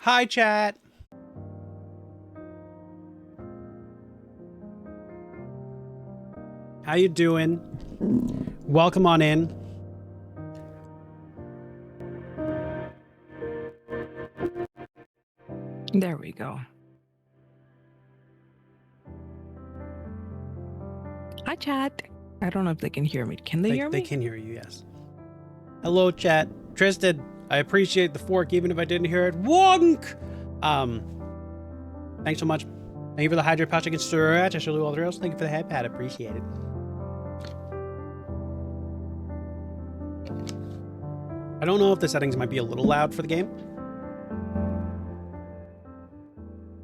Hi, chat. How you doing? Welcome on in. There we go. Hi, chat. I don't know if they can hear me. Can they hear me? They can hear you, yes. Hello, chat. Tristan, I appreciate the fork, even if I didn't hear it. Wonk! Thanks so much. Thank you for the hydrate pouch against stretch. I surely all the rails. Thank you for the head pad. Appreciate it. I don't know if the settings might be a little loud for the game.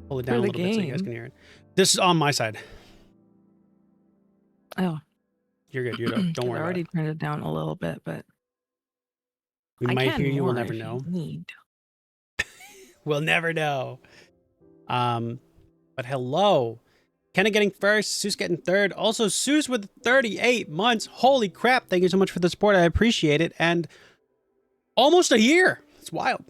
Pull it down a little bit so you guys can hear it. This is on my side. Oh. You're good. Don't worry. I already turned it down a little bit, but we might hear you. We'll never know. We'll never know. But hello. Kenna getting first, Seuss getting third. Also, Seuss with 38 months. Holy crap. Thank you so much for the support. I appreciate it. And almost a year. It's wild.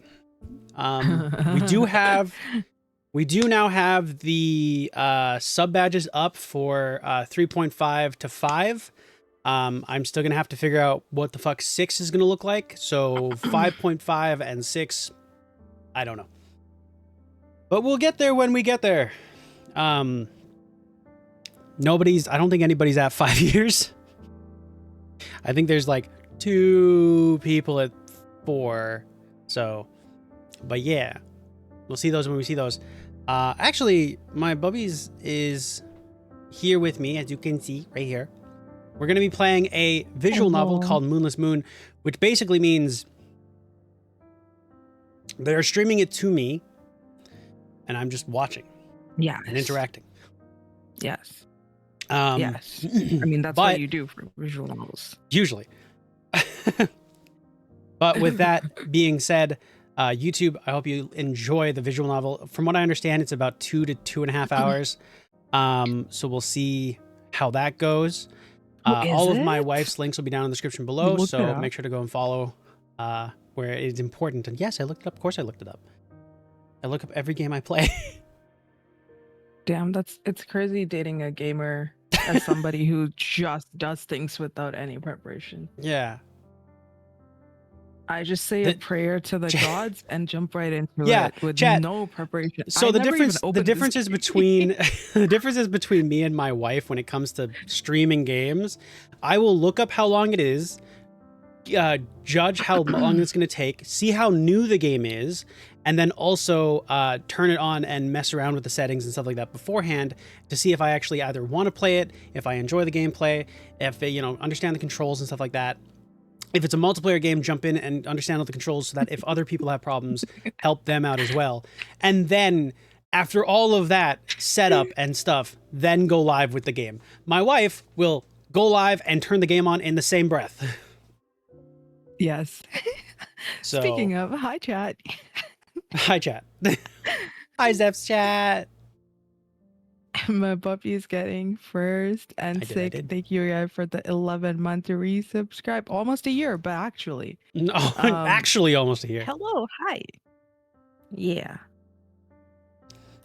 We do now have the sub badges up for 3.5 to 5. I'm still gonna have to figure out what the fuck 6 is gonna look like. So 5.5 and 6, I don't know. But we'll get there when we get there. I don't think anybody's at 5 years. I think there's like 2 people at 4. So, but yeah, we'll see those when we see those. Actually, my bubbies is here with me, as you can see right here. We're going to be playing a visual novel called Moonless Moon, which basically means they're streaming it to me, and I'm just watching. Yeah. And interacting. Yes. Yes. I mean, that's what you do for visual novels. Usually. But with that being said, YouTube, I hope you enjoy the visual novel. From what I understand, it's about 2 to 2.5 hours. So we'll see how that goes. All of my wife's links will be down in the description below, so make sure to go and follow where it's important. And yes, I looked it up. Of course I looked it up. I look up every game I play. Damn, it's crazy dating a gamer as somebody who just does things without any preparation. Yeah. I just say a prayer to the gods and jump right into it with no preparation. So the differences between the differences between me and my wife when it comes to streaming games, I will look up how long it is, judge how long it's going to take, see how new the game is, and then also turn it on and mess around with the settings and stuff like that beforehand to see if I actually either want to play it, if I enjoy the gameplay, if I, understand the controls and stuff like that. If it's a multiplayer game, jump in and understand all the controls so that if other people have problems, help them out as well. And then after all of that setup and stuff, then go live with the game. My wife will go live and turn the game on in the same breath. Yes. So, speaking of, hi chat. Hi chat. Hi Zeph's chat. My puppy's getting first and sick. Thank you guys for the 11-month resubscribe. Almost a year, but actually. No, actually almost a year. Hello, hi. Yeah.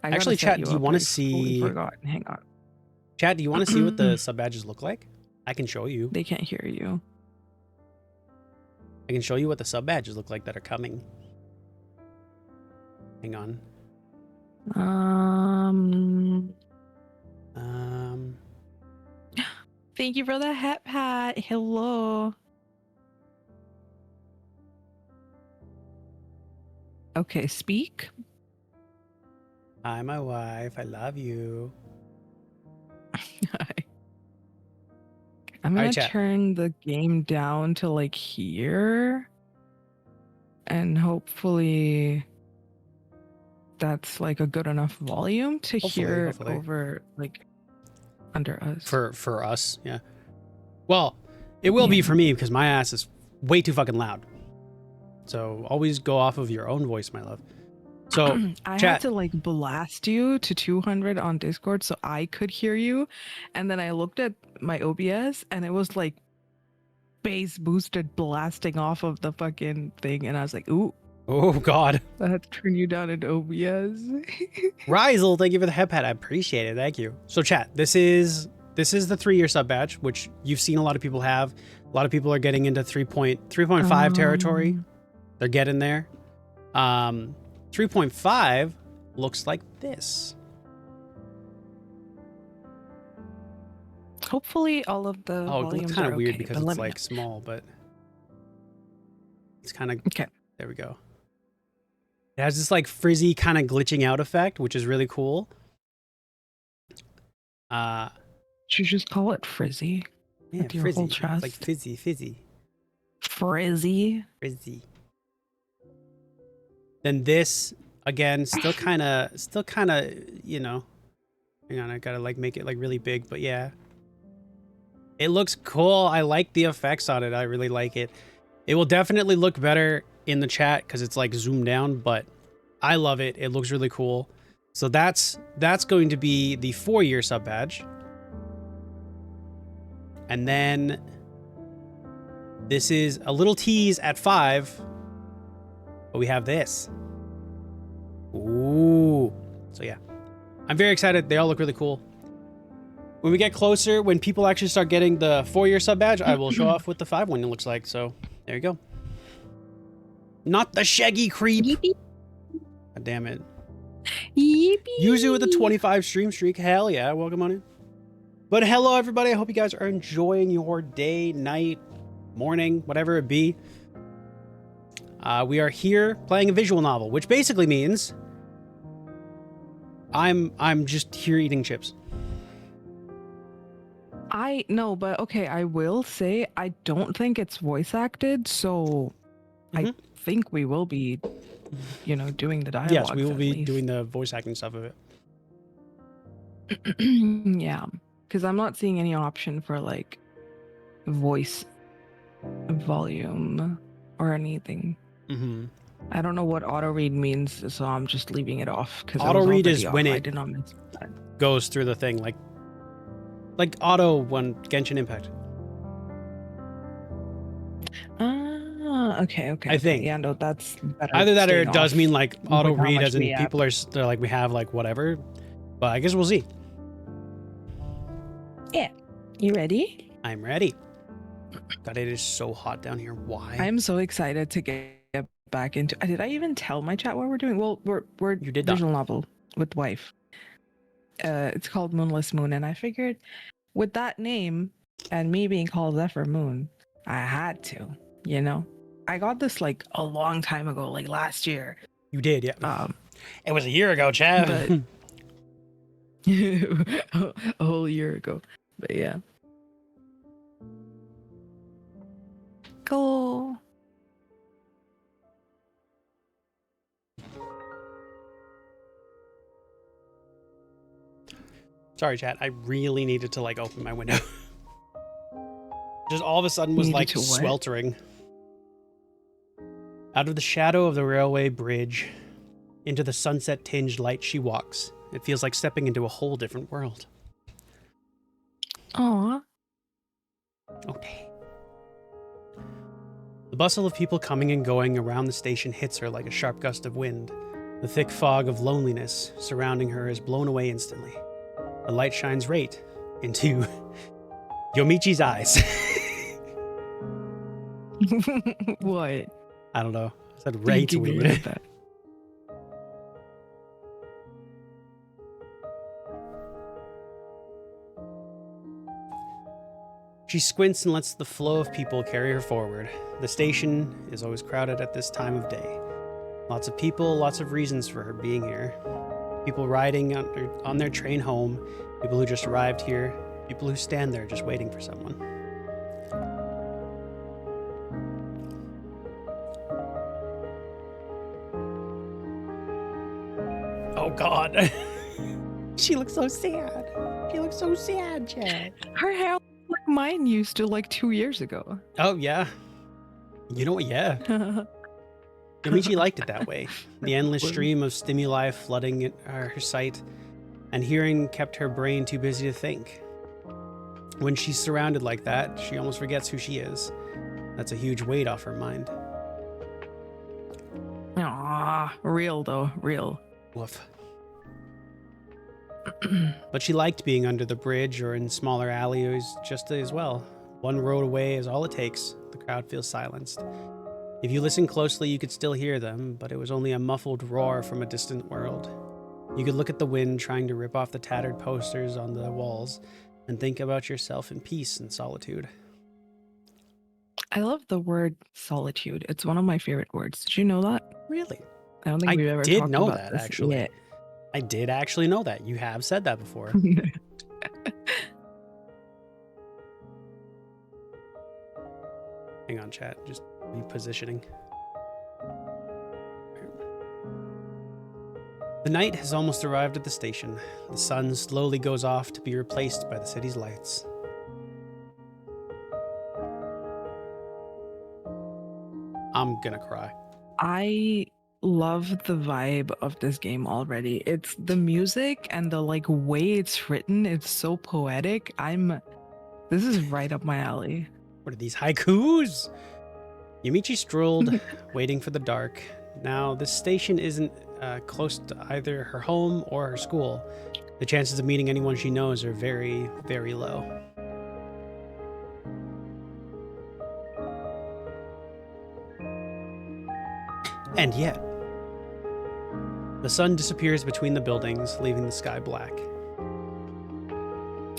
Actually, chat, do you want to see... Forgotten. Hang on. Chat, do you want to see what the sub badges look like? I can show you. They can't hear you. I can show you what the sub badges look like that are coming. Hang on. Thank you for the hat pat. Hello. Okay, speak. Hi, my wife. I love you. Hi. I'm gonna turn the game down to like here. And hopefully that's like a good enough volume to hear over like under us. For us, yeah. Well, it will be for me because my ass is way too fucking loud. So always go off of your own voice, my love. So I had to like blast you to 200 on Discord so I could hear you. And then I looked at my OBS and it was like bass boosted blasting off of the fucking thing. And I was like, ooh. Oh God. I had to turn you down in OBS. Rizel, thank you for the head pat. I appreciate it. Thank you. So chat, this is the 3-year sub badge, which you've seen a lot of people have. A lot of people are getting into 3.5 territory. They're getting there. 3.5 looks like this. Hopefully all of the Oh, it looks volumes kind are of weird okay, because but let it's me like know. small, but it's kind of Okay. There we go. It has this like frizzy kind of glitching out effect, which is really cool. Should you just call it frizzy? Yeah, With your frizzy. whole It's chest. like fizzy. Frizzy. Then this again, still kind of, you know. Hang on, I gotta like make it like really big, but yeah. It looks cool. I like the effects on it. I really like it. It will definitely look better in the chat because it's like zoomed down, but I love it. It looks really cool. So that's going to be the 4-year sub badge. And then this is a little tease at 5. But we have this. Ooh. So yeah. I'm very excited. They all look really cool. When we get closer, when people actually start getting the 4-year sub badge, I will show off what the 5 one looks like. So there you go. Not the shaggy creep. Yippee. God damn it. Yippee. Yuzu with the 25 stream streak. Hell yeah. Welcome on in. But hello, everybody. I hope you guys are enjoying your day, night, morning, whatever it be. We are here playing a visual novel, which basically means I'm just here eating chips. I know, but okay, I will say I don't think it's voice acted, so I think we will be, you know, doing the dialogue. Yes, we will be doing the voice acting stuff of it. Yeah, because I'm not seeing any option for like voice volume or anything. I don't know what auto read means, so I'm just leaving it off. Because auto read is when I did not miss that. Goes through the thing, like auto when Genshin Impact. Okay. I think. Yeah, no, that's better. Either that or it does off. mean like auto read, as in we people are they're like we have like whatever. But I guess we'll see. Yeah, you ready? I'm ready. God, it is so hot down here. Why? I'm so excited to get back into. Did I even tell my chat what we're doing? Well, we're You did visual not. novel with wife. It's called Moonless Moon, and I figured with that name and me being called Zephyr Moon, I had to, you know. I got this like a long time ago, like last year. You did, yeah. It was a year ago, Chad. But a whole year ago. But yeah. Cool. Sorry, chat. I really needed to like open my window. Just all of a sudden was like sweltering. Out of the shadow of the railway bridge, into the sunset-tinged light she walks. It feels like stepping into a whole different world. Aww. Okay. The bustle of people coming and going around the station hits her like a sharp gust of wind. The thick fog of loneliness surrounding her is blown away instantly. The light shines right into Yomichi's eyes. What? I don't know. I said right weird. That. She squints and lets the flow of people carry her forward. The station is always crowded at this time of day. Lots of people, lots of reasons for her being here. People riding on their train home, people who just arrived here, people who stand there just waiting for someone. Oh God. She looks so sad. She looks so sad, Chad. Her hair like mine used to like 2 years ago. Oh yeah. You know what? Yeah. Yomichi liked it that way. The endless stream of stimuli flooding her sight and hearing kept her brain too busy to think. When she's surrounded like that, she almost forgets who she is. That's a huge weight off her mind. Yeah, real though, real. Woof. But she liked being under the bridge or in smaller alleyways just as well. One road away is all it takes. The crowd feels silenced. If you listen closely, you could still hear them, but it was only a muffled roar from a distant world. You could look at the wind trying to rip off the tattered posters on the walls and think about yourself in peace and solitude. I love the word solitude. It's one of my favorite words. Did you know that? Really? I don't think we've ever did talked know about that, this actually. yet. I did actually know that. You have said that before. Hang on, chat. Just repositioning. The night has almost arrived at the station. The sun slowly goes off to be replaced by the city's lights. I'm gonna cry. I love the vibe of this game already. It's the music and the like way it's written. It's so poetic. This is right up my alley. What are these haikus? Yumichi strolled, waiting for the dark. Now, this station isn't close to either her home or her school. The chances of meeting anyone she knows are very, very low. And yet, the sun disappears between the buildings, leaving the sky black.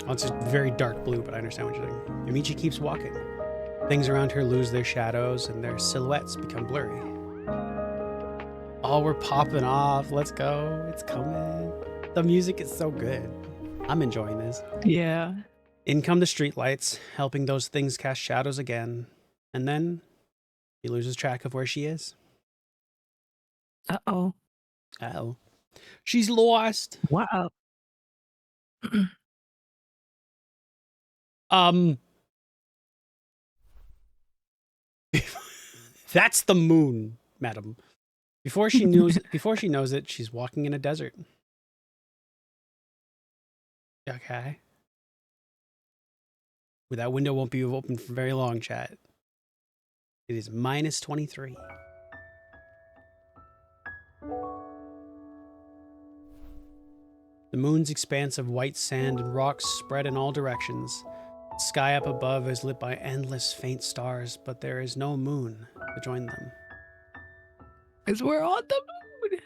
Oh, it's very dark blue, but I understand what you're saying. Yumichi keeps walking. Things around her lose their shadows and their silhouettes become blurry. Oh, we're popping off. Let's go. It's coming. The music is so good. I'm enjoying this. Yeah. In come the streetlights, helping those things cast shadows again. And then he loses track of where she is. Uh-oh. Uh-oh. She's lost. Wow. That's the moon, madam. Before she knows it, she's walking in a desert. Okay. Well, that window won't be open for very long, chat. It is minus 23. The moon's expanse of white sand and rocks spread in all directions. The sky up above is lit by endless faint stars, but there is no moon to join them. Because we're on the moon.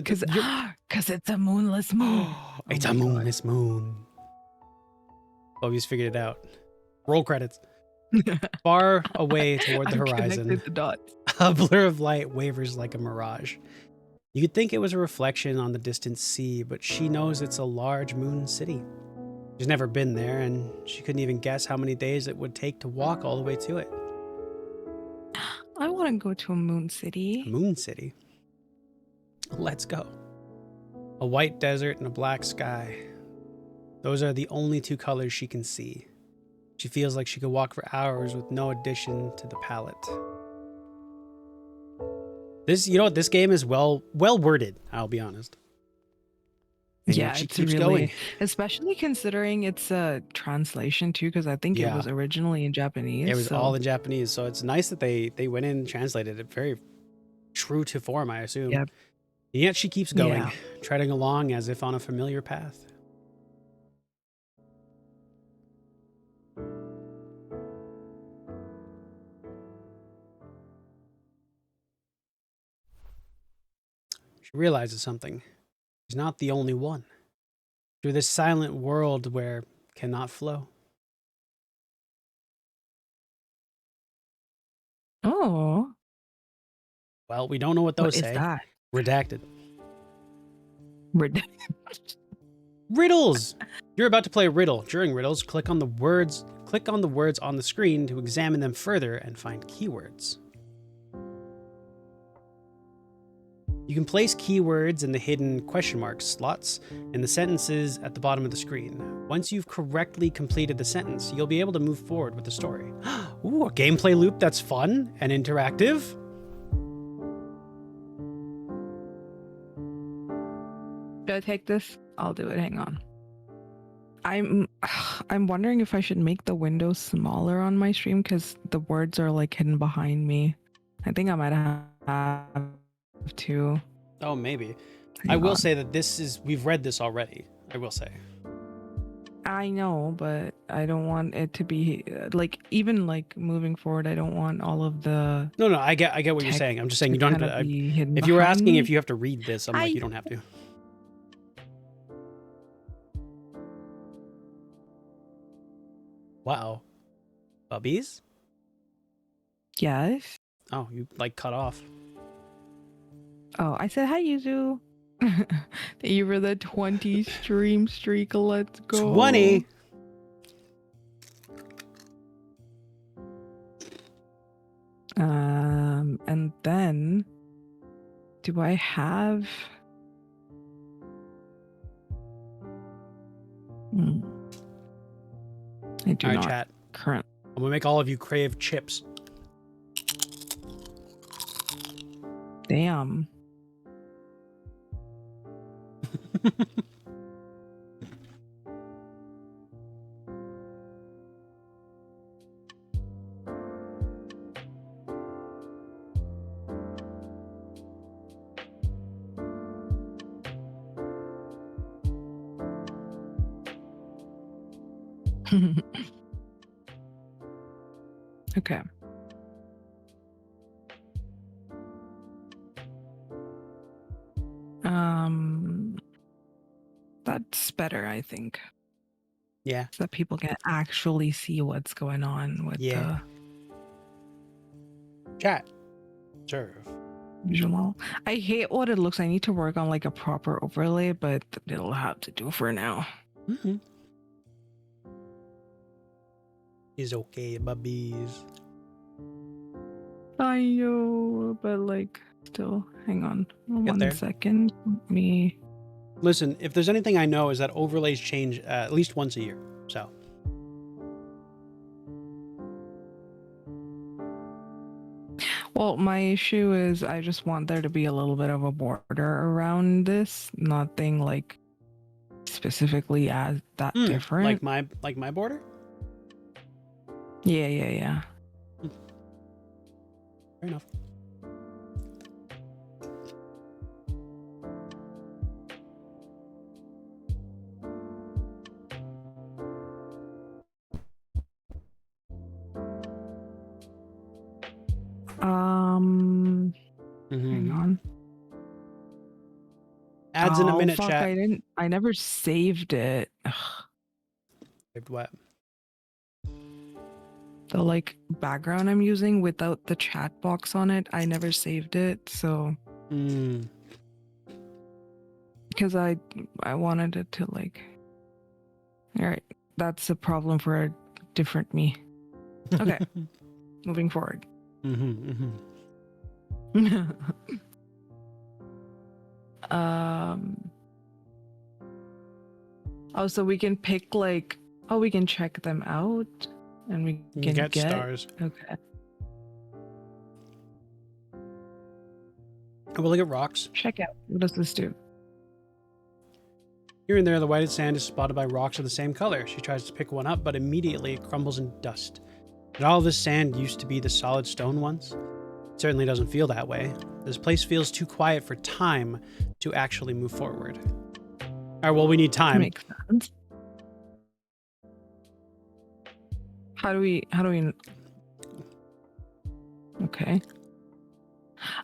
Because it's a moonless moon. It's a moonless moon. Bobby's figured it out. Roll credits. Far away toward the horizon, the dots. A blur of light wavers like a mirage. You could think it was a reflection on the distant sea, but she knows it's a large moon city. She's never been there, and she couldn't even guess how many days it would take to walk all the way to it. I want to go to a moon city. A moon city? Let's go. A white desert and a black sky. Those are the only two colors she can see. She feels like she could walk for hours with no addition to the palette. This, you know what, this game is well worded, I'll be honest. And yeah, she it's keeps really, going. especially considering it's a translation too, because I think it was originally in Japanese. It was all in Japanese, so it's nice that they went in and translated it. Very true to form, I assume. Yep. And yet she keeps going, treading along as if on a familiar path. She realizes something. She's not the only one. Through this silent world where cannot flow. Oh. Well, we don't know what those What say. is that? Redacted. Riddles. You're about to play a riddle. During riddles, click on the words on the screen to examine them further and find keywords. You can place keywords in the hidden question mark slots in the sentences at the bottom of the screen. Once you've correctly completed the sentence, you'll be able to move forward with the story. Ooh, a gameplay loop that's fun and interactive. Should I take this? I'll do it. Hang on. I'm wondering if I should make the window smaller on my stream because the words are like hidden behind me. I think I might have to. Oh, maybe. I Hang will on. say that we've read this already. I will say. I know, but I don't want it to be like even like moving forward. I don't want all of the No, I get what you're text saying. I'm just saying to you don't kind have of to. be hidden If you were behind asking if me. you have to read this, I'm like, I you don't have to. Wow. Bubbies? Yes. Oh, you like cut off. Oh, I said hi, Yuzu. Thank you for the 20 stream streak. Let's go. 20. And then do I have I do All right, not chat. current. I'm gonna make all of you crave chips. Damn. Okay. That's better, I think. Yeah. So that people can actually see what's going on with Yeah. Chat. Serve. the visual. I hate what it looks. I need to work on like a proper overlay, but it'll have to do for now. Mm-hmm. Is okay, bubbies. I know, but like, still, hang on Get there. 1 second. Let me. Listen, if there's anything I know is that overlays change at least once a year. So. Well, my issue is I just want there to be a little bit of a border around this. Nothing like specifically as that different. Like my border? Yeah. Fair enough. Hang on. Ads in a minute, fuck, chat. I never saved it. Ugh. Saved what? The like background I'm using without the chat box on it, I never saved it, so because I wanted it to like. All right, that's a problem for a different me. Okay. Moving forward. Oh, so we can pick like, oh, we can check them out and we can get stars. Okay. Oh, we'll look at rocks. Check out. What does this do? Here and there, the whited sand is spotted by rocks of the same color. She tries to pick one up, but immediately it crumbles in dust. Did all this sand used to be the solid stone once? It certainly doesn't feel that way. This place feels too quiet for time to actually move forward. All right, well, we need time. Makes sense. How do we? Okay.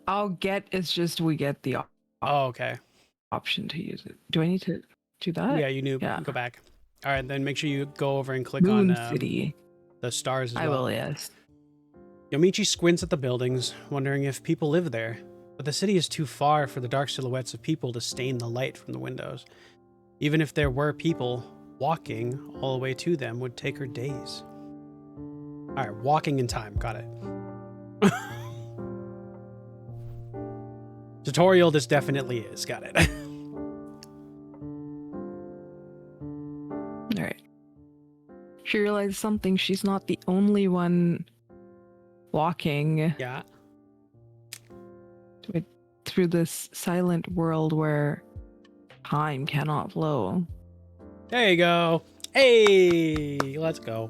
I'll get. It's just we get the okay. Option to use it. Do I need to do that? Yeah, you knew. Yeah. Go back. All right, then make sure you go over and click Moon on City. The stars as I well. will, yes. Yomichi squints at the buildings, wondering if people live there. But the city is too far for the dark silhouettes of people to stain the light from the windows. Even if there were people, walking all the way to them would take her days. All right, walking in time. Got it. Tutorial, this definitely is. Got it. All right. She realized something. She's not the only one walking. Yeah. Through this silent world where time cannot flow. There you go. Hey, let's go.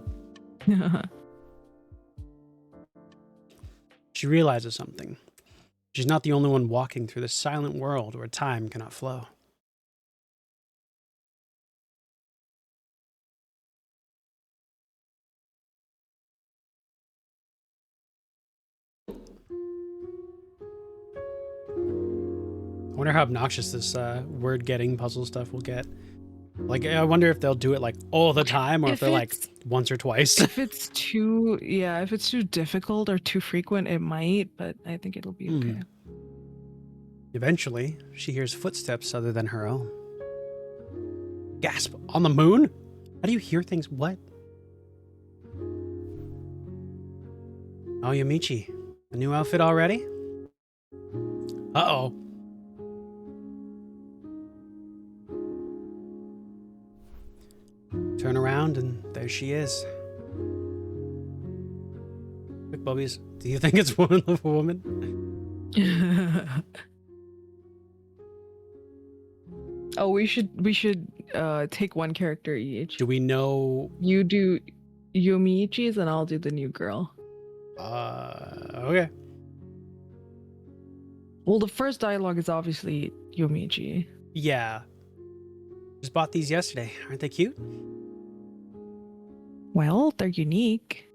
She realizes something. She's not the only one walking through the silent world where time cannot flow. I wonder how obnoxious this word-getting puzzle stuff will get. Like, I wonder if they'll do it like all the time, or if they're like once or twice. If it's too, yeah, if it's too difficult or too frequent, it might, but I think it'll be okay. Eventually, she hears footsteps other than her own. Gasp! On the moon? How do you hear things? What? Oh, Yamichi. A new outfit already? Uh-oh. Turn around and there she is. Quick, Bubbies. Do you think it's Woman Love a Woman? Oh, we should take one character each. Do we know? You do Yomiichi's and I'll do the new girl. Okay. Well, the first dialogue is obviously Yomiichi. Yeah. Just bought these yesterday. Aren't they cute? Well, they're unique.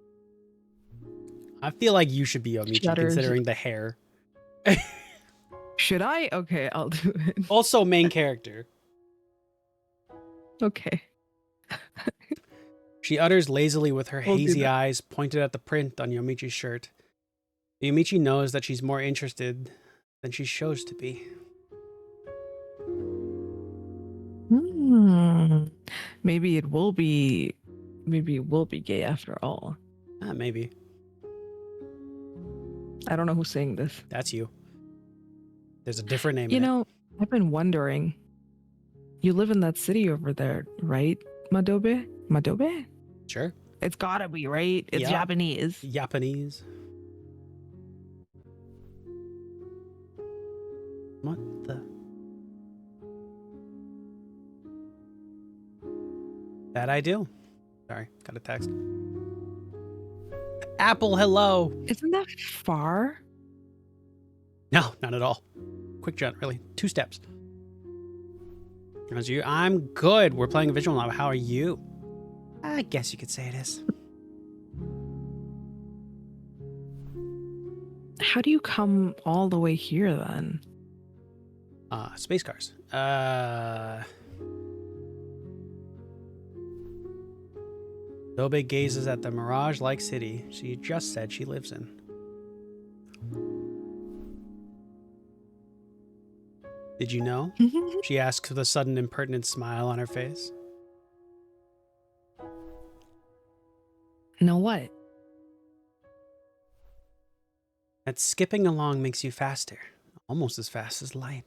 I feel like you should be Yomichi, Shudders. considering the hair. Should I? Okay, I'll do it. Also, main character. Okay. She utters lazily with her We'll do hazy that. eyes pointed at the print on Yomichi's shirt. Yomichi knows that she's more interested than she shows to be. Maybe it will be gay after all. Maybe. I don't know who's saying this. That's you. There's a different name You in it. know, I've been wondering. You live in that city over there, right, Madobe? Madobe? Sure. It's gotta be, right? It's Yeah. Japanese. Japanese. What the? That I do. Sorry, got a text. Apple, hello. Isn't that far? No, not at all. Quick jump, really. 2 steps. How's you? I'm good. We're playing a visual novel. How are you? I guess you could say it is. How do you come all the way here then? Space cars. Dobe gazes at the mirage-like city she just said she lives in. Did you know? She asks with a sudden impertinent smile on her face. Know what? That skipping along makes you faster. Almost as fast as light.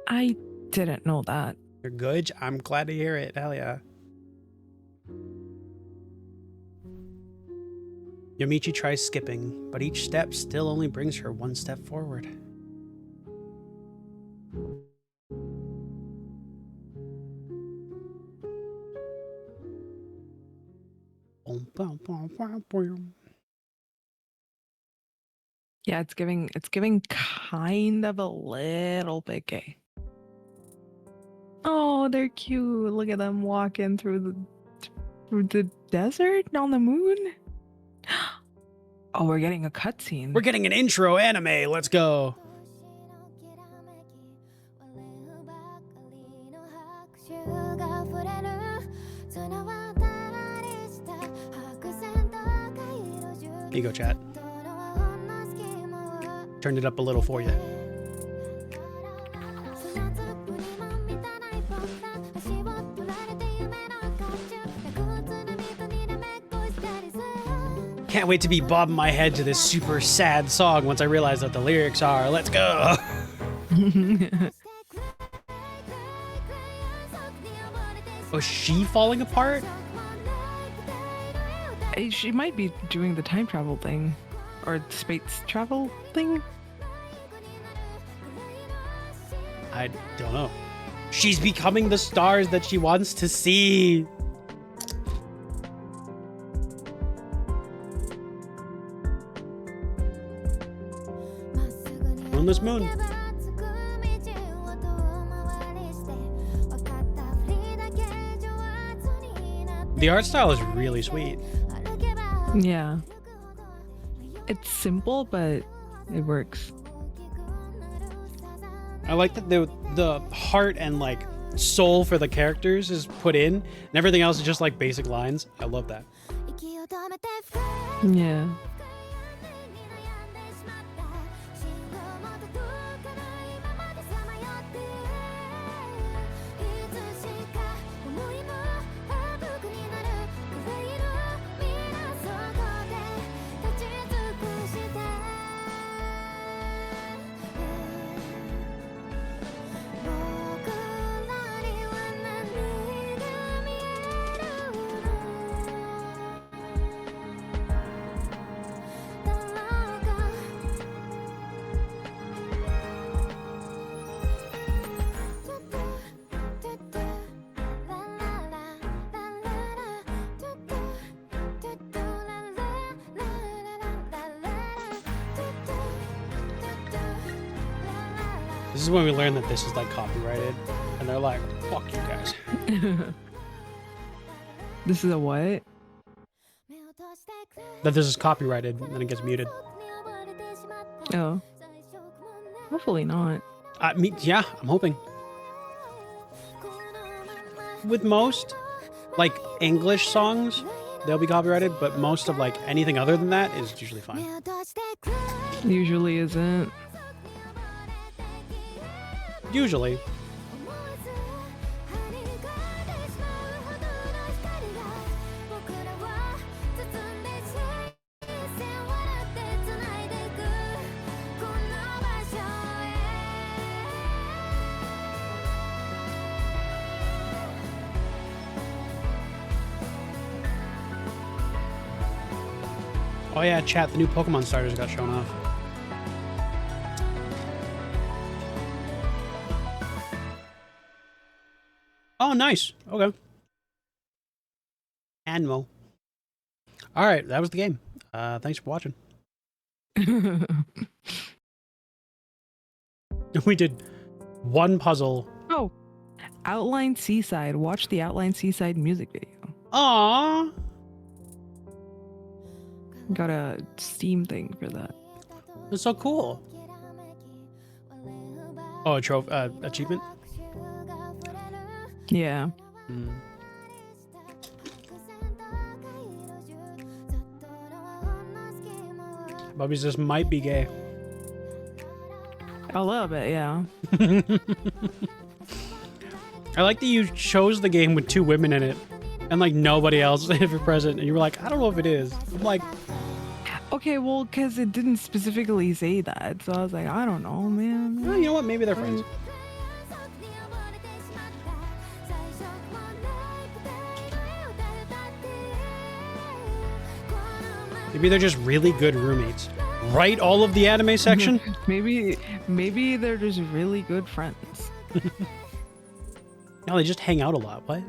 I didn't know that. You're good? I'm glad to hear it. Hell yeah. Yomichi tries skipping, but each step still only brings her 1 step forward. Yeah, it's giving kind of a little bit gay. Oh, they're cute. Look at them walking through the desert on the moon. Oh, we're getting a cutscene. We're getting an intro anime. Let's go. Here you go, chat. Turned it up a little for you. Can't wait to be bobbing my head to this super sad song once I realize that the lyrics are, let's go. Was she falling apart? She might be doing the time travel thing. Or space travel thing. I don't know. She's becoming the stars that she wants to see. Moonless Moon. The art style is really sweet. Yeah. It's simple, but it works. I like that the heart and like soul for the characters is put in, and everything else is just like basic lines. I love that. Yeah. This is when we learn that this is like copyrighted, and they're like, "Fuck you guys." This is a what? That this is copyrighted, and then it gets muted. Oh. Hopefully not. Yeah, I'm hoping. With most, like English songs, they'll be copyrighted, but most of like anything other than that is usually fine. Usually isn't. Usually. Oh yeah, chat, the new Pokemon starters got shown off. Oh, nice. Okay. Anmo. All right, that was the game. Thanks for watching. We did one puzzle. Oh, Outline Seaside. Watch the Outline Seaside music video. Aww. Got a Steam thing for that. That's so cool. Oh, a achievement? Yeah. Bubby says might be gay. A little bit, yeah. I like that you chose the game with 2 women in it, and like nobody else ever present, and you were like, I don't know if it is. I'm like, okay, well, because it didn't specifically say that, so I was like, I don't know, man. oh, you know what? Maybe they're friends. Maybe they're just really good roommates. Right? All of the anime section? maybe they're just really good friends. No, they just hang out a lot. What?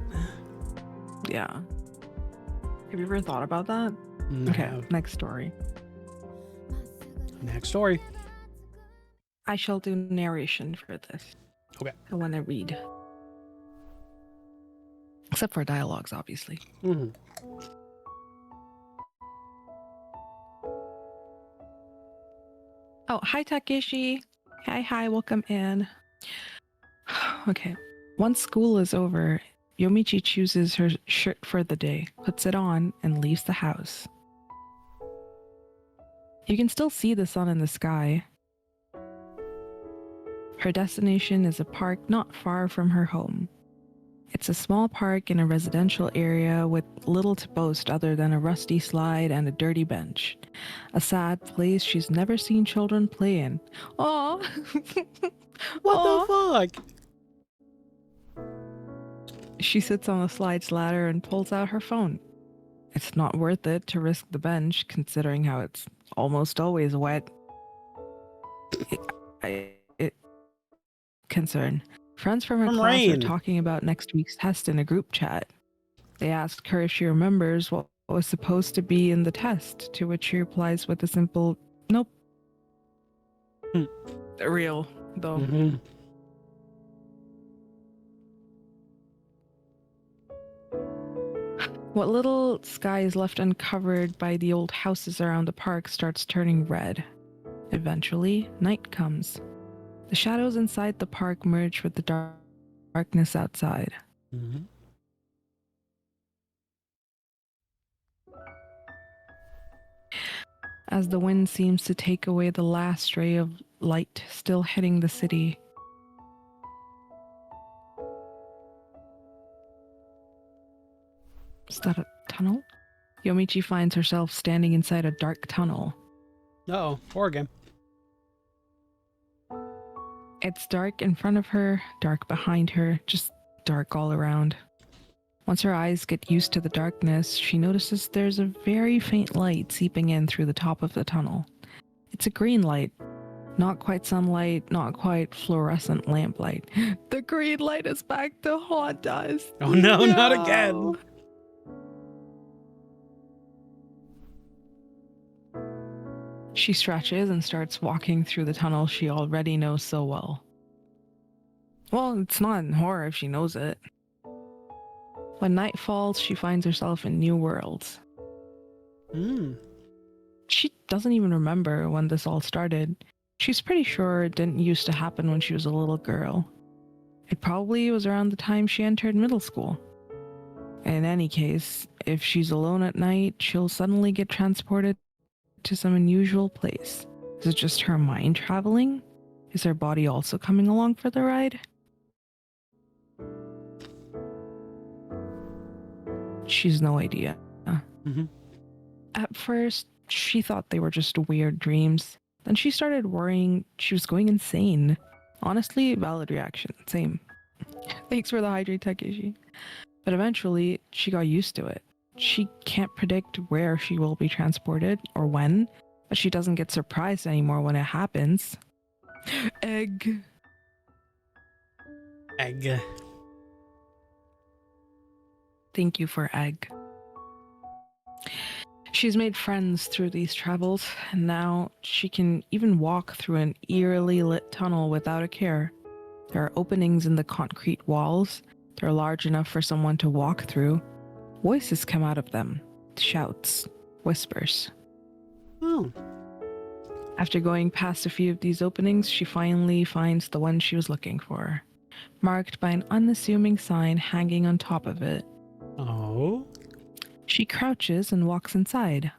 Yeah. Have you ever thought about that? Okay, next story. Next story. I shall do narration for this. Okay. I want to read. Except for dialogues, obviously. Mm-hmm. Oh, hi, Takeshi. Hi, welcome in. Okay. Once school is over, Yomichi chooses her shirt for the day, puts it on, and leaves the house. You can still see the sun in the sky. Her destination is a park not far from her home. It's a small park in a residential area with little to boast other than a rusty slide and a dirty bench. A sad place she's never seen children play in. Aww. What the fuck? She sits on the slide's ladder and pulls out her phone. It's not worth it to risk the bench, considering how it's almost always wet. Concern. Friends from her class are talking about next week's test in a group chat. They ask her if she remembers what was supposed to be in the test, to which she replies with a simple, nope. Real, though. Mm-hmm. What little sky is left uncovered by the old houses around the park starts turning red. Eventually, night comes. The shadows inside the park merge with the darkness outside. Mm-hmm. As the wind seems to take away the last ray of light still hitting the city. Is that a tunnel? Yomichi finds herself standing inside a dark tunnel. Uh-oh, horror game. It's dark in front of her, dark behind her, just dark all around. Once her eyes get used to the darkness, she notices there's a very faint light seeping in through the top of the tunnel. It's a green light. Not quite sunlight, not quite fluorescent lamplight. The green light is back to haunt us. Oh no, not again. She stretches and starts walking through the tunnel she already knows so well. Well, it's not in horror if she knows it. When night falls, she finds herself in new worlds. She doesn't even remember when this all started. She's pretty sure it didn't used to happen when she was a little girl. It probably was around the time she entered middle school. In any case, if she's alone at night, she'll suddenly get transported to some unusual place. Is it just her mind traveling? Is her body also coming along for the ride? She's no idea. Mm-hmm. At first, she thought they were just weird dreams. Then she started worrying she was going insane. Honestly, valid reaction. Same. Thanks for the hydrate, Takeshi. But eventually, she got used to it. She can't predict where she will be transported or when, but she doesn't get surprised anymore when it happens. Egg. Egg. Thank you for egg. She's made friends through these travels, and now she can even walk through an eerily lit tunnel without a care. There are openings in the concrete walls. They're large enough for someone to walk through. Voices come out of them. Shouts. Whispers. Oh. After going past a few of these openings, she finally finds the one she was looking for, marked by an unassuming sign hanging on top of it. Oh. She crouches and walks inside.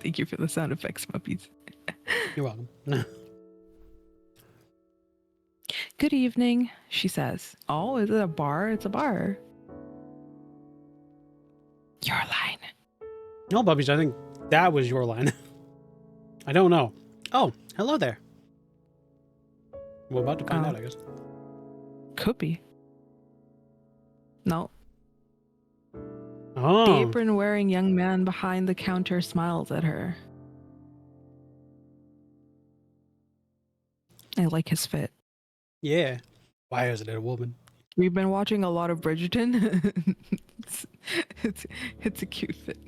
Thank you for the sound effects, puppies. You're welcome. Good evening, she says. Oh, is it a bar? It's a bar. Your line. No, Bubbies, I think that was your line. I don't know. Oh, hello there. We're about to find out, I guess. Could be. No. Oh. The apron-wearing young man behind the counter smiles at her. I like his fit. Yeah. Why isn't it a woman? We've been watching a lot of Bridgerton. it's a cute fit.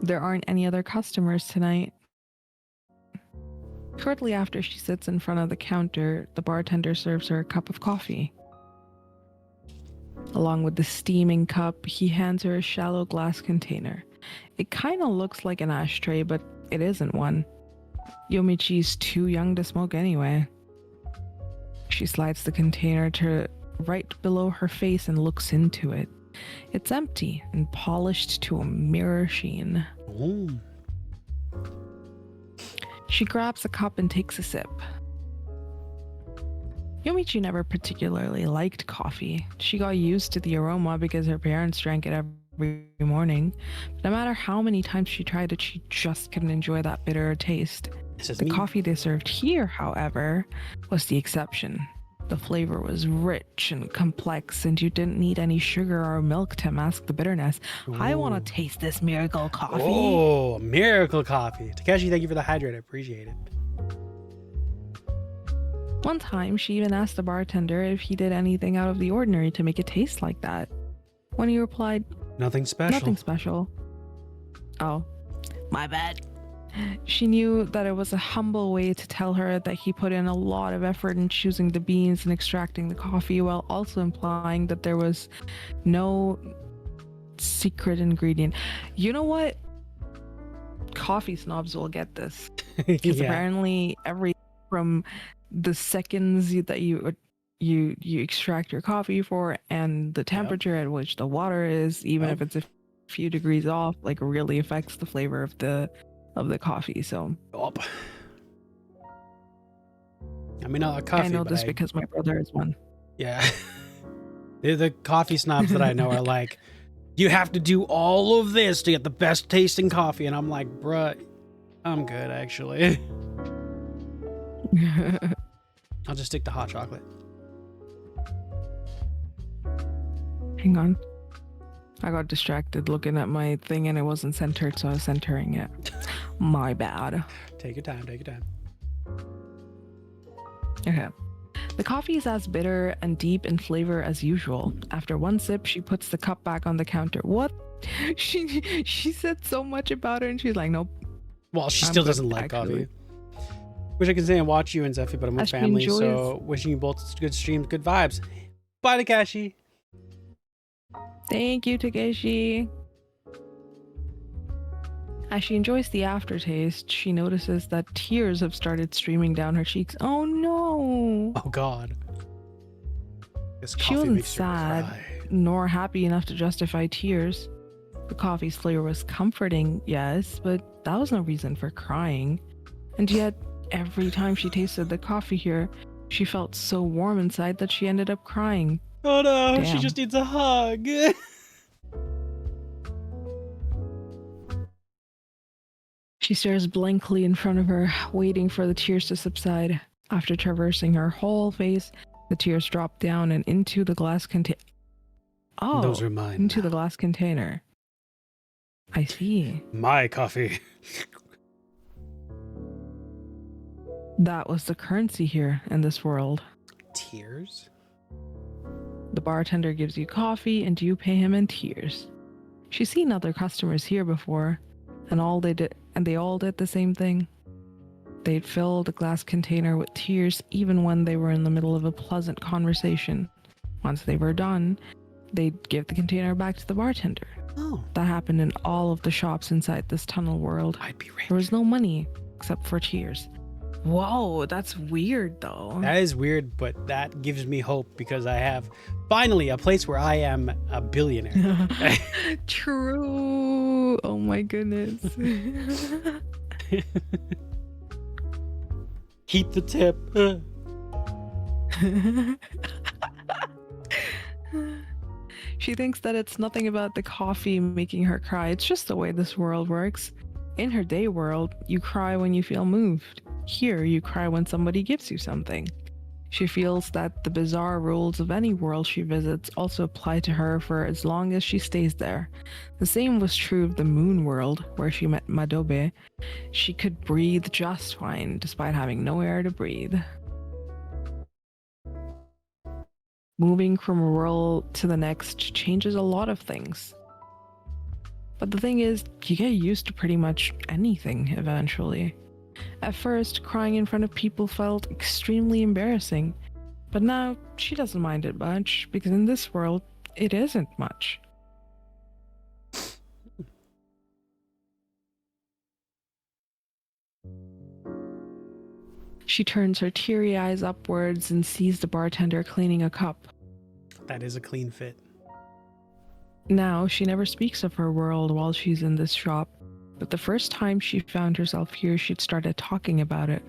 There aren't any other customers tonight. Shortly after she sits in front of the counter, the bartender serves her a cup of coffee. Along with the steaming cup, he hands her a shallow glass container. It kind of looks like an ashtray, but it isn't one. Yomichi's too young to smoke anyway. She slides the container to right below her face and looks into it. It's empty and polished to a mirror sheen. Oh. She grabs a cup and takes a sip. Yomichi never particularly liked coffee. She got used to the aroma because her parents drank it every morning. But no matter how many times she tried it, she just couldn't enjoy that bitter taste. The coffee they served here, however, was the exception. The flavor was rich and complex, and you didn't need any sugar or milk to mask the bitterness. Ooh. I want to taste this miracle coffee. Oh, miracle coffee. Takeshi, thank you for the hydrate. I appreciate it. One time, she even asked the bartender if he did anything out of the ordinary to make it taste like that. When he replied, Nothing special. "Nothing special." Oh, My bad. She knew that it was a humble way to tell her that he put in a lot of effort in choosing the beans and extracting the coffee, while also implying that there was no secret ingredient. You know what? Coffee snobs will get this. Because apparently from the seconds that you extract your coffee for, and the temperature at which the water is, even if it's a few degrees off, like really affects the flavor of the coffee. So I mean, not a coffee. I know this because my brother is one. Yeah. The coffee snobs that I know are like, you have to do all of this to get the best tasting coffee. And I'm like, bruh, I'm good, actually. I'll just stick to hot chocolate. Hang on. I got distracted looking at my thing and it wasn't centered, so I was centering it. My bad. Take your time, take your time. Okay. The coffee is as bitter and deep in flavor as usual. After one sip, she puts the cup back on the counter. What? She said so much about it and she's like, nope. Well, she still doesn't like coffee. Wish I could say and watch you and Zephy, but I'm with family, so wishing you both good streams, good vibes. Bye, Takashi. Thank you, Takeshi. As she enjoys the aftertaste, she notices that tears have started streaming down her cheeks. Oh no! Oh god. She wasn't sad, nor happy enough to justify tears. The coffee's flavor was comforting, yes, but that was no reason for crying. And yet, every time she tasted the coffee here, she felt so warm inside that she ended up crying. Oh no, she just needs a hug. She stares blankly in front of her, waiting for the tears to subside. After traversing her whole face, the tears drop down and into the glass container. Oh, those are mine. Into the glass container. I see. My coffee. That was the currency here in this world. Tears? The bartender gives you coffee and you pay him in tears. She's seen other customers here before, and they all did the same thing. They'd fill the glass container with tears even when they were in the middle of a pleasant conversation. Once they were done, they'd give the container back to the bartender. Oh. That happened in all of the shops inside this tunnel world. I'd be rich. There was no money except for tears. Whoa, that's weird though. That is weird, but that gives me hope because I have finally a place where I am a billionaire. True. Oh my goodness. Keep the tip. She thinks that it's nothing about the coffee making her cry. It's just the way this world works. In her day world, you cry when you feel moved. Here, you cry when somebody gives you something. She feels that the bizarre rules of any world she visits also apply to her for as long as she stays there. The same was true of the moon world, where she met Madobe. She could breathe just fine, despite having no air to breathe. Moving from a world to the next changes a lot of things. But the thing is, you get used to pretty much anything eventually. At first, crying in front of people felt extremely embarrassing, but now she doesn't mind it much, because in this world, it isn't much. She turns her teary eyes upwards and sees the bartender cleaning a cup. That is a clean fit. Now, she never speaks of her world while she's in this shop, but the first time she found herself here, she'd started talking about it.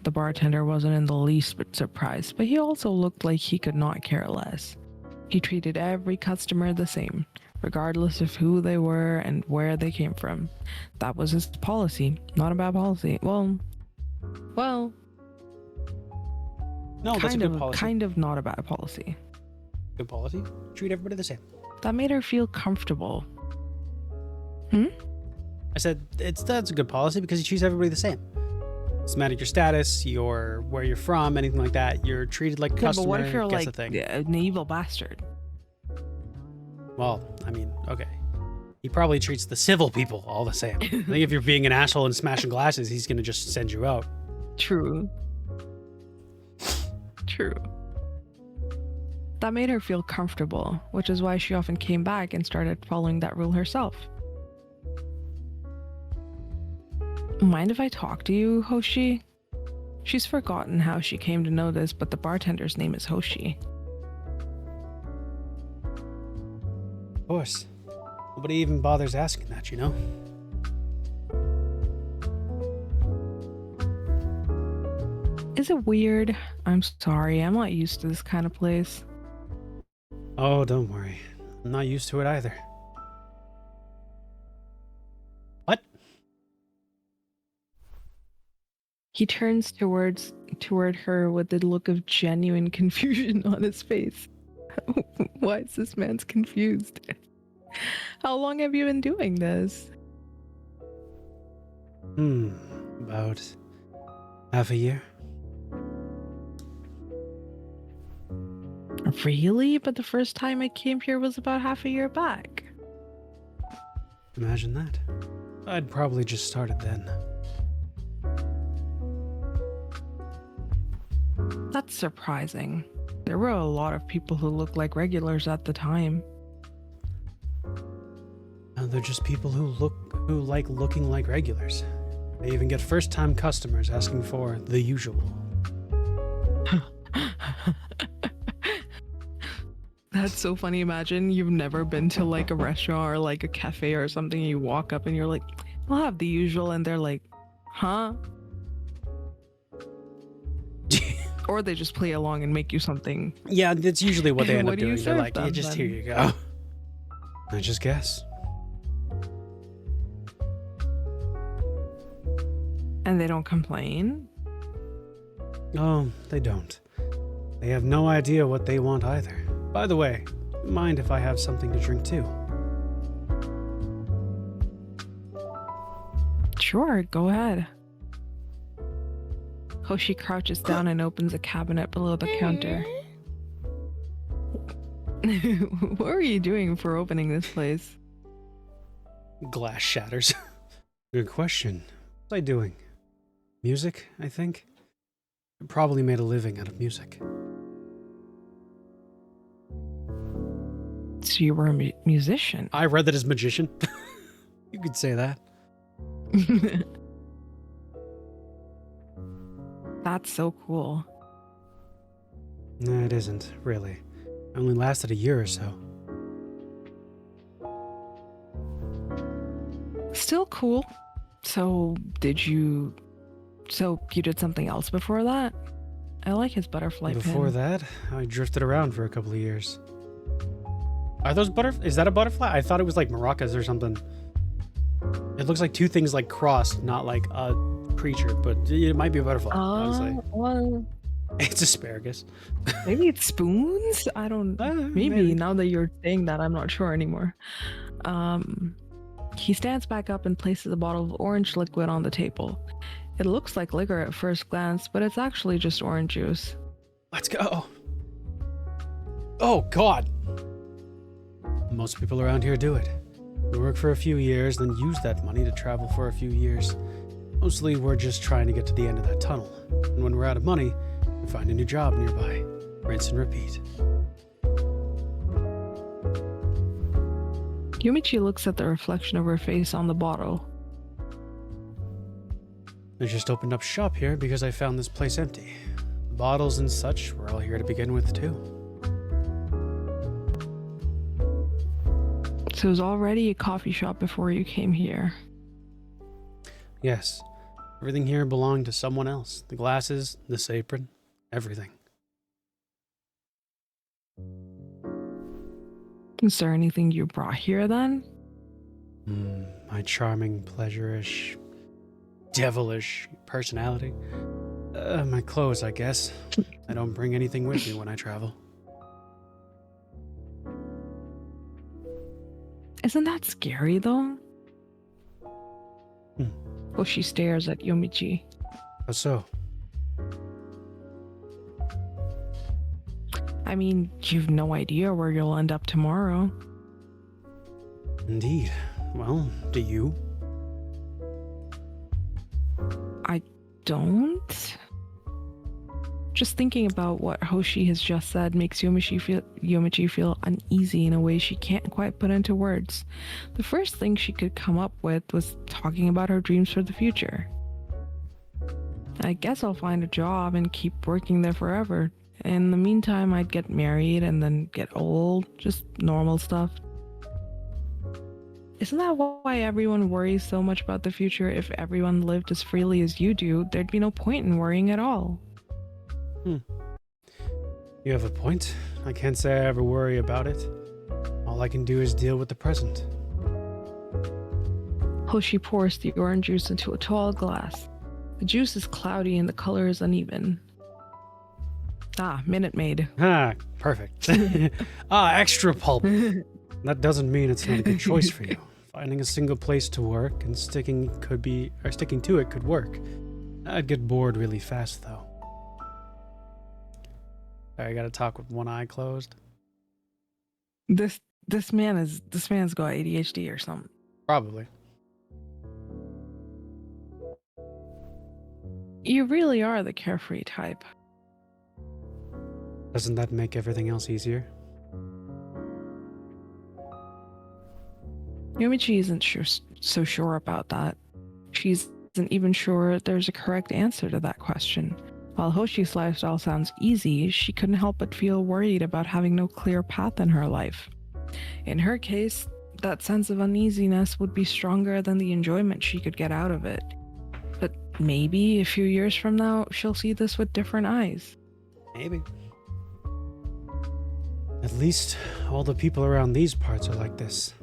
The bartender wasn't in the least bit surprised, but he also looked like he could not care less. He treated every customer the same, regardless of who they were and where they came from. That was his policy. Not a bad policy. Well, no, that's a good policy. Kind of not a bad policy. Good policy. Treat everybody the same. That made her feel comfortable. I said that's a good policy because you treat everybody the same. It's matter your status, where you're from, anything like that. You're treated like a customer. But what if you're like thing. an evil bastard? Well, I mean, okay. He probably treats the civil people all the same. I think if you're being an asshole and smashing glasses, he's gonna just send you out. True. True. That made her feel comfortable, which is why she often came back and started following that rule herself. Mind if I talk to you, Hoshi? She's forgotten how she came to know this, but the bartender's name is Hoshi. Of course. Nobody even bothers asking that, you know? Is it weird? I'm sorry, I'm not used to this kind of place. Oh, don't worry. I'm not used to it either. What? He turns toward her with the look of genuine confusion on his face. Why is this man's confused? How long have you been doing this? About half a year. Really? But the first time I came here was about half a year back. Imagine that. I'd probably just started then. That's surprising. There were a lot of people who looked like regulars at the time. They're just people who like looking like regulars. They even get first-time customers asking for the usual. That's so funny. Imagine you've never been to like a restaurant or like a cafe or something, and you walk up and you're like, I'll have the usual, and they're like, huh? Or they just play along and make you something. Yeah, that's usually what they end What up do you doing. They're serve like, them, yeah, just then?" here you go. I just guess. And they don't complain? Oh, they don't. They have no idea what they want either. By the way, mind if I have something to drink too? Sure, go ahead. Hoshi crouches down and opens a cabinet below the counter. What were you doing for opening this place? Glass shatters. Good question. What was I doing? Music, I think? I probably made a living out of music. So you were a musician? I read that as magician. You could say that. That's so cool. No, it isn't, really. I only lasted a year or so. Still cool. So you did something else before that? I like his butterfly Before pin. that, I drifted around for a couple of years. Are those is that a butterfly? I thought it was like maracas or something. It looks like two things like crossed, not like a creature, but it might be a butterfly, honestly. Well, It's asparagus. maybe it's spoons? I don't... Maybe now that you're saying that, I'm not sure anymore. He stands back up and places a bottle of orange liquid on the table. It looks like liquor at first glance, but it's actually just orange juice. Let's go. Oh, God. Most people around here do it. We work for a few years, then use that money to travel for a few years. Mostly, we're just trying to get to the end of that tunnel. And when we're out of money, we find a new job nearby. Rinse and repeat. Yumichi looks at the reflection of her face on the bottle. I just opened up shop here because I found this place empty. The bottles and such were all here to begin with, too. So it was already a coffee shop before you came here. Yes. Everything here belonged to someone else. The glasses, this apron, everything. Is there anything you brought here then? My charming, pleasure-ish, devilish personality. My clothes, I guess. I don't bring anything with me when I travel. Isn't that scary though? Well, she stares at Yomichi. How so? I mean, you've no idea where you'll end up tomorrow. Indeed. Well, do you? I don't. Just thinking about what Hoshi has just said makes Yomichi feel uneasy in a way she can't quite put into words. The first thing she could come up with was talking about her dreams for the future. I guess I'll find a job and keep working there forever. In the meantime, I'd get married and then get old. Just normal stuff. Isn't that why everyone worries so much about the future? If everyone lived as freely as you do, there'd be no point in worrying at all. You have a point. I can't say I ever worry about it. All I can do is deal with the present. Hoshi pours the orange juice into a tall glass. The juice is cloudy and the color is uneven. Ah, Minute Maid. Ah, perfect. Extra pulp. That doesn't mean it's not a good choice for you. Finding a single place to work and sticking to it could work. I'd get bored really fast though. I gotta talk with one eye closed. This man's got ADHD or something. Probably. You really are the carefree type. Doesn't that make everything else easier? Yomichi isn't so sure about that. She isn't even sure there's a correct answer to that question. While Hoshi's lifestyle sounds easy, she couldn't help but feel worried about having no clear path in her life. In her case, that sense of uneasiness would be stronger than the enjoyment she could get out of it. But maybe a few years from now, she'll see this with different eyes. Maybe. At least all the people around these parts are like this.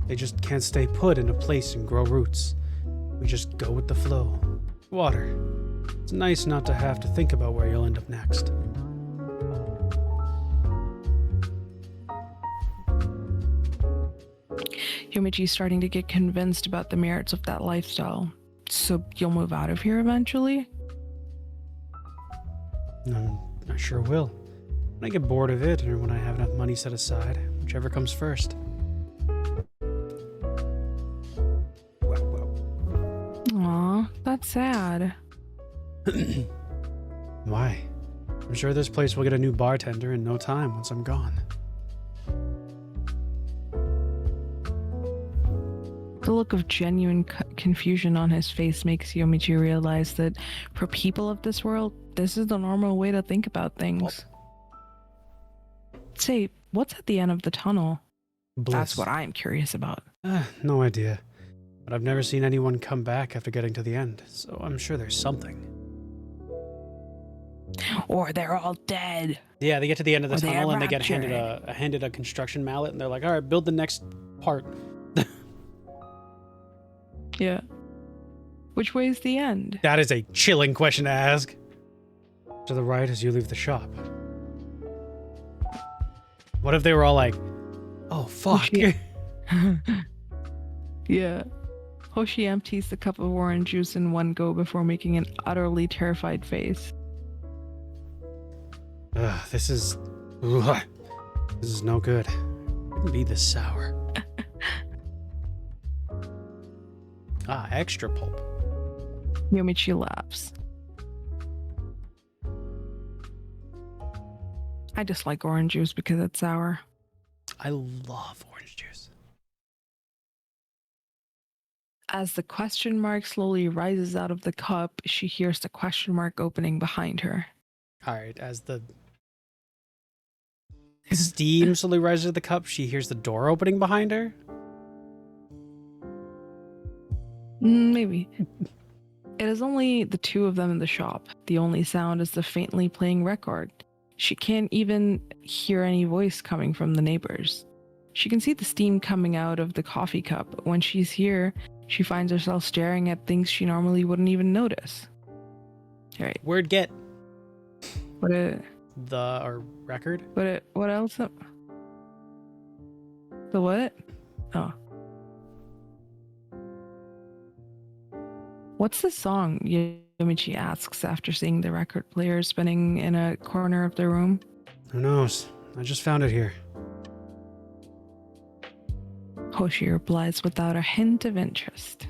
They just can't stay put in a place and grow roots. We just go with the flow. Water. It's nice not to have to think about where you'll end up next. Yomichi's starting to get convinced about the merits of that lifestyle. So you'll move out of here eventually? I sure will. When I get bored of it, or when I have enough money set aside, whichever comes first. Aw, that's sad. Why? I'm sure this place will get a new bartender in no time once I'm gone. The look of genuine confusion on his face makes Yomichi realize that for people of this world, this is the normal way to think about things. Say, what's at the end of the tunnel? Bliss. That's what I'm curious about. No idea. But I've never seen anyone come back after getting to the end, so I'm sure there's something. Or they're all dead. Yeah, they get to the end of the Or they tunnel are and they get raptured. handed a construction mallet, and they're like, all right, build the next part. Yeah. Which way is the end? That is a chilling question to ask. To the right as you leave the shop. What if they were all like, oh, fuck. Yeah. Hoshi empties the cup of orange juice in one go before making an utterly terrified face. This is no good. It couldn't be this sour. Extra pulp. Yomichi laughs. I dislike orange juice because it's sour. I love orange juice. As the question mark slowly rises out of the cup, she hears the question mark opening behind her. All right, as the steam slowly rises to the cup, she hears the door opening behind her. Maybe. It is only the two of them in the shop. The only sound is the faintly playing record. She can't even hear any voice coming from the neighbors. She can see the steam coming out of the coffee cup. When she's here, she finds herself staring at things she normally wouldn't even notice. All right. Word get. What Record? What else? The what? Oh. What's the song? Yomichi asks after seeing the record player spinning in a corner of the room. Who knows? I just found it here. Hoshi replies without a hint of interest.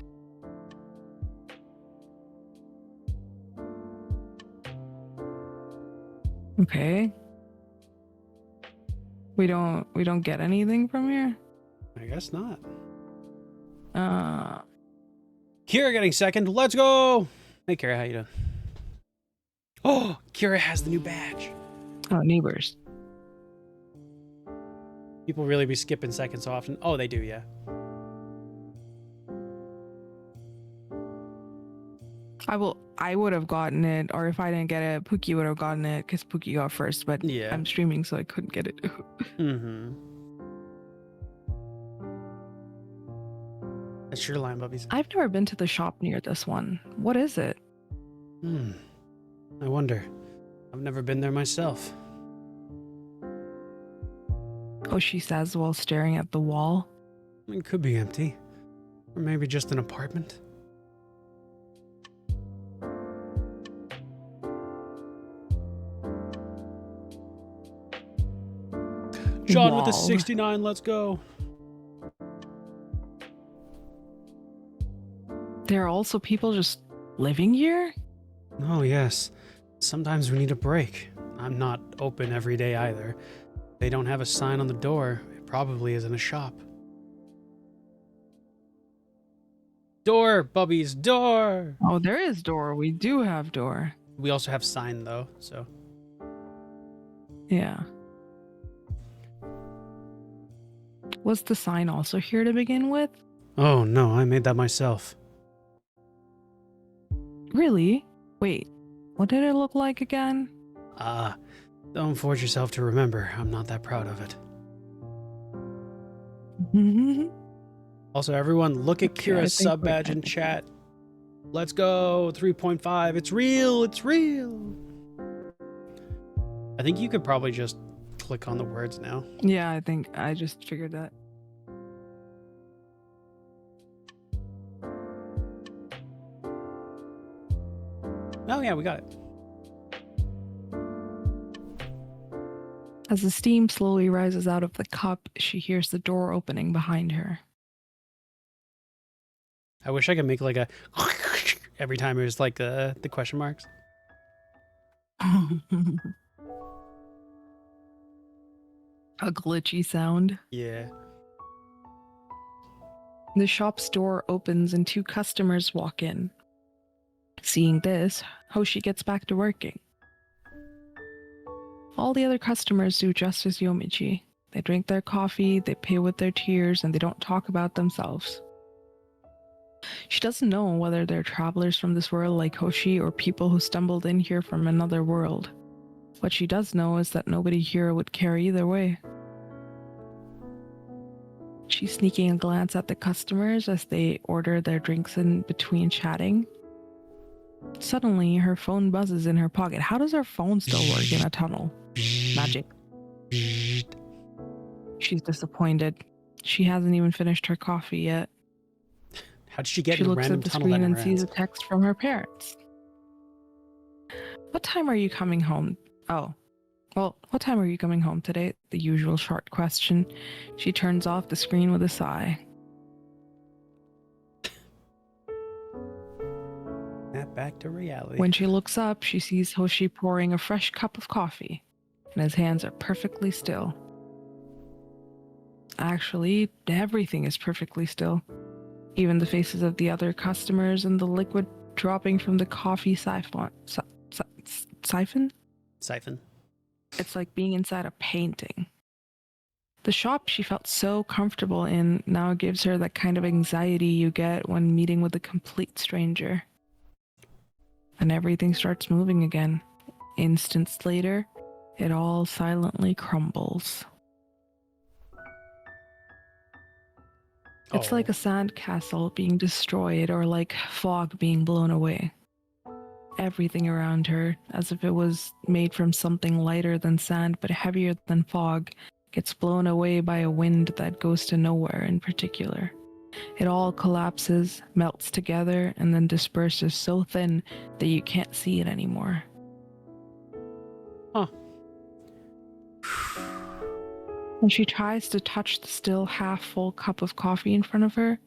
Okay. We don't get anything from here? I guess not. Uh Kira getting second. Let's go. Hey, Kira, how you doing? Oh, Kira has the new badge. oh, neighbors. People really be skipping seconds so often. Oh, they do, yeah. I would have gotten it, or if I didn't get it, Pookie would have gotten it because Pookie got first, but Yeah. I'm streaming so I couldn't get it. Mm-hmm. That's your line, Bubbies. I've never been to the shop near this one. What is it? I wonder. I've never been there myself. Hoshi says while staring at the wall. It could be empty. Or maybe just an apartment. John with the Wall. 69, let's go. There are also people just living here? Oh, yes. Sometimes we need a break. I'm not open every day either. They don't have a sign on the door. It probably isn't a shop. Door, Bubbies, door! Oh, there is door. We do have door. We also have sign, though, so... Yeah. Was the sign also here to begin with? Oh, no, I made that myself. Really? Wait, what did it look like again? Don't force yourself to remember. I'm not that proud of it. Also, everyone, look at Okay, I Kira's think sub badge in chat. Let's go, 3.5. It's real, it's real. I think you could probably just click on the words now. Yeah, I think I just figured that. Oh yeah, we got it. As the steam slowly rises out of the cup, she hears the door opening behind her. I wish I could make like a every time it was like the question marks. A glitchy sound. Yeah. The shop's door opens and two customers walk in. Seeing this, Hoshi gets back to working. All the other customers do just as Yomichi. They drink their coffee, they pay with their tears, and they don't talk about themselves. She doesn't know whether they're travelers from this world like Hoshi or people who stumbled in here from another world. What she does know is that nobody here would care either way. She's sneaking a glance at the customers as they order their drinks in between chatting. Suddenly, her phone buzzes in her pocket. How does her phone still work in a tunnel? Magic. She's disappointed. She hasn't even finished her coffee yet. How did she get She in a looks random at the tunnel screen that and never sees a ends? text from her parents. What time are you coming home? Oh. Well, what time are you coming home today? The usual short question. She turns off the screen with a sigh. Snap back to reality. When she looks up, she sees Hoshi pouring a fresh cup of coffee, and his hands are perfectly still. Actually, everything is perfectly still. Even the faces of the other customers and the liquid dropping from the coffee siphon. Siphon? Siphon. It's like being inside a painting. The shop she felt so comfortable in now gives her that kind of anxiety you get when meeting with a complete stranger. And everything starts moving again. Instants later, it all silently crumbles. It's like a sandcastle being destroyed or like fog being blown away. Everything around her, as if it was made from something lighter than sand but heavier than fog, gets blown away by a wind that goes to nowhere in particular. It all collapses, melts together, and then disperses so thin that you can't see it anymore. Huh. When she tries to touch the still half-full cup of coffee in front of her,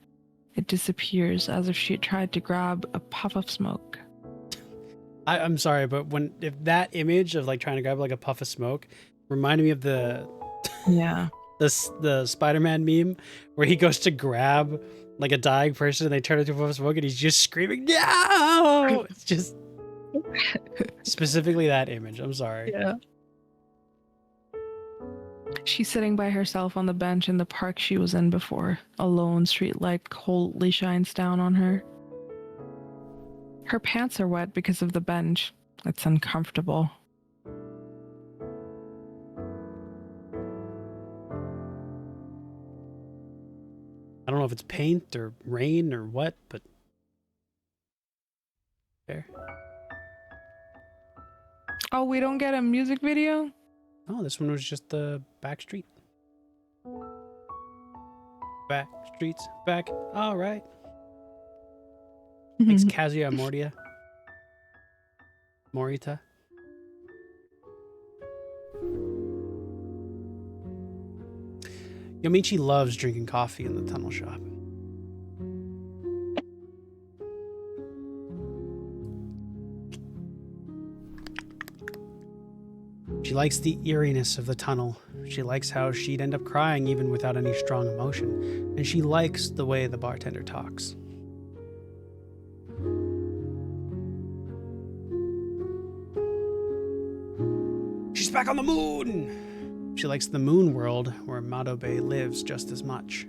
it disappears as if she had tried to grab a puff of smoke. I'm sorry, but if that image of like trying to grab like a puff of smoke reminded me of Yeah. the Spider-Man meme where he goes to grab like a dying person and they turn into a puff of smoke and he's just screaming, no! It's just specifically that image. I'm sorry. Yeah. She's sitting by herself on the bench in the park she was in before. A lone streetlight coldly shines down on her. Her pants are wet because of the bench. It's uncomfortable. I don't know if it's paint or rain or what, but there. Oh, we don't get a music video? Oh, this one was just the back street. Back streets, back. All right. Thanks, Kazuya Morita. Yomichi loves drinking coffee in the tunnel shop. She likes the eeriness of the tunnel. She likes how she'd end up crying even without any strong emotion. And she likes the way the bartender talks. She's back on the moon! She likes the moon world where Madobe lives just as much.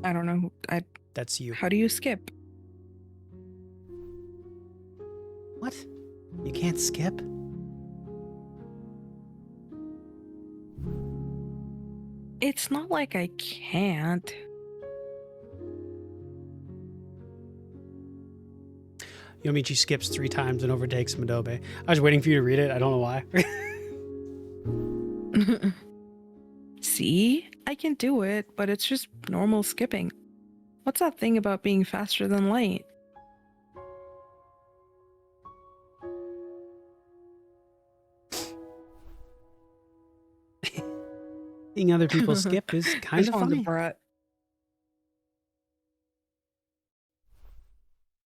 I don't know. That's you. How do you skip? What? You can't skip? It's not like I can't. Yomichi skips 3 times and overtakes Madobe. I was waiting for you to read it. I don't know why. See? I can do it, but it's just normal skipping. What's that thing about being faster than light? Seeing other people skip is kind of funny.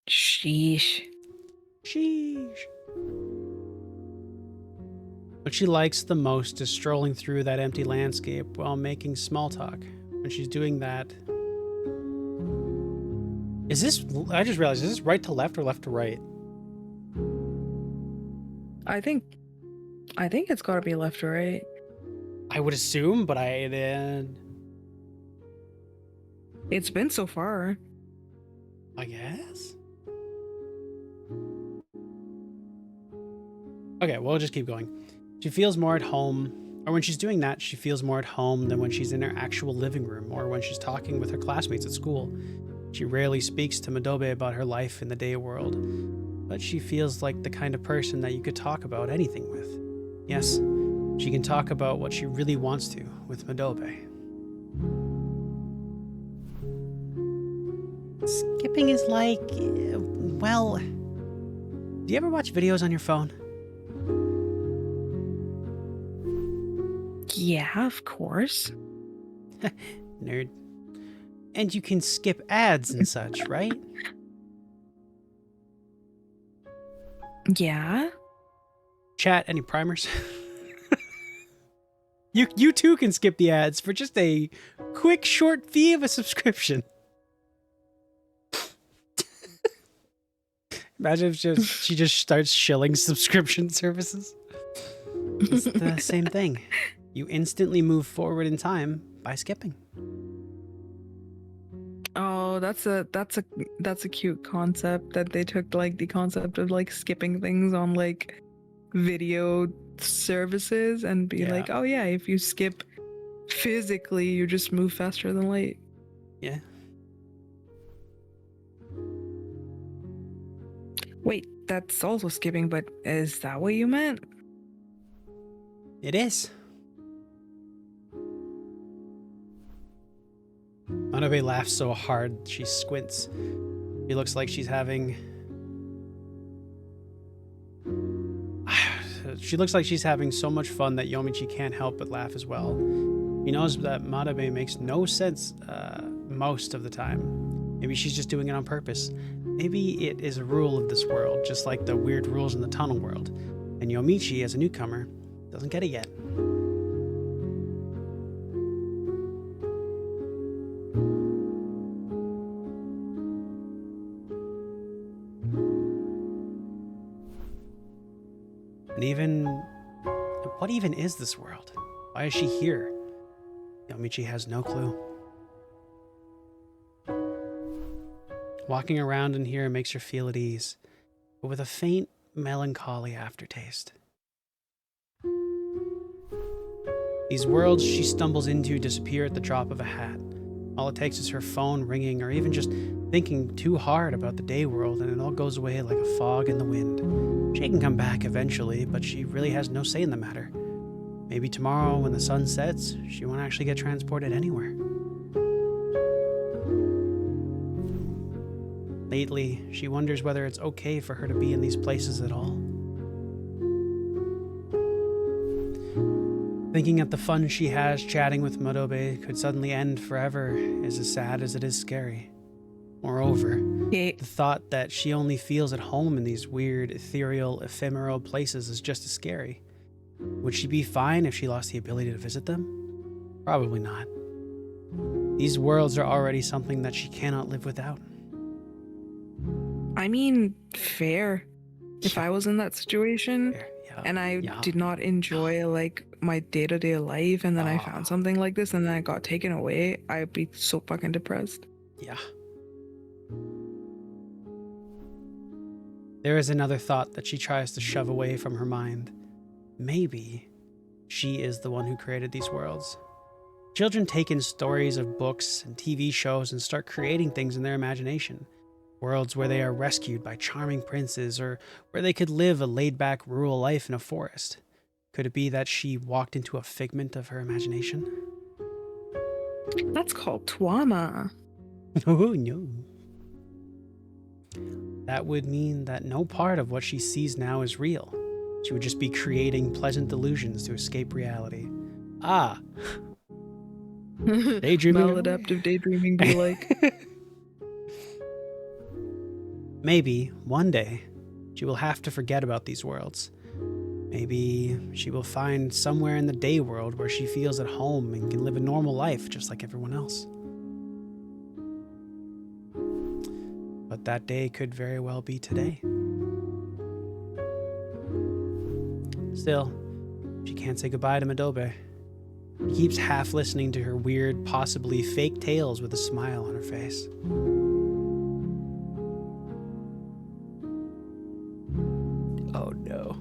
Sheesh. Sheesh. What she likes the most is strolling through that empty landscape while making small talk. When she's doing that... Is this... I just realized, is this right to left or left to right? I think it's gotta be left or right. I would assume, but I then... It's been so far. I guess? Okay, we'll just keep going. She feels more at home, or when she's doing that, she feels more at home than when she's in her actual living room or when she's talking with her classmates at school. She rarely speaks to Madobe about her life in the day world, but she feels like the kind of person that you could talk about anything with. Yes, she can talk about what she really wants to with Madobe. Skipping is like, well, do you ever watch videos on your phone? Yeah, of course. Nerd. And you can skip ads and such, right? Yeah. Chat, any primers? You too can skip the ads for just a quick short fee of a subscription. Imagine if she just starts shilling subscription services. It's the same thing. You instantly move forward in time by skipping. Oh, that's a cute concept that they took, like the concept of like skipping things on like video services and be like, oh yeah, if you skip physically, you just move faster than light. Yeah. Wait, that's also skipping, but is that what you meant? It is. Manabe laughs so hard she squints. She looks like she's having She looks like she's having so much fun that Yomichi can't help but laugh as well. He knows that Madobe makes no sense most of the time. Maybe she's just doing it on purpose. Maybe it is a rule of this world, just like the weird rules in the tunnel world. And Yomichi, as a newcomer, doesn't get it yet. And what even is this world? Why is she here? Yomichi has no clue. Walking around in here makes her feel at ease, but with a faint, melancholy aftertaste. These worlds she stumbles into disappear at the drop of a hat. All it takes is her phone ringing or even just thinking too hard about the day world, and it all goes away like a fog in the wind. She can come back eventually, but she really has no say in the matter. Maybe tomorrow when the sun sets, she won't actually get transported anywhere. Lately, she wonders whether it's okay for her to be in these places at all. Thinking that the fun she has chatting with Madobe could suddenly end forever is as sad as it is scary. Moreover, the thought that she only feels at home in these weird, ethereal, ephemeral places is just as scary. Would she be fine if she lost the ability to visit them? Probably not. These worlds are already something that she cannot live without. I mean, fair. If I was in that situation and I did not enjoy like my day-to-day life, and then I found something like this and then I got taken away, I'd be so fucking depressed. Yeah. There is another thought that she tries to shove away from her mind. Maybe she is the one who created these worlds. Children take in stories of books and TV shows and start creating things in their imagination. Worlds where they are rescued by charming princes, or where they could live a laid-back rural life in a forest. Could it be that she walked into a figment of her imagination? That's called trauma. Oh, no. That would mean that no part of what she sees now is real. She would just be creating pleasant delusions to escape reality. Ah. Daydreaming. Maladaptive daydreaming be like. Maybe, one day, she will have to forget about these worlds. Maybe she will find somewhere in the day world where she feels at home and can live a normal life just like everyone else. But that day could very well be today. Still, she can't say goodbye to Madobe. She keeps half listening to her weird, possibly fake tales with a smile on her face. Oh no.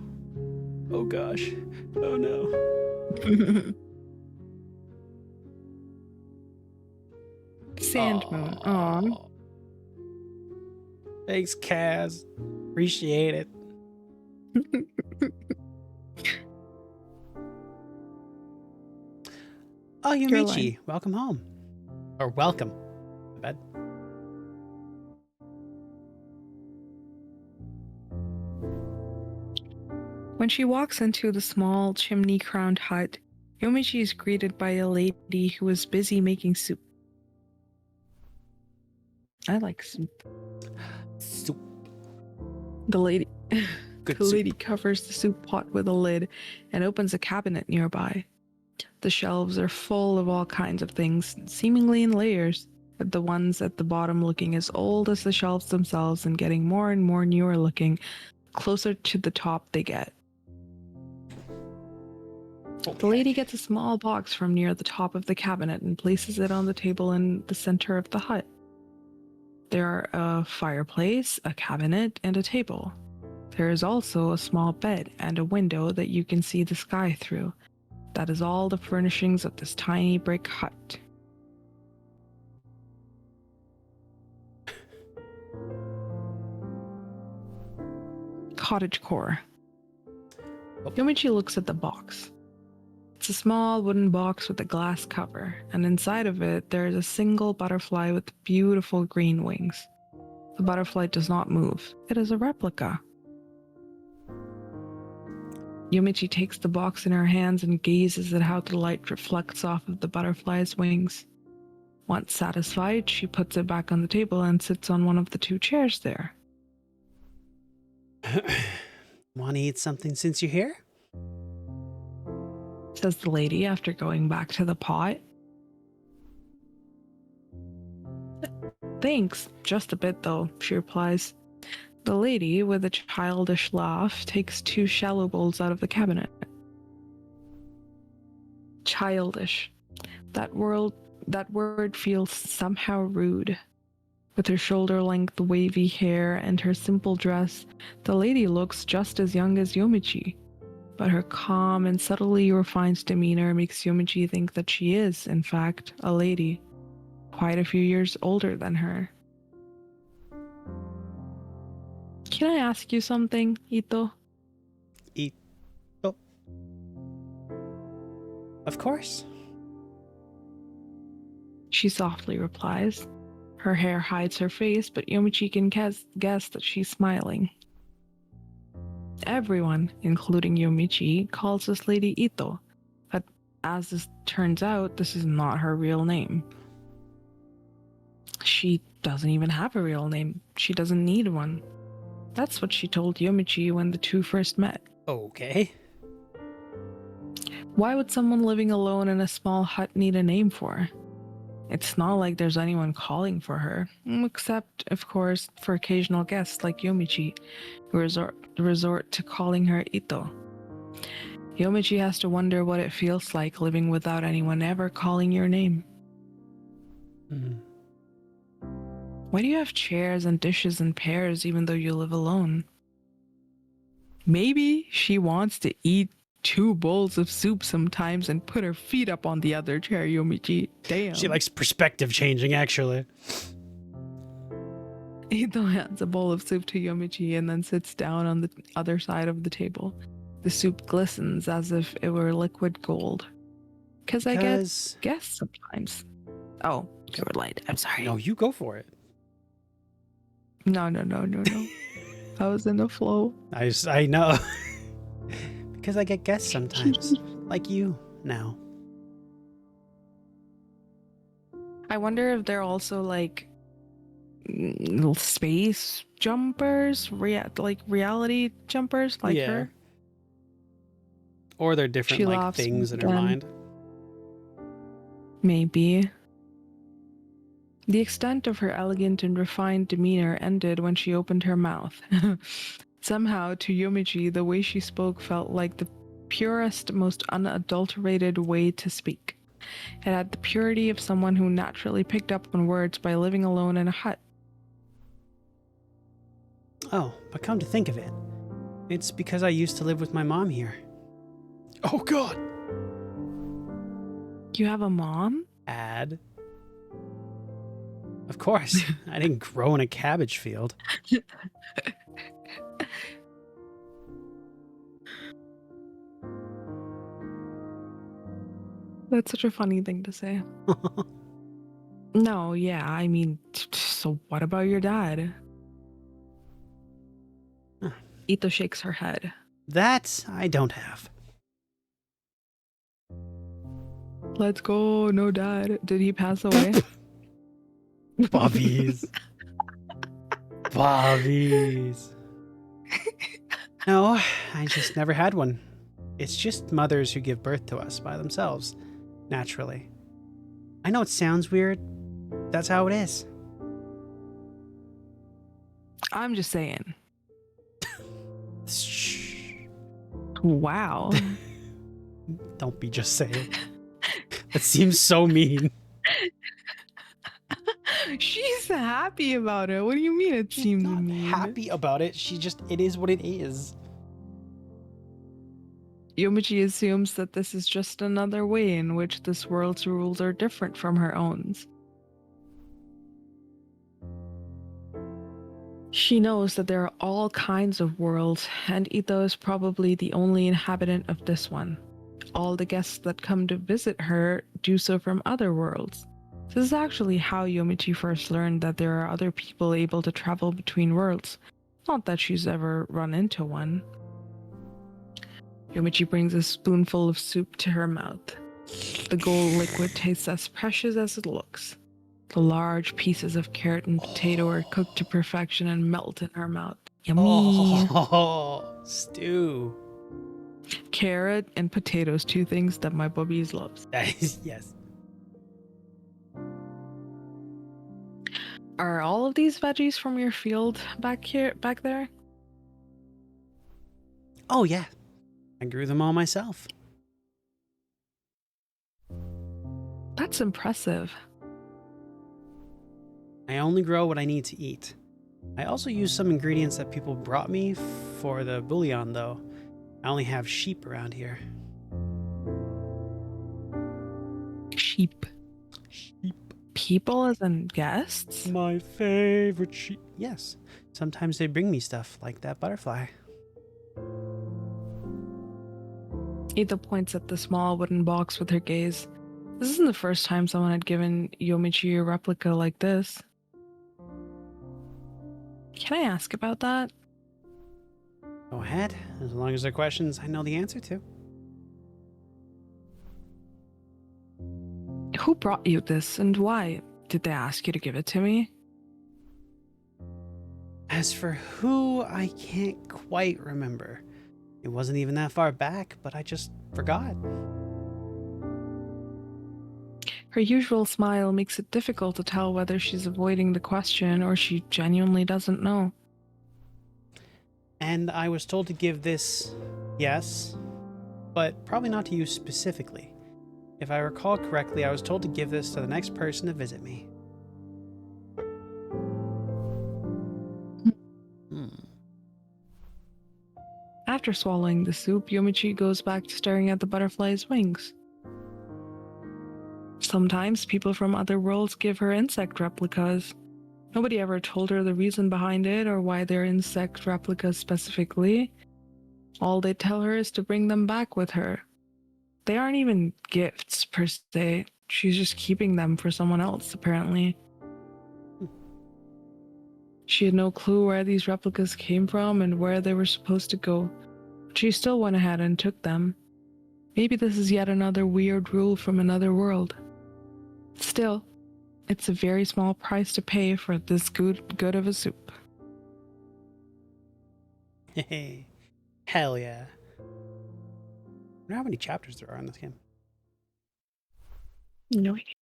Oh gosh. Oh no. Sand moon. Aw. Thanks, Kaz. Appreciate it. Oh, Yumichi, welcome home. Or welcome. My bad. When she walks into the small chimney-crowned hut, Yomichi is greeted by a lady who is busy making soup. I like soup. Soup. The lady, Good the lady soup. covers the soup pot with a lid and opens a cabinet nearby. The shelves are full of all kinds of things, seemingly in layers, with the ones at the bottom looking as old as the shelves themselves and getting more and more newer looking, closer to the top they get. Okay. The lady gets a small box from near the top of the cabinet and places it on the table in the center of the hut. There are a fireplace, a cabinet, and a table. There is also a small bed and a window that you can see the sky through. That is all the furnishings of this tiny brick hut. Cottagecore. Yomichi looks at the box. It's a small wooden box with a glass cover, and inside of it there is a single butterfly with beautiful green wings. The butterfly does not move. It is a replica. Yomichi takes the box in her hands and gazes at how the light reflects off of the butterfly's wings. Once satisfied, she puts it back on the table and sits on one of the 2 chairs there. Want to eat something since you're here? Says the lady after going back to the pot. Thanks, just a bit though, she replies. The lady, with a childish laugh, takes 2 shallow bowls out of the cabinet. Childish. That word feels somehow rude. With her shoulder-length wavy hair and her simple dress, the lady looks just as young as Yomichi. But her calm and subtly refined demeanor makes Yomichi think that she is, in fact, a lady, quite a few years older than her. Can I ask you something, Ito? Ito? Of course. She softly replies. Her hair hides her face, but Yomichi can guess that she's smiling. Everyone, including Yomichi, calls this lady Ito, but as this turns out, this is not her real name. She doesn't even have a real name. She doesn't need one. That's what she told Yomichi when the 2 first met. Okay. Why would someone living alone in a small hut need a name for? It's not like there's anyone calling for her, except, of course, for occasional guests like Yomichi, who resort to calling her Ito. Yomichi has to wonder what it feels like living without anyone ever calling your name. Why do you have chairs and dishes in pairs even though you live alone? Maybe she wants to eat 2 bowls of soup sometimes and put her feet up on the other chair, Yomichi. Damn. She likes perspective changing, actually. Ito hands a bowl of soup to Yomichi and then sits down on the other side of the table. The soup glistens as if it were liquid gold. Because I guess sometimes. Oh, you were late. I'm sorry. No, you go for it. No. I was in the flow. I know. Because I get guests sometimes. Like you now. I wonder if they're also like little space jumpers, like reality jumpers, like her. Or they're different She like laughs things in her again. mind. Maybe. The extent of her elegant and refined demeanor ended when she opened her mouth. Somehow, to Yomichi, the way she spoke felt like the purest, most unadulterated way to speak. It had the purity of someone who naturally picked up on words by living alone in a hut. Oh, but come to think of it, it's because I used to live with my mom here. Oh god! You have a mom? Ad. Of course, I didn't grow in a cabbage field. That's such a funny thing to say. No, yeah, I mean, so what about your dad? Huh. Ito shakes her head. That I don't have. Let's go, no dad. Did he pass away? Bobbies. Bobbies. No, I just never had one. It's just mothers who give birth to us by themselves, naturally. I know it sounds weird. That's how it is. I'm just saying. Shh. Wow. Don't be just saying. That seems so mean. She's happy about it. What do you mean it She's seems not mean? happy about it. It is what it is. Yomichi assumes that this is just another way in which this world's rules are different from her own. She knows that there are all kinds of worlds, and Ito is probably the only inhabitant of this one. All the guests that come to visit her do so from other worlds. This is actually how Yomichi first learned that there are other people able to travel between worlds. Not that she's ever run into one. Yomichi brings a spoonful of soup to her mouth. The gold liquid tastes as precious as it looks. The large pieces of carrot and potato are cooked to perfection and melt in her mouth. Yummy! Oh, stew. Carrot and potatoes, two things that my bubbies loves. Yes. Are all of these veggies from your field back there? Oh, yeah. I grew them all myself. That's impressive. I only grow what I need to eat. I also use some ingredients that people brought me for the bouillon, though. I only have sheep around here. Sheep. Sheep. People as in guests? My favorite sheep. Yes. Sometimes they bring me stuff like that butterfly. Ida points at the small wooden box with her gaze. This isn't the first time someone had given Yomichi a replica like this. Can I ask about that? Go ahead. As long as they're questions I know the answer to. Who brought you this and why? Did they ask you to give it to me? As for who, I can't quite remember. It wasn't even that far back, but I just forgot. Her usual smile makes it difficult to tell whether she's avoiding the question or she genuinely doesn't know. And I was told to give this, yes, but probably not to you specifically. If I recall correctly, I was told to give this to the next person to visit me. After swallowing the soup, Yomichi goes back to staring at the butterfly's wings. Sometimes people from other worlds give her insect replicas. Nobody ever told her the reason behind it or why they're insect replicas specifically. All they tell her is to bring them back with her. They aren't even gifts per se. She's just keeping them for someone else, apparently. She had no clue where these replicas came from and where they were supposed to go, but she still went ahead and took them. Maybe this is yet another weird rule from another world. Still, it's a very small price to pay for this good of a soup. Hey, hell yeah. I wonder how many chapters there are in this game. No idea.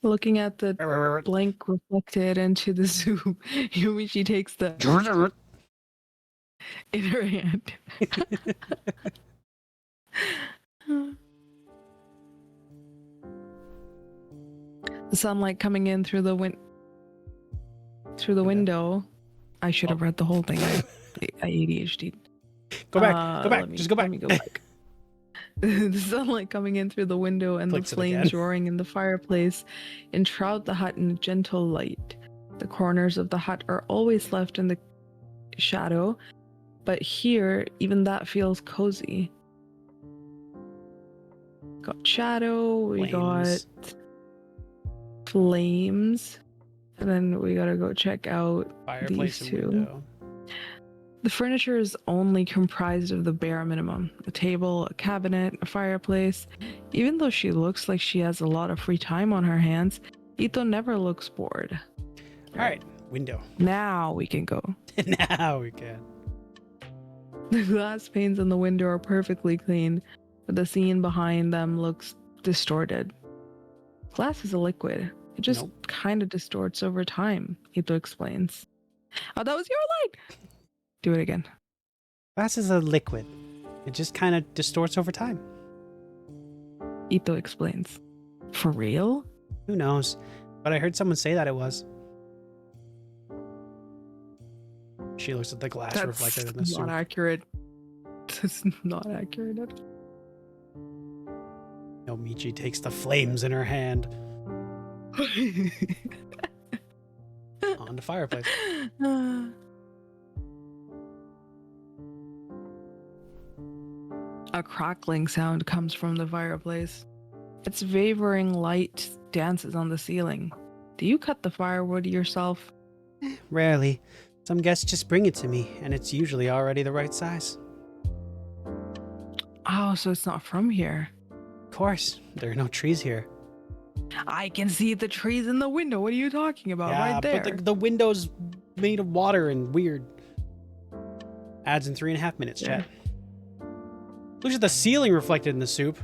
Looking at the blank reflected into the soup, Yomichi takes the in her hand. The sunlight coming in through the window. I should have read the whole thing. I ADHD'd. Go back. Just go back. Let me go back. The sunlight coming in through the window and the flames roaring in the fireplace enshroud the hut in a gentle light. The corners of the hut are always left in the shadow, but here, even that feels cozy. Got shadow, we got flames, and then we gotta go check out Fireplace these two. Window. The furniture is only comprised of the bare minimum. A table, a cabinet, a fireplace. Even though she looks like she has a lot of free time on her hands, Ito never looks bored. Alright, window. Now we can go. Now we can. The glass panes in the window are perfectly clean, but the scene behind them looks distorted. Glass is a liquid. It just kind of distorts over time, Ito explains. Oh, that was your line! Do it again. Glass is a liquid. It just kind of distorts over time. Ito explains. For real? Who knows? But I heard someone say that it was. She looks at the glass That's reflected in the soup. not accurate. That's not accurate at all. Michi takes the flames in her hand. On the fireplace. A crackling sound comes from the fireplace. Its wavering light dances on the ceiling. Do you cut the firewood yourself? Rarely. Some guests just bring it to me, and it's usually already the right size. Oh, so it's not from here. Of course, there are no trees here. I can see the trees in the window. What are you talking about? Yeah, Right there. but the window's made of water and weird. Adds in 3.5 minutes, Yeah. chat. Look at the ceiling reflected in the soup.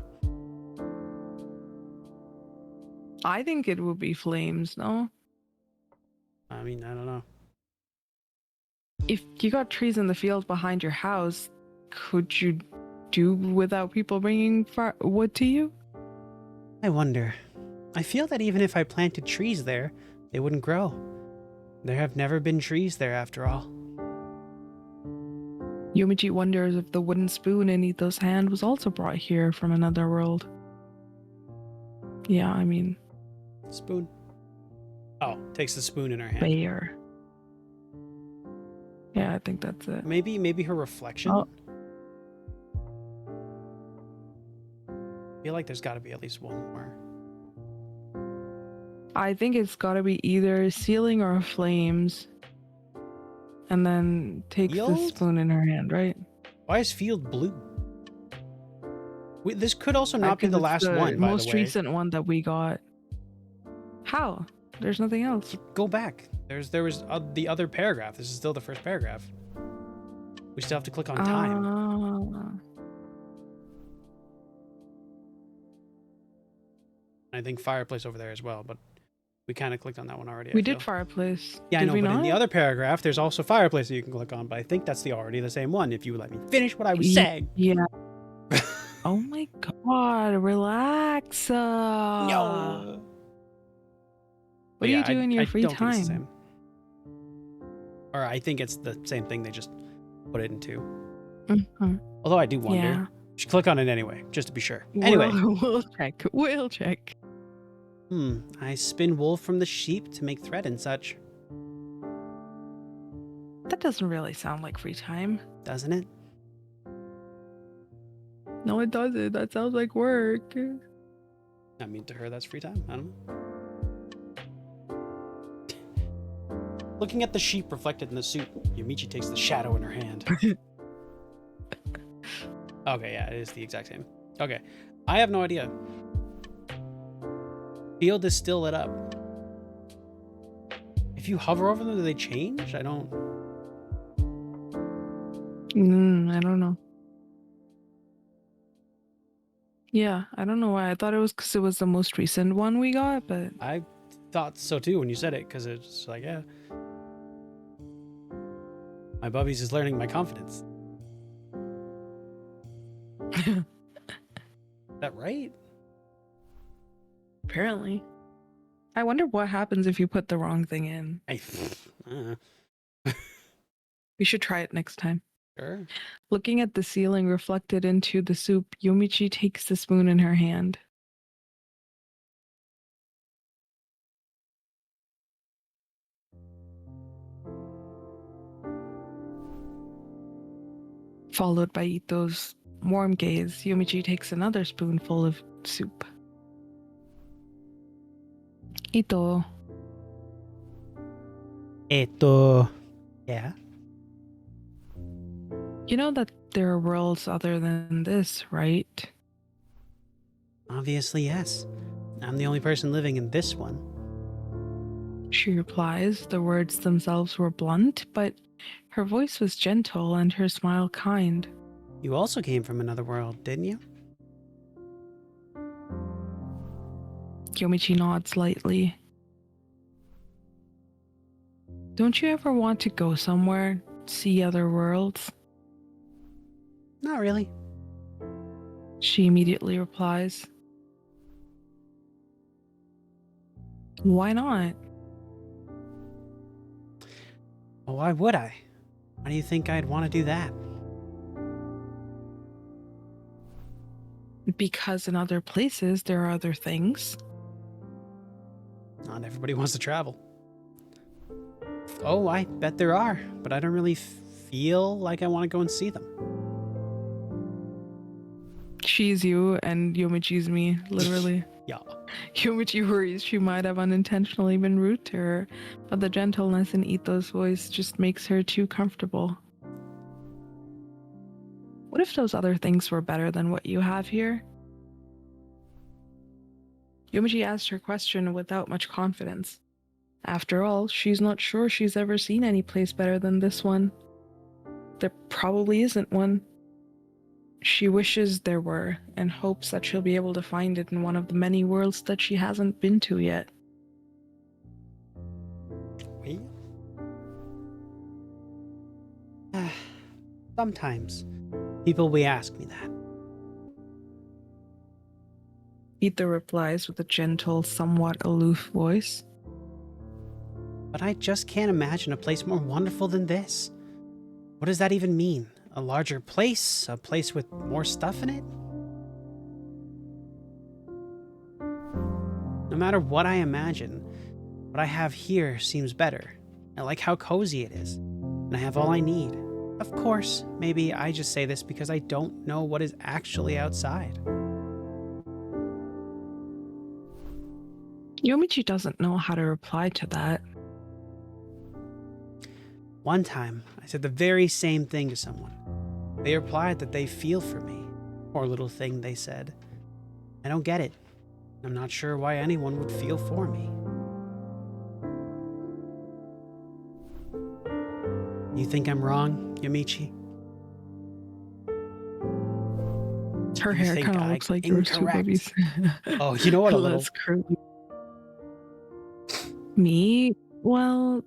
I think it would be flames, no? I mean, I don't know. If you got trees in the field behind your house, could you do without people bringing wood to you? I wonder. I feel that even if I planted trees there, they wouldn't grow. There have never been trees there after all. Yomichi wonders if the wooden spoon in Ito's hand was also brought here from another world. Yeah, I mean, Spoon. Oh, takes the spoon in her hand. bear. Yeah, I think that's it. Maybe her reflection? Oh. I feel like there's got to be at least one more. I think it's got to be either ceiling or flames. And then takes the Field? spoon in her hand, right? Why is field blue? Wait, this could also not be the last one, by most the way. recent one that we got. How? There's nothing else. Go back. There was the other paragraph. This is still the first paragraph. We still have to click on time. I think fireplace over there as well, but we kind of clicked on that one already. We did fireplace. Yeah, did I know, we but not? in the other paragraph, there's also fireplace that you can click on, but I think that's already the same one if you let me finish what I was saying. Yeah. Oh my god, relax. No. What do you do in your free don't think it's the time? same. Or I think it's the same thing, they just put it into. Mhm. Although I do wonder. Yeah. You should click on it anyway, just to be sure. Anyway. We'll check. We'll check. I spin wool from the sheep to make thread and such. That doesn't really sound like free time. Doesn't it? No, it doesn't. That sounds like work. I mean, to her, that's free time. I don't know. Looking at the sheep reflected in the soup, Yumichi takes the shadow in her hand. Okay, yeah, it is the exact same. Okay, I have no idea. Field is still lit up. If you hover over them, do they change? I don't know. Yeah, I don't know why. I thought it was because it was the most recent one we got, but I thought so too when you said it, because it's like, yeah. My bubbies is learning my confidence. Is that right? apparently. I wonder what happens if you put the wrong thing in. We should try it next time. Sure. Looking at the ceiling reflected into the soup, Yomichi takes the spoon in her hand. Followed by Ito's warm gaze, Yomichi takes another spoonful of soup. Ito. Yeah. You know that there are worlds other than this, right? Obviously, yes. I'm the only person living in this one. She replies. The words themselves were blunt, but her voice was gentle and her smile kind. You also came from another world, didn't you? Yomichi nods lightly. Don't you ever want to go somewhere, see other worlds? Not really. She immediately replies. Why not? Well, why would I? Why do you think I'd want to do that? Because in other places there are other things. Not everybody wants to travel. Oh, I bet there are, but I don't really feel like I want to go and see them. She's you and Yomichi's me, literally. Yeah. Yomichi worries she might have unintentionally been rude to her, but the gentleness in Ito's voice just makes her too comfortable. What if those other things were better than what you have here? Yomichi asked her question without much confidence. After all, she's not sure she's ever seen any place better than this one. There probably isn't one. She wishes there were, and hopes that she'll be able to find it in one of the many worlds that she hasn't been to yet. Wait. Sometimes people will ask me that. Ito replies with a gentle, somewhat aloof voice. But I just can't imagine a place more wonderful than this. What does that even mean? A larger place? A place with more stuff in it? No matter what I imagine, what I have here seems better. I like how cozy it is, and I have all I need. Of course, maybe I just say this because I don't know what is actually outside. Yomichi doesn't know how to reply to that. One time, I said the very same thing to someone. They replied that they feel for me. Poor little thing, they said. I don't get it. I'm not sure why anyone would feel for me. You think I'm wrong, Yomichi? Her You hair think kind of I'm looks like yours too, incorrect? baby. Oh, you know what? A little. Less curly. Me? Well,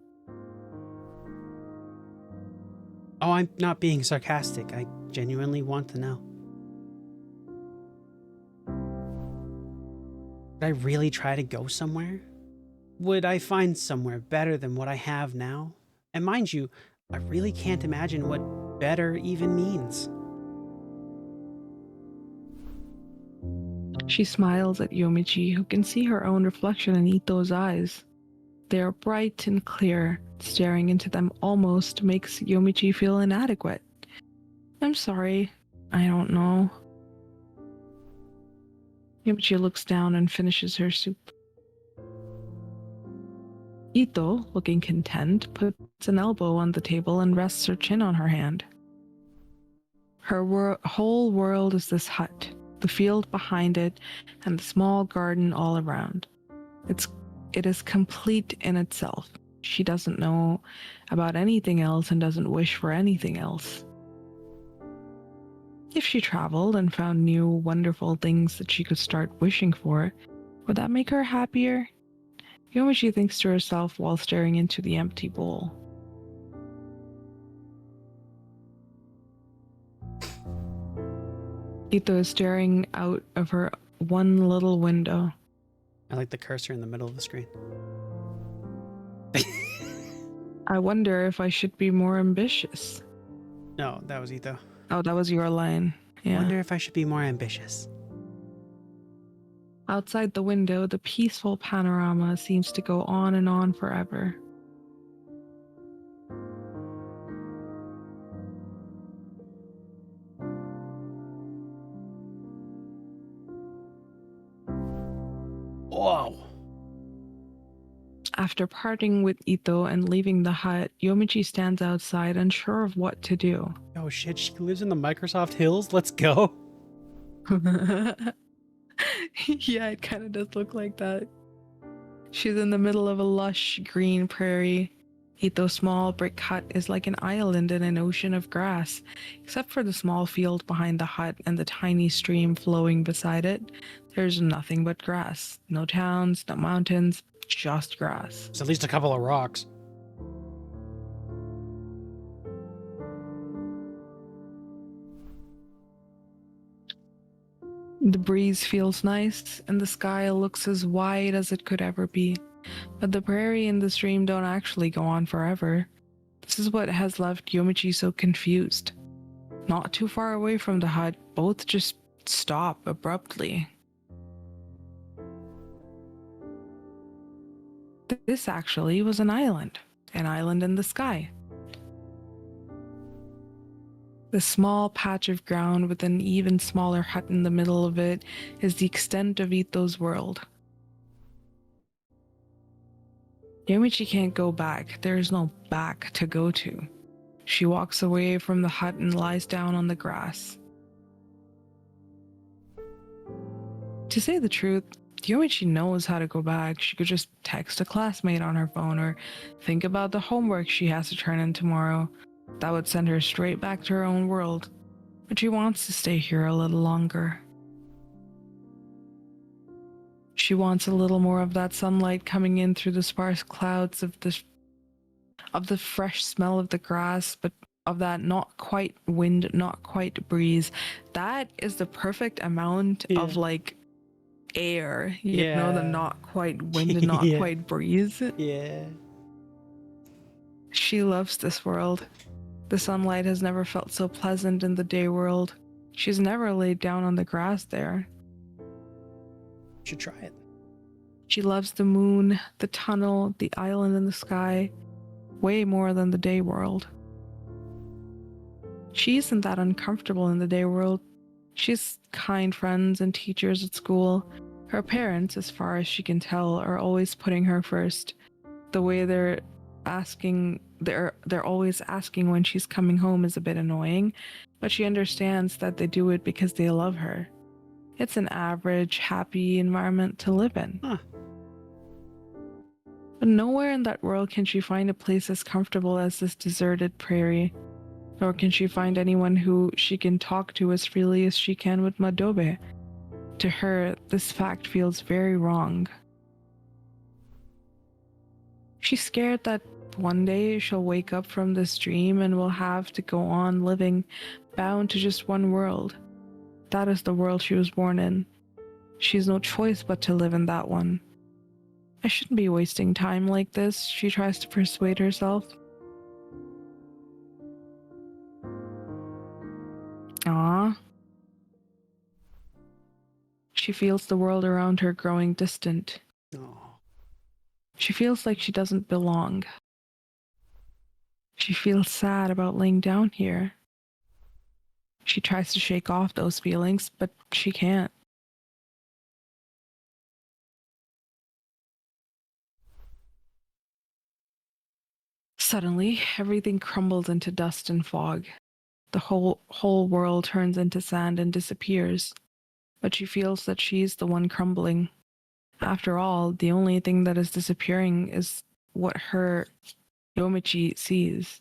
Oh, I'm not being sarcastic. I genuinely want to know. Would I really try to go somewhere? Would I find somewhere better than what I have now? And mind you, I really can't imagine what better even means. she smiles at Yomichi, who can see her own reflection in Ito's eyes. They are bright and clear. Staring into them almost makes Yomichi feel inadequate. I'm sorry. I don't know. Yomichi looks down and finishes her soup. Ito, looking content, puts an elbow on the table and rests her chin on her hand. Her whole world is this hut, the field behind it, and the small garden all around. It is complete in itself. She doesn't know about anything else and doesn't wish for anything else. If she traveled and found new, wonderful things that she could start wishing for, would that make her happier? Yomichi thinks to herself while staring into the empty bowl. Ito is staring out of her one little window. I like the cursor in the middle of the screen. I wonder if I should be more ambitious. No, that was Ito. Oh, that was your line. I Yeah. wonder if I should be more ambitious. Outside the window, the peaceful panorama seems to go on and on forever. Whoa. After parting with Ito and leaving the hut, Yomichi stands outside unsure of what to do. Oh shit, she lives in the Microsoft Hills? Let's go. Yeah, it kind of does look like that. She's in the middle of a lush green prairie. Ito's small brick hut is like an island in an ocean of grass, except for the small field behind the hut and the tiny stream flowing beside it. There's nothing but grass. No towns, no mountains, just grass. There's at least a couple of rocks. The breeze feels nice, and the sky looks as wide as it could ever be. But the prairie and the stream don't actually go on forever. This is what has left Yomichi so confused. Not too far away from the hut, both just stop abruptly. This actually was an island in the sky. The small patch of ground with an even smaller hut in the middle of it is the extent of Ito's world. Yomichi can't go back. There is no back to go to. She walks away from the hut and lies down on the grass. To say the truth, Yoichi knows how to go back. She could just text a classmate on her phone or think about the homework she has to turn in tomorrow. That would send her straight back to her own world. But she wants to stay here a little longer. She wants a little more of that sunlight coming in through the sparse clouds of the fresh smell of the grass, but of that not quite wind, not quite breeze. That is the perfect amount of like air, you know, the not quite wind and not quite breeze. Yeah. She loves this world. The sunlight has never felt so pleasant in the day world. She's never laid down on the grass there. Should try it. She loves the moon, the tunnel, the island in the sky, way more than the day world. She isn't that uncomfortable in the day world. She has kind friends and teachers at school. Her parents, as far as she can tell, are always putting her first. The way they're always asking when she's coming home is a bit annoying, but she understands that they do it because they love her. It's an average, happy environment to live in. Huh. But nowhere in that world can she find a place as comfortable as this deserted prairie, nor can she find anyone who she can talk to as freely as she can with Madobe. To her, this fact feels very wrong. She's scared that one day she'll wake up from this dream and will have to go on living, bound to just one world. That is the world she was born in. She has no choice but to live in that one. I shouldn't be wasting time like this, she tries to persuade herself. Ah. She feels the world around her growing distant. Oh. She feels like she doesn't belong. She feels sad about laying down here. She tries to shake off those feelings, but she can't. Suddenly, everything crumbles into dust and fog. The whole world turns into sand and disappears. But she feels that she's the one crumbling. After all, the only thing that is disappearing is what her Yomichi sees.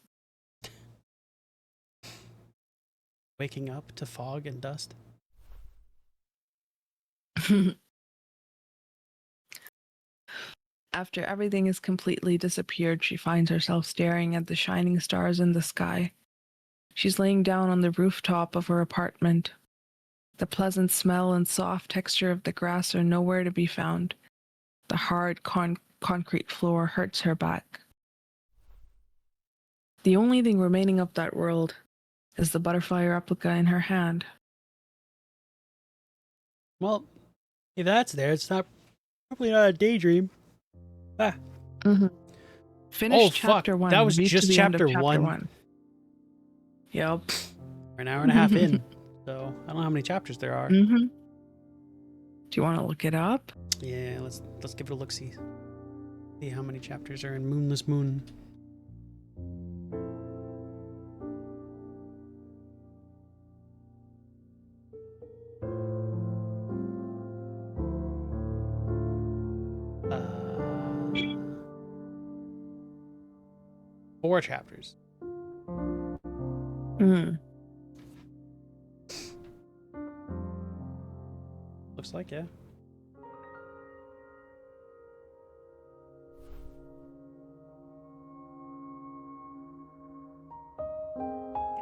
Waking up to fog and dust. After everything is completely disappeared, she finds herself staring at the shining stars in the sky. She's laying down on the rooftop of her apartment. The pleasant smell and soft texture of the grass are nowhere to be found. The hard concrete floor hurts her back. The only thing remaining of that world is the butterfly replica in her hand. Well, if that's there, it's probably not a daydream. Ah. Mm-hmm. Finish chapter 1. That was just chapter 1. 1. Yep. We're an hour and a half in, so I don't know how many chapters there are. Mm-hmm. Do you want to look it up? Yeah, let's give it a look. See how many chapters are in Moonless Moon. Four chapters. Mm. Looks like, yeah.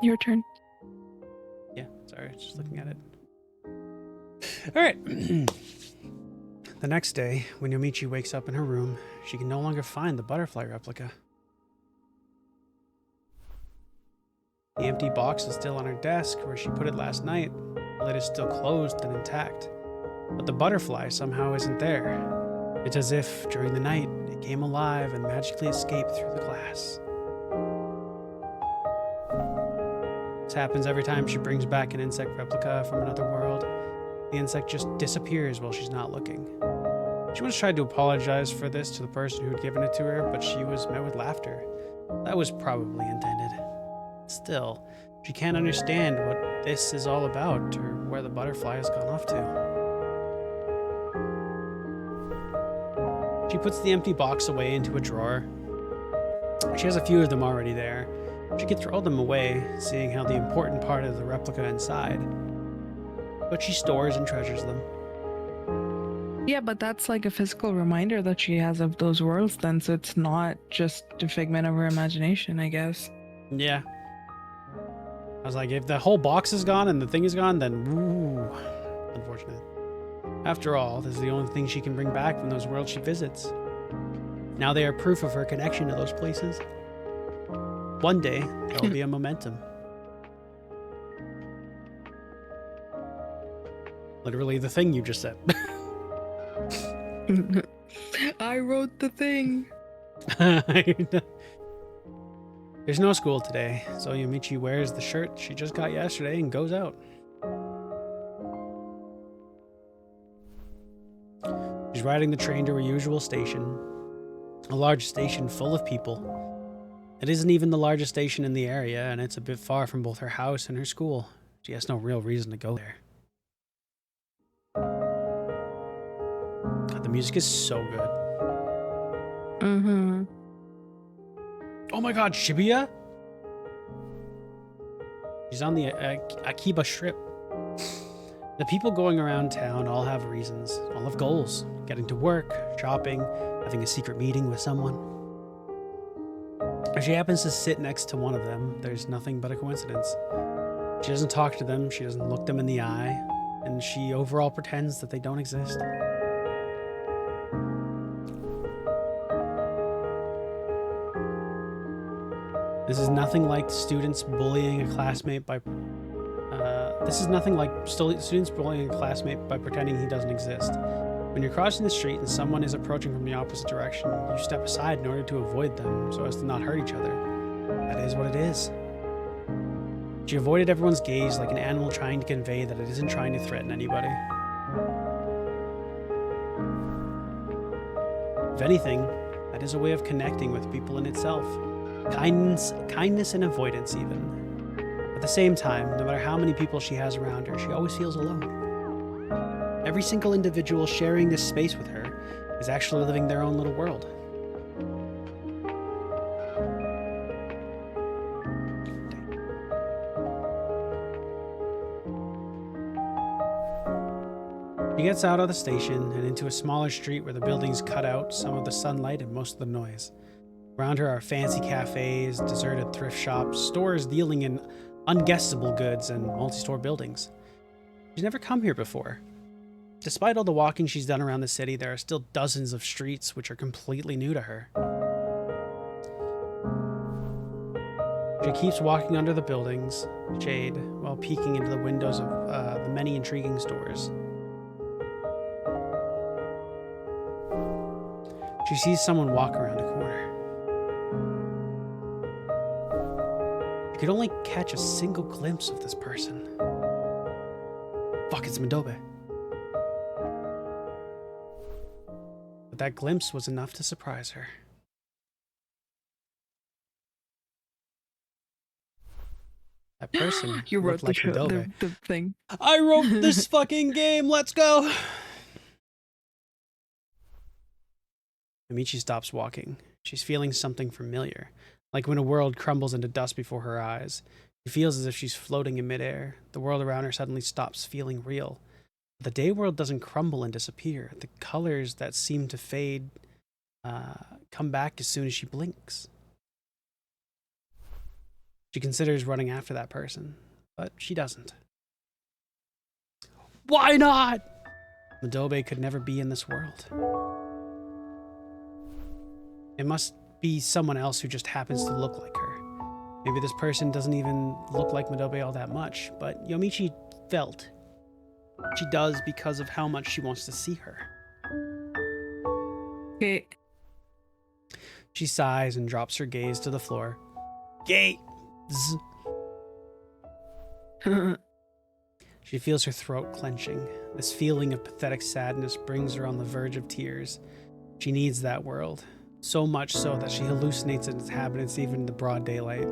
Your turn. Yeah, sorry, just looking at it. All right. The next day, when Yomichi wakes up in her room, she can no longer find the butterfly replica. The empty box is still on her desk where she put it last night. The lid is still closed and intact. But the butterfly somehow isn't there. It's as if, during the night, it came alive and magically escaped through the glass. This happens every time she brings back an insect replica from another world. The insect just disappears while she's not looking. She once tried to apologize for this to the person who'd given it to her, but she was met with laughter. That was probably intended. Still, she can't understand what this is all about or where the butterfly has gone off to. She puts the empty box away into a drawer. She has a few of them already there. She could throw them away, seeing how the important part is the replica inside. But she stores and treasures them. Yeah, but that's like a physical reminder that she has of those worlds then, so it's not just a figment of her imagination, I guess. Yeah. I was like, if the whole box is gone and the thing is gone, then ooh, unfortunate. After all, this is the only thing she can bring back from those worlds she visits. Now they are proof of her connection to those places. One day, there will be a momentum. Literally the thing you just said. I wrote the thing. There's no school today, so Yomichi wears the shirt she just got yesterday and goes out. She's riding the train to her usual station, a large station full of people. It isn't even the largest station in the area, and it's a bit far from both her house and her school. She has no real reason to go there. God, the music is so good. Mm-hmm. Oh my god, Shibuya? She's on the Akiba Strip. The people going around town all have reasons, all have goals. Getting to work, shopping, having a secret meeting with someone. If she happens to sit next to one of them, there's nothing but a coincidence. She doesn't talk to them, she doesn't look them in the eye, and she overall pretends that they don't exist. This is nothing like students bullying a classmate by pretending he doesn't exist. When you're crossing the street and someone is approaching from the opposite direction, you step aside in order to avoid them so as to not hurt each other. That is what it is. She avoided everyone's gaze like an animal trying to convey that it isn't trying to threaten anybody. If anything, that is a way of connecting with people in itself. Kindness and avoidance even. At the same time, no matter how many people she has around her, she always feels alone. Every single individual sharing this space with her is actually living their own little world. She gets out of the station and into a smaller street where the buildings cut out some of the sunlight and most of the noise. Around her are fancy cafes, deserted thrift shops, stores dealing in unguessable goods, and multi-store buildings. She's never come here before. Despite all the walking she's done around the city, there are still dozens of streets which are completely new to her. She keeps walking under the buildings' shade while peeking into the windows of the many intriguing stores. She sees someone walk around a corner. You could only catch a single glimpse of this person. Fuck, it's Madobe. But that glimpse was enough to surprise her. That person You wrote looked like Madobe. the thing. I wrote this fucking game, let's go! Amici stops walking. She's feeling something familiar, like when a world crumbles into dust before her eyes. She feels as if she's floating in midair. The world around her suddenly stops feeling real. The day world doesn't crumble and disappear. The colors that seem to fade come back as soon as she blinks. She considers running after that person, but she doesn't. Why not? Madobe could never be in this world. It must be someone else who just happens to look like her. Maybe this person doesn't even look like Madobe all that much, but Yomichi felt she does because of how much she wants to see her. Okay. She sighs and drops her gaze to the floor. Gaze! She feels her throat clenching. This feeling of pathetic sadness brings her on the verge of tears. She needs that world. So much so that she hallucinates its inhabitants even in the broad daylight.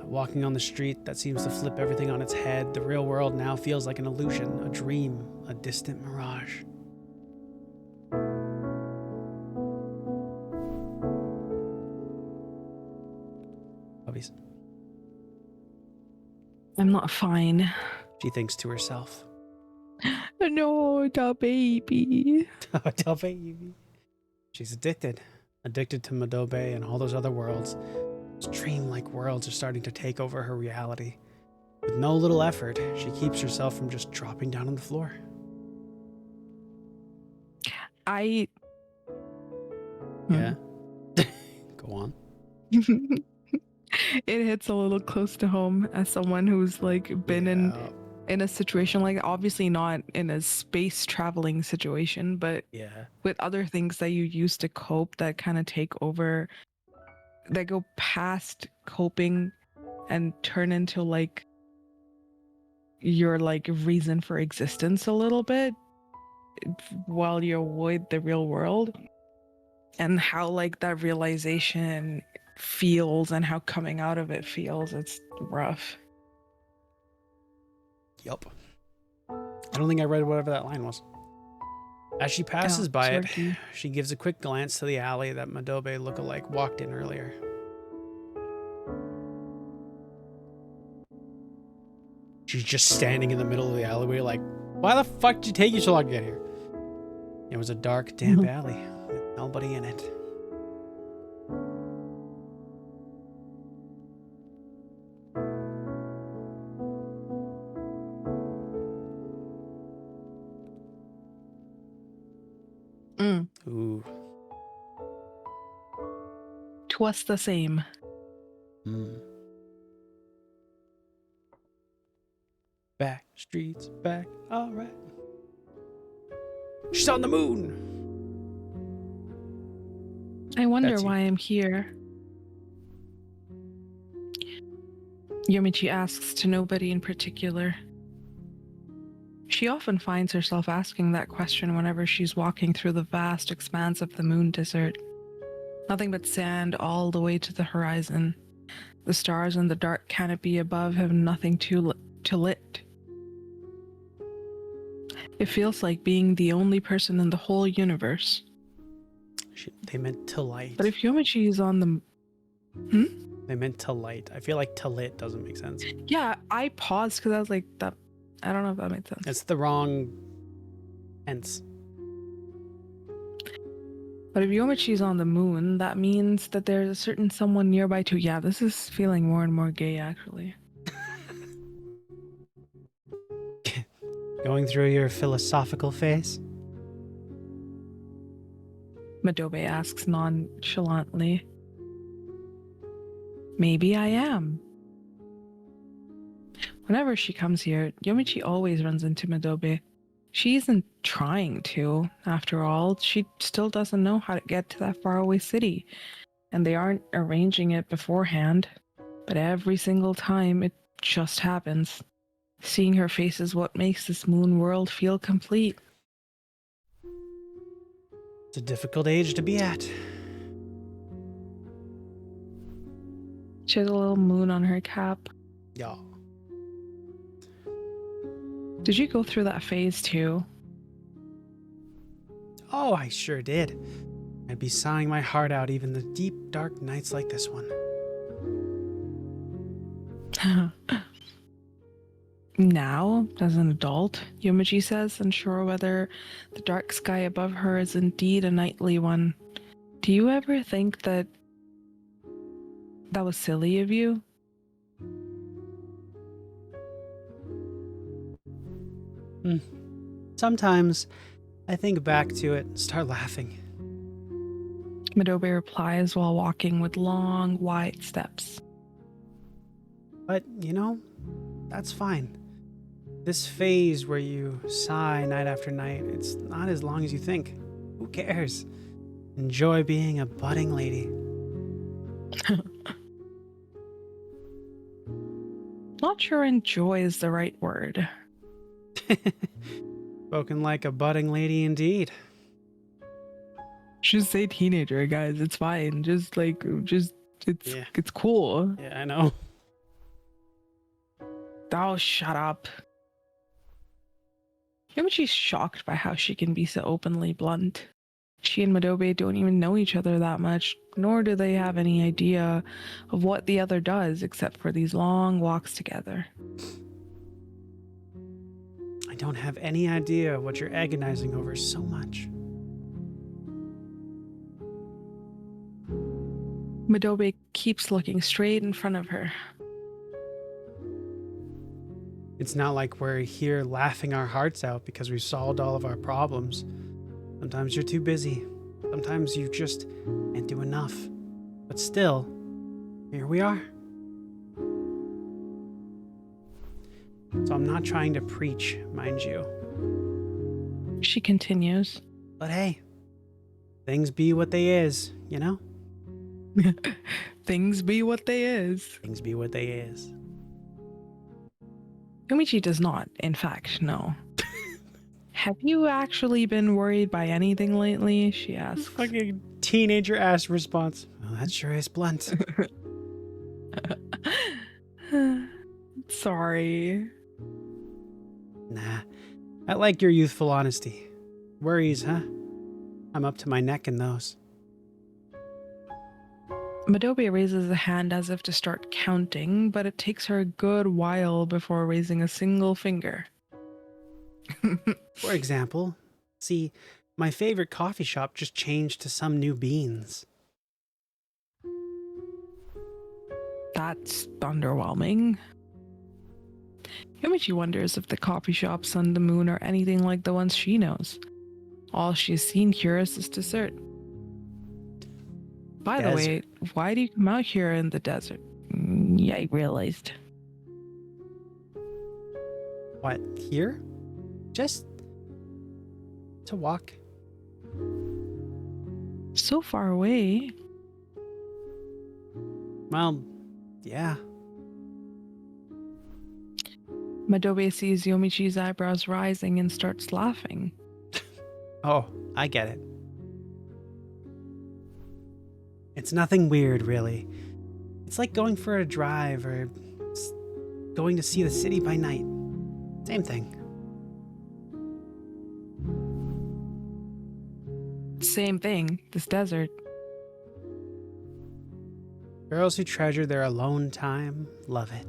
walking on the street that seems to flip everything on its head. The real world now feels like an illusion, a dream, a distant mirage. Puppies. I'm not fine. She thinks to herself. No, the baby. Tell baby. She's addicted. Addicted to Madobe and all those other worlds. Those dream-like worlds are starting to take over her reality. With no little effort, she keeps herself from just dropping down on the floor. I... Yeah? Go on. It hits a little close to home as someone who's like been in a situation like, obviously not in a space traveling situation, but Yeah. with other things that you use to cope that kind of take over, that go past coping and turn into like your like reason for existence a little bit while you avoid the real world, and how like that realization feels and how coming out of it feels. It's rough. Yup. I don't think I read whatever that line was. As she passes by it, she gives a quick glance to the alley that Madobe lookalike walked in earlier. She's just standing in the middle of the alleyway like, why the fuck did it take you so long to get here? It was a dark, damp alley with nobody in it. Ooh. 'Twas the same. Back streets back. All right. She's on the moon. I wonder That's you. why I'm here. Yomichi asks to nobody in particular. She often finds herself asking that question whenever she's walking through the vast expanse of the moon desert. Nothing but sand all the way to the horizon. The stars in the dark canopy above have nothing to lit. It feels like being the only person in the whole universe. They meant to light. But if Yomichi is on the... They meant to light. I feel like to lit doesn't make sense. Yeah, I paused because I was like, that. I don't know if that made sense. It's the wrong tense. But if Yomichi's on the moon, that means that there's a certain someone nearby too. Yeah, this is feeling more and more gay, actually. Going through your philosophical phase? Madobe asks nonchalantly. Maybe I am. Whenever she comes here, Yomichi always runs into Madobe. She isn't trying to, after all. She still doesn't know how to get to that faraway city, and they aren't arranging it beforehand. But every single time, it just happens. Seeing her face is what makes this moon world feel complete. It's a difficult age to be at. She has a little moon on her cap. Yeah. Did you go through that phase too? Oh, I sure did. I'd be sighing my heart out even the deep, dark nights like this one. Now, as an adult, Yomichi says, unsure whether the dark sky above her is indeed a nightly one. Do you ever think that was silly of you? Sometimes I think back to it and start laughing. Madobe replies while walking with long, wide steps. But, you know, that's fine. This phase where you sigh night after night, it's not as long as you think. Who cares? Enjoy being a budding lady. Not sure enjoy is the right word. Spoken like a budding lady indeed. Just say teenager, guys. It's fine. It's Yeah. it's cool. Yeah, I know. Oh, shut up. Yomichi's shocked by how she can be so openly blunt. She and Madobe don't even know each other that much, nor do they have any idea of what the other does except for these long walks together. I don't have any idea what you're agonizing over so much. Madobe keeps looking straight in front of her. It's not like we're here laughing our hearts out because we've solved all of our problems. Sometimes you're too busy. Sometimes you just can't do enough. But still, here we are. So I'm not trying to preach, mind you. She continues. But hey, things be what they is, you know? Things be what they is. Things be what they is. Yomichi does not, in fact, know. Have you actually been worried by anything lately? She asks. Fucking teenager ass response. Well, that sure is blunt. Sorry. Nah, I like your youthful honesty. Worries, huh? I'm up to my neck in those. Madobe raises a hand as if to start counting, but it takes her a good while before raising a single finger. For example, see, my favorite coffee shop just changed to some new beans. That's underwhelming. Yomichi wonders if the coffee shops on the moon are anything like the ones she knows. All she's seen here is this dessert. By the way, why do you come out here in the desert? Yeah, I realized. What, here? Just to walk. So far away. Well, yeah. Madobe sees Yomichi's eyebrows rising and starts laughing. Oh, I get it. It's nothing weird, really. It's like going for a drive or going to see the city by night. Same thing. Same thing, this desert. Girls who treasure their alone time love it.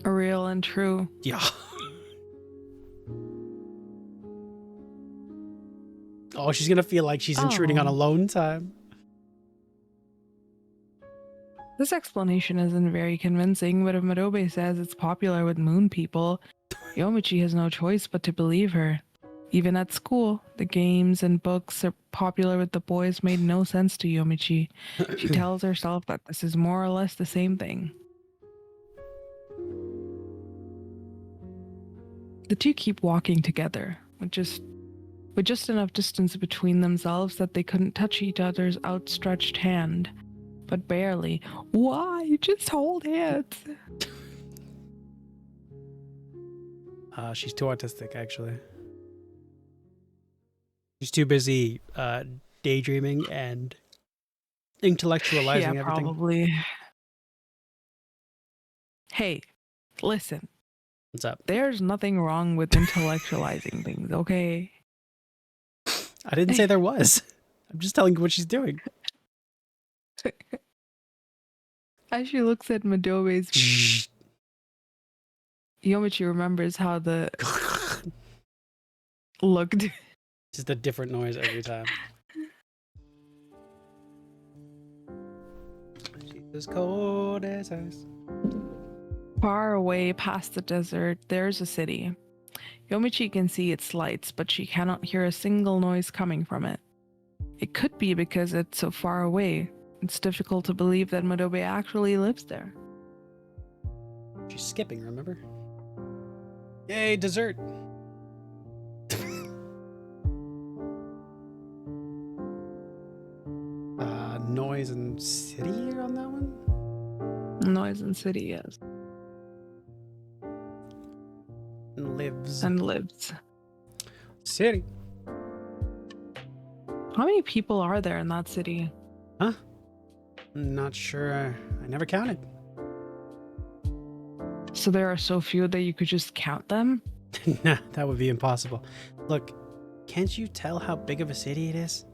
Real and true. Yeah. Oh, she's gonna feel like she's intruding on alone time. This explanation isn't very convincing, but if Madobe says it's popular with moon people, Yomichi has no choice but to believe her. Even at school, the games and books are popular with the boys made no sense to Yomichi. She tells herself that this is more or less the same thing. The two keep walking together, with just enough distance between themselves that they couldn't touch each other's outstretched hand. But barely. Why? Just hold hands. She's too autistic, actually. She's too busy daydreaming and intellectualizing everything. Probably. Hey, listen. What's up? There's nothing wrong with intellectualizing things, okay? I didn't say there was. I'm just telling you what she's doing. As she looks at Madobe's, Yomichi remembers how the looked. Just a different noise every time. She's as cold as ice. Far away past the desert, there's a city. Yomichi can see its lights, but she cannot hear a single noise coming from it. It could be because it's so far away. It's difficult to believe that Madobe actually lives there. She's skipping, remember? Yay, dessert! Noise and city on that one? Noise and city, yes. And lives. And lives. City. How many people are there in that city? Huh? I'm not sure. I never counted. So there are so few that you could just count them? Nah, that would be impossible. Look, can't you tell how big of a city it is?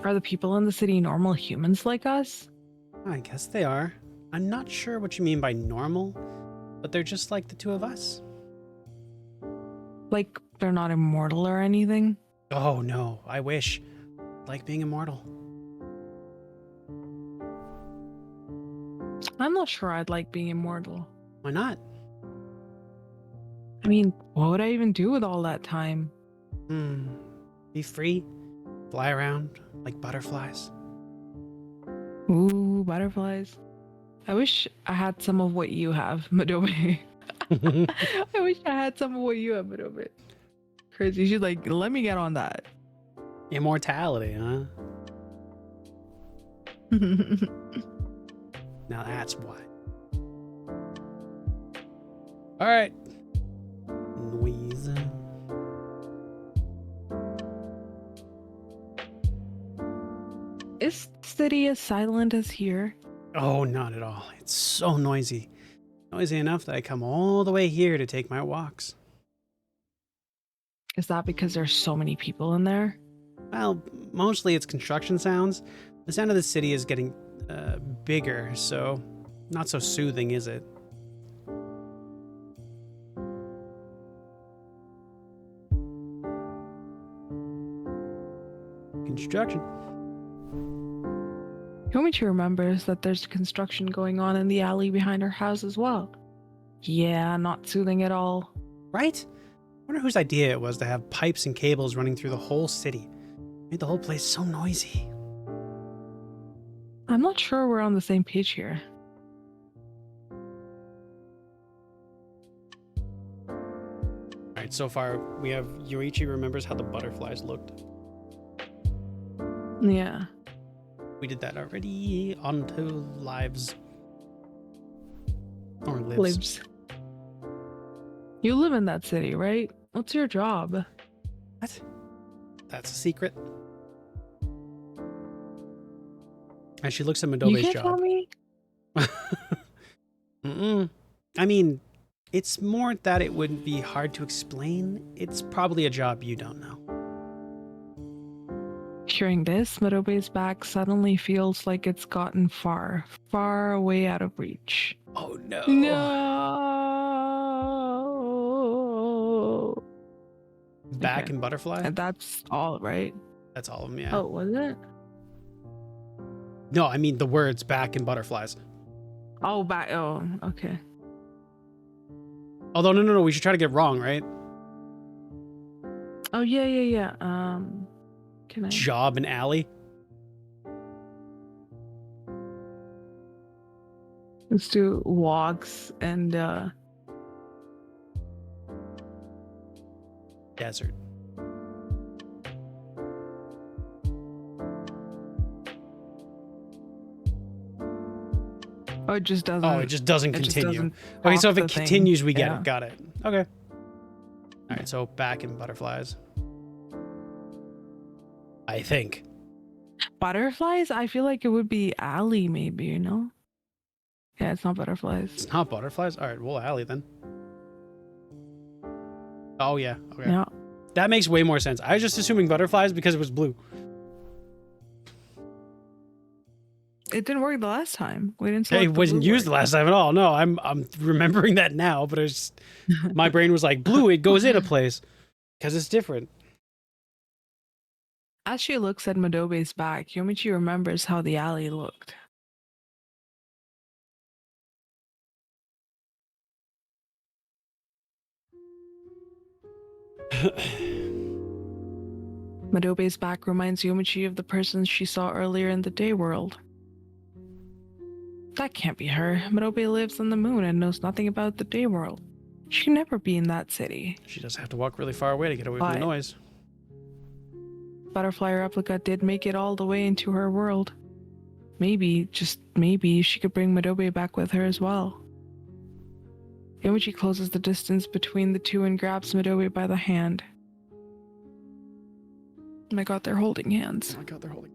Are the people in the city normal humans like us? I guess they are. I'm not sure what you mean by normal, but they're just like the two of us. Like they're not immortal or anything? Oh no, I wish. I'd like being immortal. I'm not sure I'd like being immortal. Why not? I mean, what would I even do with all that time? Be free, fly around like butterflies. Ooh, butterflies. I wish I had some of what you have, Madobe. I wish I had some of what you have, Madobe. Crazy. She's like, let me get on that. Immortality, huh? Now that's why. All right. Noise. Is the city as silent as here? Oh, not at all. It's so noisy. Noisy enough that I come all the way here to take my walks. Is that because there's so many people in there? Well, mostly it's construction sounds. The sound of the city is getting bigger, so not so soothing, is it? Construction. Yomichi remembers that there's construction going on in the alley behind her house as well. Yeah, not soothing at all. Right? I wonder whose idea it was to have pipes and cables running through the whole city. Made the whole place so noisy. I'm not sure we're on the same page here. Alright, so far we have Yoichi remembers how the butterflies looked. Yeah. We did that already. On to lives. Or lives. Lives. You live in that city, right? What's your job? What? That's a secret. And she looks at You Madobe's can't job. tell me? I mean, it's more that it wouldn't be hard to explain. It's probably a job you don't know. Hearing this, Madobe's back suddenly feels like it's gotten far, far away out of reach. Oh no. No. Back Okay. in Butterfly? And that's all, right? That's all of them, yeah. Oh, was it? No, I mean the words back in Butterflies. Oh, back. Oh, okay. Although, no, we should try to get wrong, right? Oh, yeah. Can I? Job and alley. Let's do walks and Desert. oh, it just doesn't. Oh, it just doesn't it just continue. doesn't Okay, so if talk it the thing. continues, we get Yeah. it. Got it. Okay. All right, so back in Butterflies. I think. Butterflies? I feel like it would be alley, maybe, you know? Yeah, it's not butterflies. It's not Butterflies? All right, well, alley then. Oh, yeah. Okay. Yeah. That makes way more sense. I was just assuming Butterflies because it was blue. It didn't work the last time. We didn't select It wasn't used the last time at all. No, I'm remembering that now, but it's my brain was like, blue, it goes in a place because it's different. As she looks at Madobe's back, Yomichi remembers how the alley looked. Madobe's back reminds Yomichi of the person she saw earlier in the day world. That can't be her. Madobe lives on the moon and knows nothing about the day world. She can never be in that city. She does have to walk really far away to get away from the But- noise. Butterfly Replica did make it all the way into her world. Maybe, just maybe, she could bring Madobe back with her as well. Yomichi closes the distance between the two and grabs Madobe by the hand. Oh my god, they're holding hands. Oh my god, they're holding.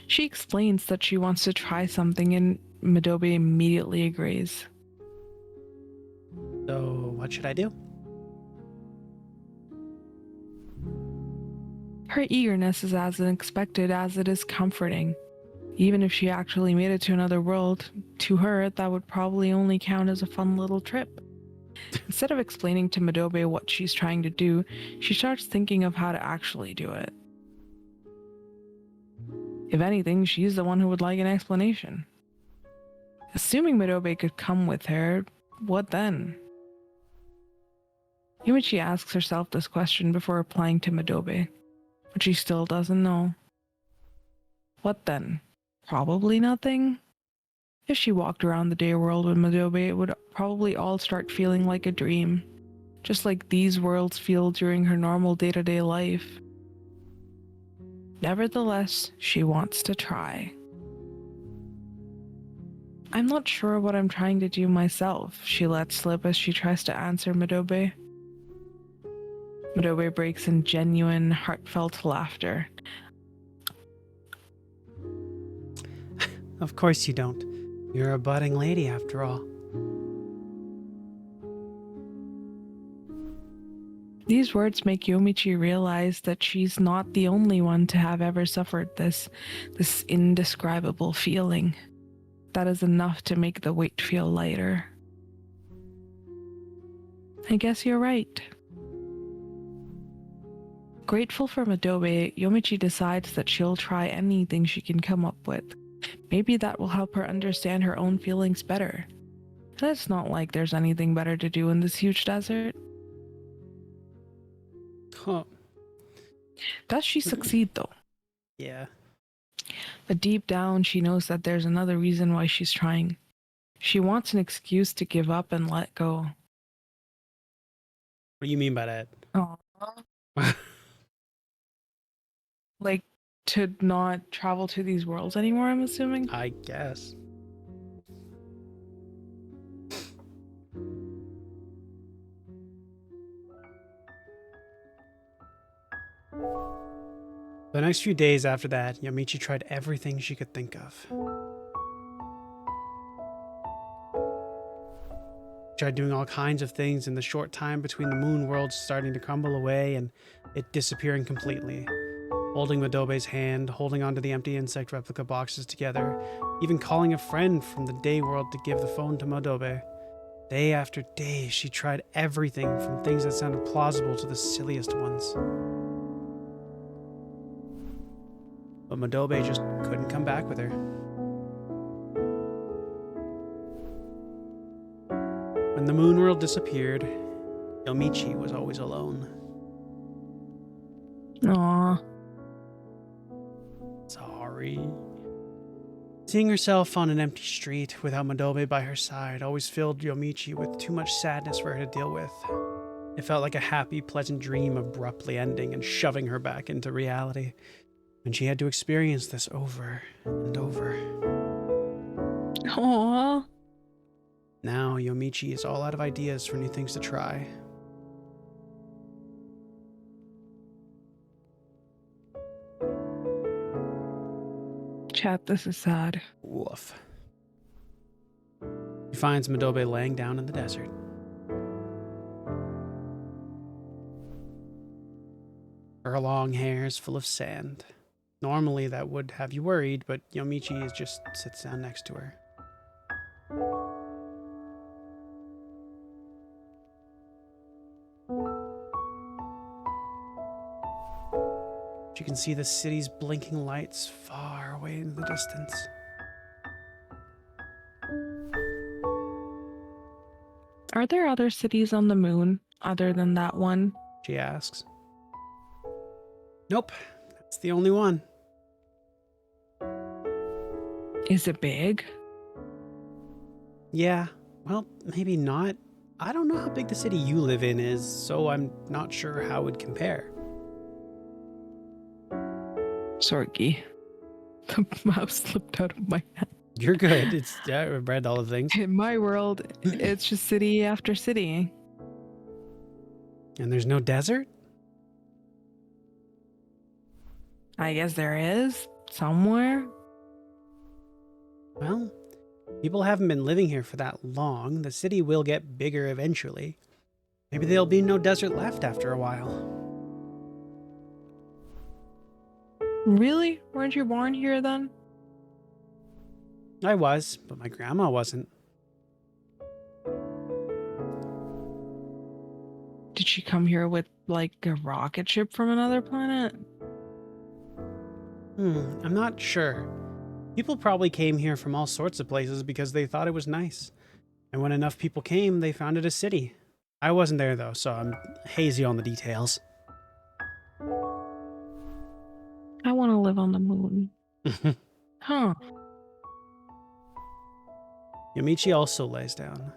She explains that she wants to try something and Madobe immediately agrees. So, what should I do? Her eagerness is as unexpected as it is comforting. Even if she actually made it to another world, to her, that would probably only count as a fun little trip. Instead of explaining to Madobe what she's trying to do, she starts thinking of how to actually do it. If anything, she's the one who would like an explanation. Assuming Madobe could come with her, what then? Yumichi asks herself this question before replying to Madobe, but she still doesn't know. What then? Probably nothing? If she walked around the day world with Madobe, it would probably all start feeling like a dream, just like these worlds feel during her normal day-to-day life. Nevertheless, she wants to try. I'm not sure what I'm trying to do myself, she lets slip as she tries to answer Madobe. Madobe breaks in genuine, heartfelt laughter. Of course you don't. You're a budding lady after all. These words make Yomichi realize that she's not the only one to have ever suffered this indescribable feeling. That is enough to make the weight feel lighter. I guess you're right. Grateful for Madobe, Yomichi decides that she'll try anything she can come up with. Maybe that will help her understand her own feelings better. And it's not like there's anything better to do in this huge desert. Huh. Does she succeed though? Yeah. But deep down, she knows that there's another reason why she's trying. She wants an excuse to give up and let go. What do you mean by that? Aww. Like, to not travel to these worlds anymore, I'm assuming? I guess. The next few days after that, Yomichi tried everything she could think of. Tried doing all kinds of things in the short time between the moon worlds starting to crumble away and it disappearing completely. Holding Madobe's hand, holding onto the empty insect replica boxes together, even calling a friend from the day world to give the phone to Madobe. Day after day, she tried everything from things that sounded plausible to the silliest ones. But Madobe just couldn't come back with her. When the moon world disappeared, Yomichi was always alone. Aww. Sorry. Seeing herself on an empty street without Madobe by her side always filled Yomichi with too much sadness for her to deal with. It felt like a happy, pleasant dream abruptly ending and shoving her back into reality. And she had to experience this over and over. Aww. Now, Yomichi is all out of ideas for new things to try. Chat, this is sad. Woof. She finds Madobe laying down in the desert. Her long hair is full of sand. Normally that would have you worried, but Yomichi just sits down next to her. She can see the city's blinking lights far away in the distance. Are there other cities on the moon other than that one? She asks. Nope, that's the only one. Is it big? Yeah, well, maybe not. I don't know how big the city you live in is, so I'm not sure how it would compare. Sorky. The mouse slipped out of my hand. You're good. I've read all the things. In my world, it's just city after city. And there's no desert? I guess there is somewhere. Well, people haven't been living here for that long. The city will get bigger eventually. Maybe there'll be no desert left after a while. Really? Weren't you born here then? I was, but my grandma wasn't. Did she come here with like a rocket ship from another planet? I'm not sure. People probably came here from all sorts of places because they thought it was nice. And when enough people came, they founded a city. I wasn't there though, so I'm hazy on the details. I want to live on the moon. Huh. Yamichi also lays down.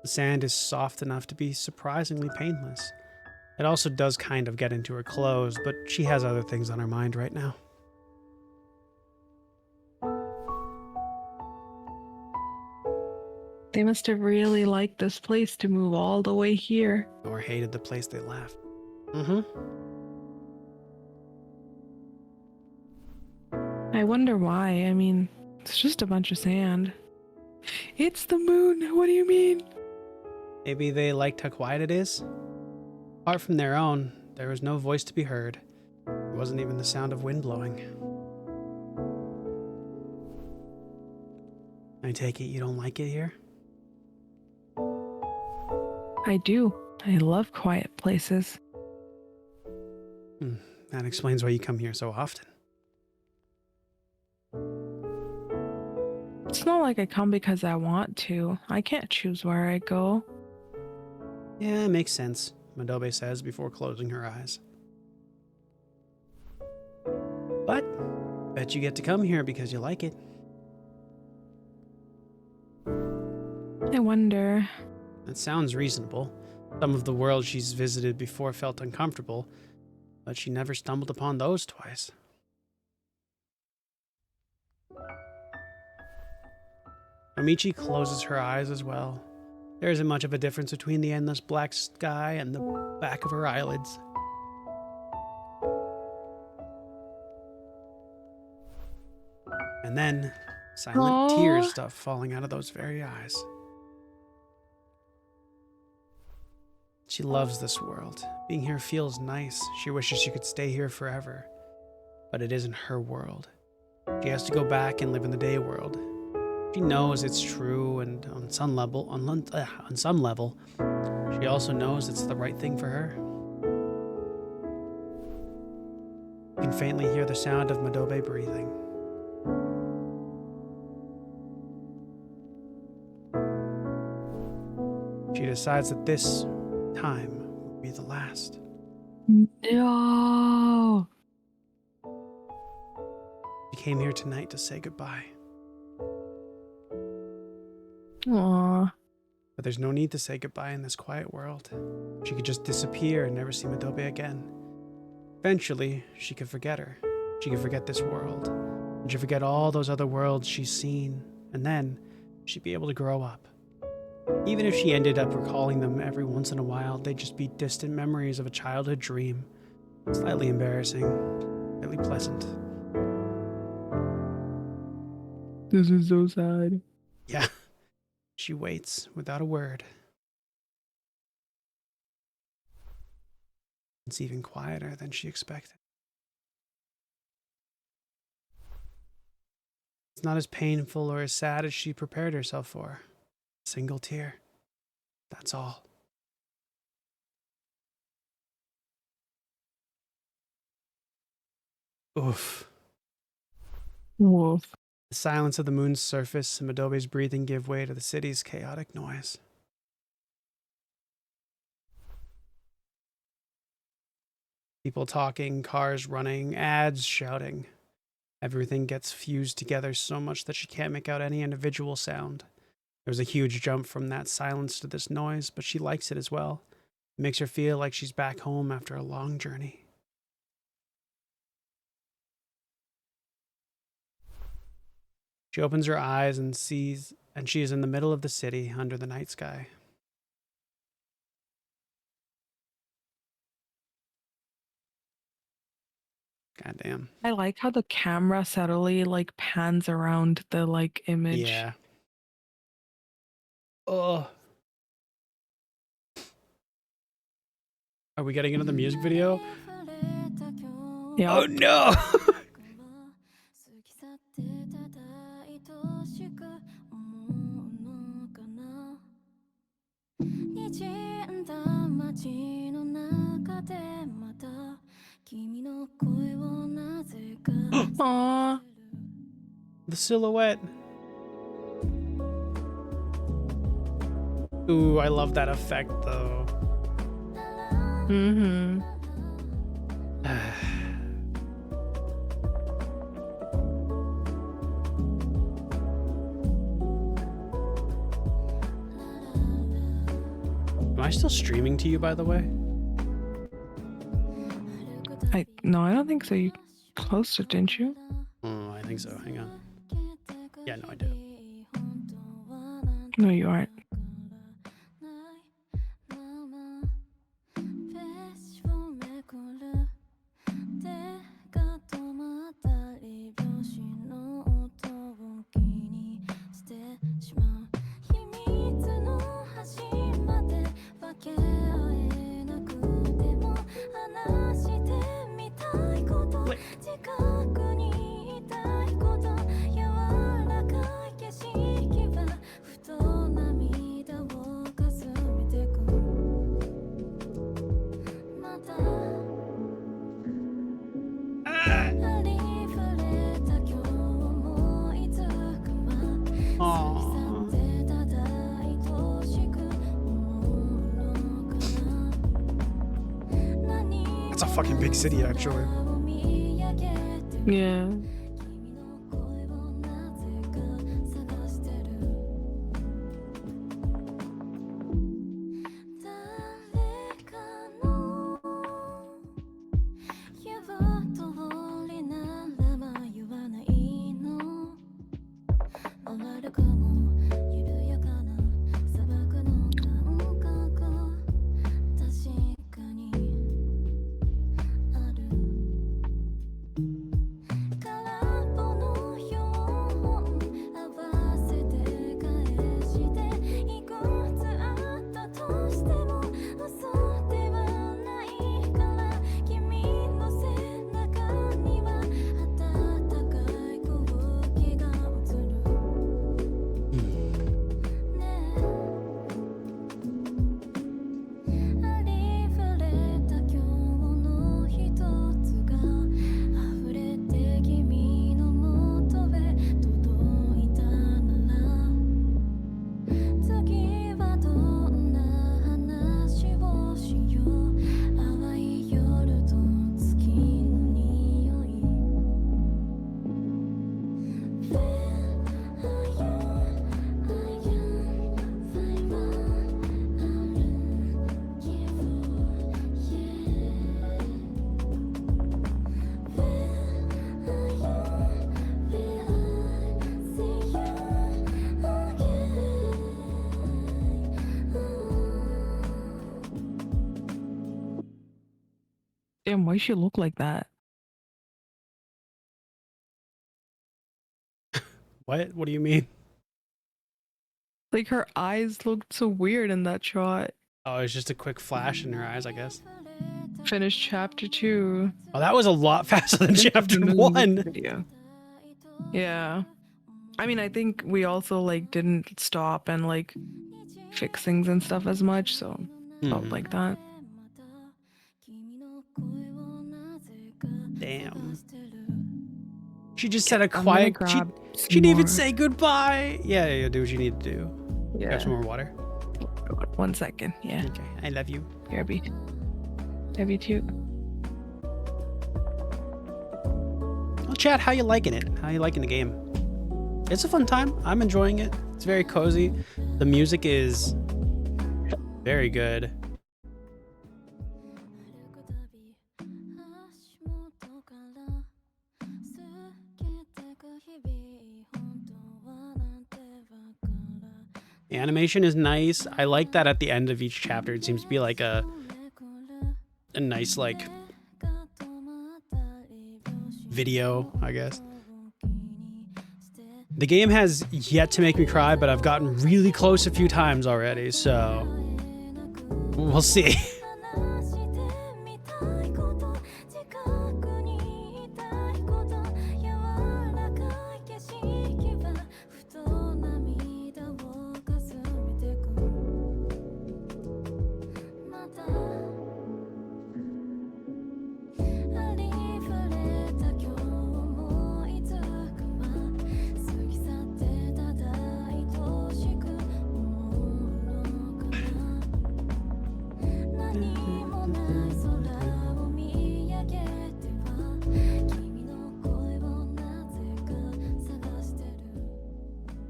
The sand is soft enough to be surprisingly painless. It also does kind of get into her clothes, but she has other things on her mind right now. They must have really liked this place to move all the way here. Or hated the place they left. I wonder why. I mean, it's just a bunch of sand. It's the moon. What do you mean? Maybe they liked how quiet it is? Apart from their own, there was no voice to be heard. There wasn't even the sound of wind blowing. I take it you don't like it here? I do. I love quiet places. That explains why you come here so often. It's not like I come because I want to. I can't choose where I go. Yeah, it makes sense, Madobe says before closing her eyes. But, bet you get to come here because you like it. I wonder. That sounds reasonable. Some of the worlds she's visited before felt uncomfortable, but she never stumbled upon those twice. Amici closes her eyes as well. There isn't much of a difference between the endless black sky and the back of her eyelids. And then, silent tears start falling out of those very eyes. She loves this world. Being here feels nice. She wishes she could stay here forever. But it isn't her world. She has to go back and live in the day world. She knows it's true, and on some level, she also knows it's the right thing for her. You can faintly hear the sound of Madobe breathing. She decides that this time will be the last. No. She came here tonight to say goodbye. Aww. But there's no need to say goodbye in this quiet world. She could just disappear and never see Madobe again. Eventually, she could forget her. She could forget this world. And she'd forget all those other worlds she's seen. And then, she'd be able to grow up. Even if she ended up recalling them every once in a while, they'd just be distant memories of a childhood dream. Slightly embarrassing, slightly pleasant. This is so sad. Yeah. She waits without a word. It's even quieter than she expected. It's not as painful or as sad as she prepared herself for. A single tear. That's all. Oof. Wolf. The silence of the moon's surface and Madobe's breathing give way to the city's chaotic noise. People talking, cars running, ads shouting. Everything gets fused together so much that she can't make out any individual sound. There's a huge jump from that silence to this noise, but she likes it as well. It makes her feel like she's back home after a long journey. She opens her eyes and she is in the middle of the city under the night sky. God damn. I like how the camera subtly like pans around the like image. Yeah. Oh. Are we getting into the music video? Yeah. Oh no. Aww. The silhouette. Ooh, I love that effect though. Mm-hmm. Am I still streaming to you, by the way? No, I don't think so. You closed it, didn't you? Oh, I think so. Hang on. Yeah, no, I did. No, you aren't. It's a fucking big city, actually. Yeah. Damn, why she look like that? What? What do you mean? Like her eyes looked so weird in that shot. Oh, it's just a quick flash in her eyes, I guess. Finished chapter 2. Oh, that was a lot faster than This is the chapter music 1. video. Yeah. I mean, I think we also like didn't stop and like fix things and stuff as much, so felt like that. Damn. She just said a I'm gonna quiet. grab She didn't even more. say goodbye. Yeah, do what you need to do. Yeah. Grab some more water. 1 second. Yeah. Okay, I love you. Here, B. Love you too. Well, chat, how you liking it? How you liking the game? It's a fun time. I'm enjoying it. It's very cozy. The music is very good. Animation is nice. I like that at the end of each chapter it seems to be like a nice like video, I guess. The game has yet to make me cry, but I've gotten really close a few times already, so we'll see.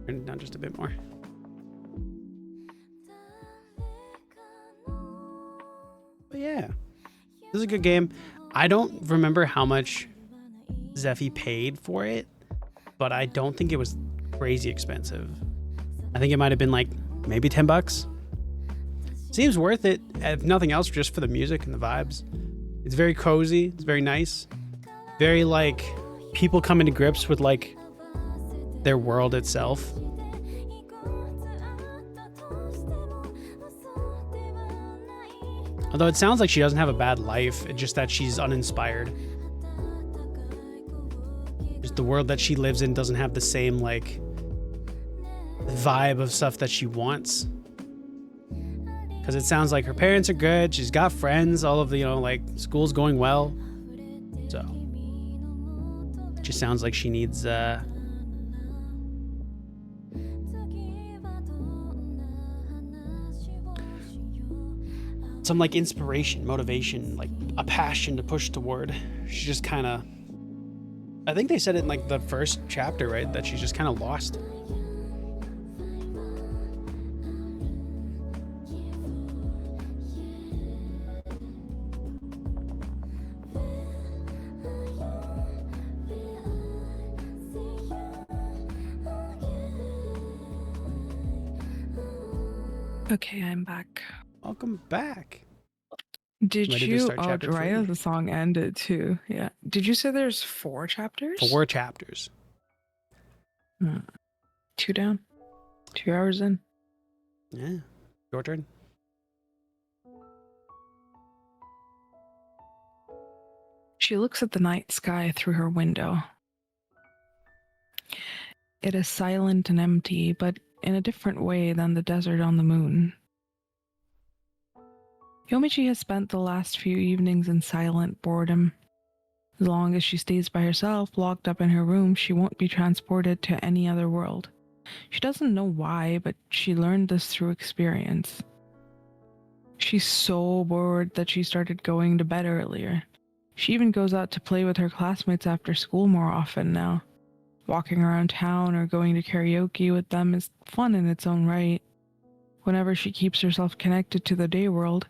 Turn it down just a bit more. But yeah, this is a good game. I don't remember how much Zephy paid for it, but I don't think it was crazy expensive. I think it might have been like maybe $10. Seems worth it, if nothing else, just for the music and the vibes. It's very cozy. It's very nice. Very like people coming to grips with like their world itself. Although it sounds like she doesn't have a bad life, it's just that she's uninspired. Just the world that she lives in doesn't have the same like vibe of stuff that she wants. Because it sounds like her parents are good, she's got friends, all of the, you know, like school's going well. So it just sounds like she needs some like inspiration, motivation, like a passion to push toward. She's just kind of, I think they said it in like the first chapter, right? That she's just kind of lost. Okay, I'm back. Welcome back. Did Ready to you? start Oh, chapter right 3? as the song ended too. Yeah. Did you say there's 4 chapters? 4 chapters. 2 down. 2 hours in. Yeah. Your turn. She looks at the night sky through her window. It is silent and empty, but in a different way than the desert on the moon. Yomichi has spent the last few evenings in silent boredom. As long as she stays by herself, locked up in her room, she won't be transported to any other world. She doesn't know why, but she learned this through experience. She's so bored that she started going to bed earlier. She even goes out to play with her classmates after school more often now. Walking around town or going to karaoke with them is fun in its own right. Whenever she keeps herself connected to the day world,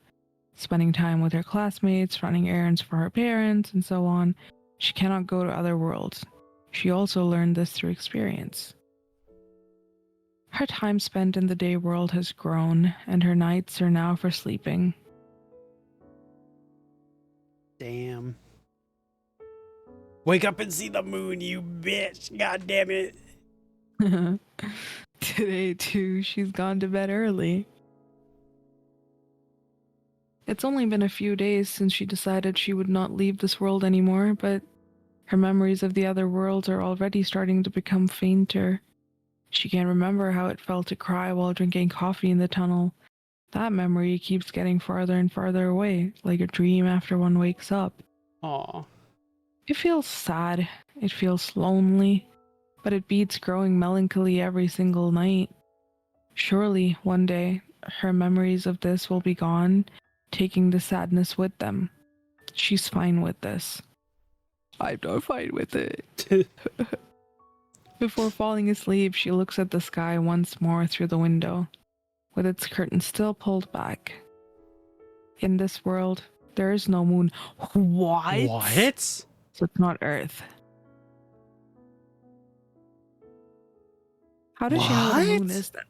spending time with her classmates, running errands for her parents, and so on, she cannot go to other worlds. She also learned this through experience. Her time spent in the day world has grown, and her nights are now for sleeping. Damn. Wake up and see the moon, you bitch. God damn it. Today, too, she's gone to bed early. It's only been a few days since she decided she would not leave this world anymore, but her memories of the other worlds are already starting to become fainter. She can't remember how it felt to cry while drinking coffee in the tunnel. That memory keeps getting farther and farther away, like a dream after one wakes up. Aw. It feels sad, it feels lonely, but it beats growing melancholy every single night. Surely, one day, her memories of this will be gone, taking the sadness with them. She's fine with this. I'm not fine with it. Before falling asleep, she looks at the sky once more through the window, with its curtain still pulled back. In this world, there is no moon. What? What? So it's not Earth. How does she know what a moon What? is then?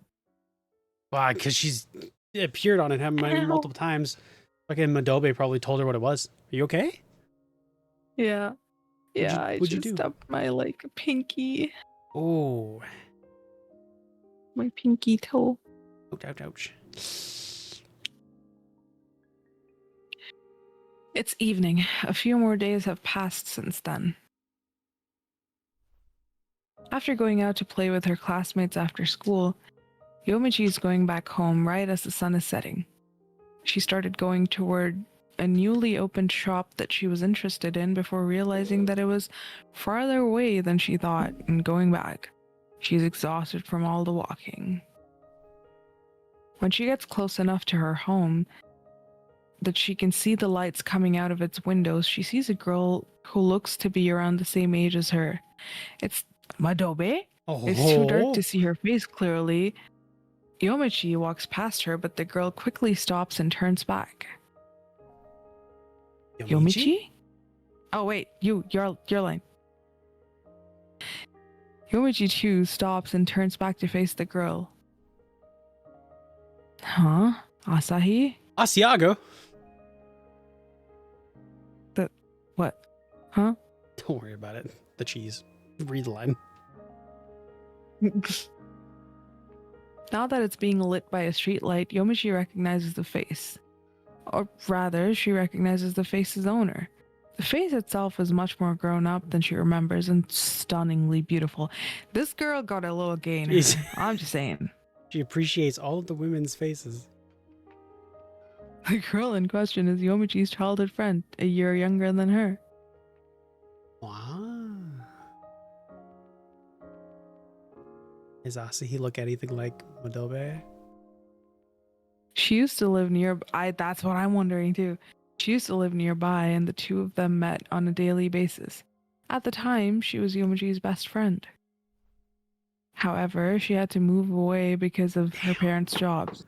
Why? Because she's appeared on it Ow. multiple times. Fucking Madobe probably told her what it was. Are you okay? Yeah. Yeah, I What'd you just do? stubbed my like pinky, Oh, my pinky toe. ouch, ouch, ouch. It's evening. A few more days have passed since then. After going out to play with her classmates after school, Yomichi is going back home right as the sun is setting. She started going toward a newly opened shop that she was interested in before realizing that it was farther away than she thought and going back. She's exhausted from all the walking. When she gets close enough to her home that she can see the lights coming out of its windows, she sees a girl who looks to be around the same age as her. It's Madobe? It's too dark to see her face clearly. Yomichi walks past her, but the girl quickly stops and turns back. Yomichi? Oh wait, your line. Yomichi too stops and turns back to face the girl. Huh? Asahi? Asiago. What? Huh? Don't worry about it. The cheese. Read the line. Now that it's being lit by a streetlight, Yomichi recognizes the face. Or rather, she recognizes the face's owner. The face itself is much more grown up than she remembers and stunningly beautiful. This girl got a little gay in her. Jeez. I'm just saying. She appreciates all of the women's faces. The girl in question is Yomichi's childhood friend, a year younger than her. Wow. Does Asahi look anything like Madobe? She used to live nearby. That's what I'm wondering too. She used to live nearby, and the two of them met on a daily basis. At the time, she was Yomichi's best friend. However, she had to move away because of her parents' jobs.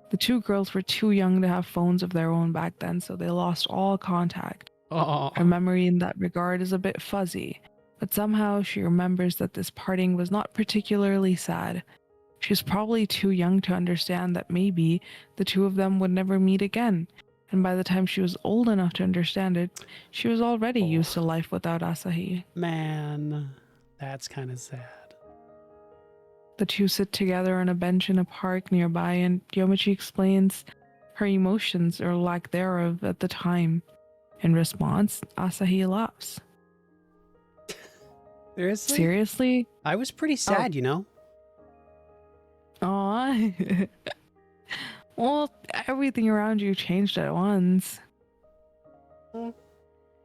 The two girls were too young to have phones of their own back then, so they lost all contact. Oh, Her memory in that regard is a bit fuzzy, but somehow she remembers that this parting was not particularly sad. She was probably too young to understand that maybe the two of them would never meet again, and by the time she was old enough to understand it, she was already used to life without Asahi. man. That's kind of sad. The two sit together on a bench in a park nearby, and Yomichi explains her emotions or lack thereof at the time. In response, Asahi laughs. Seriously? Seriously? I was pretty sad, you know? Aww. Well, everything around you changed at once.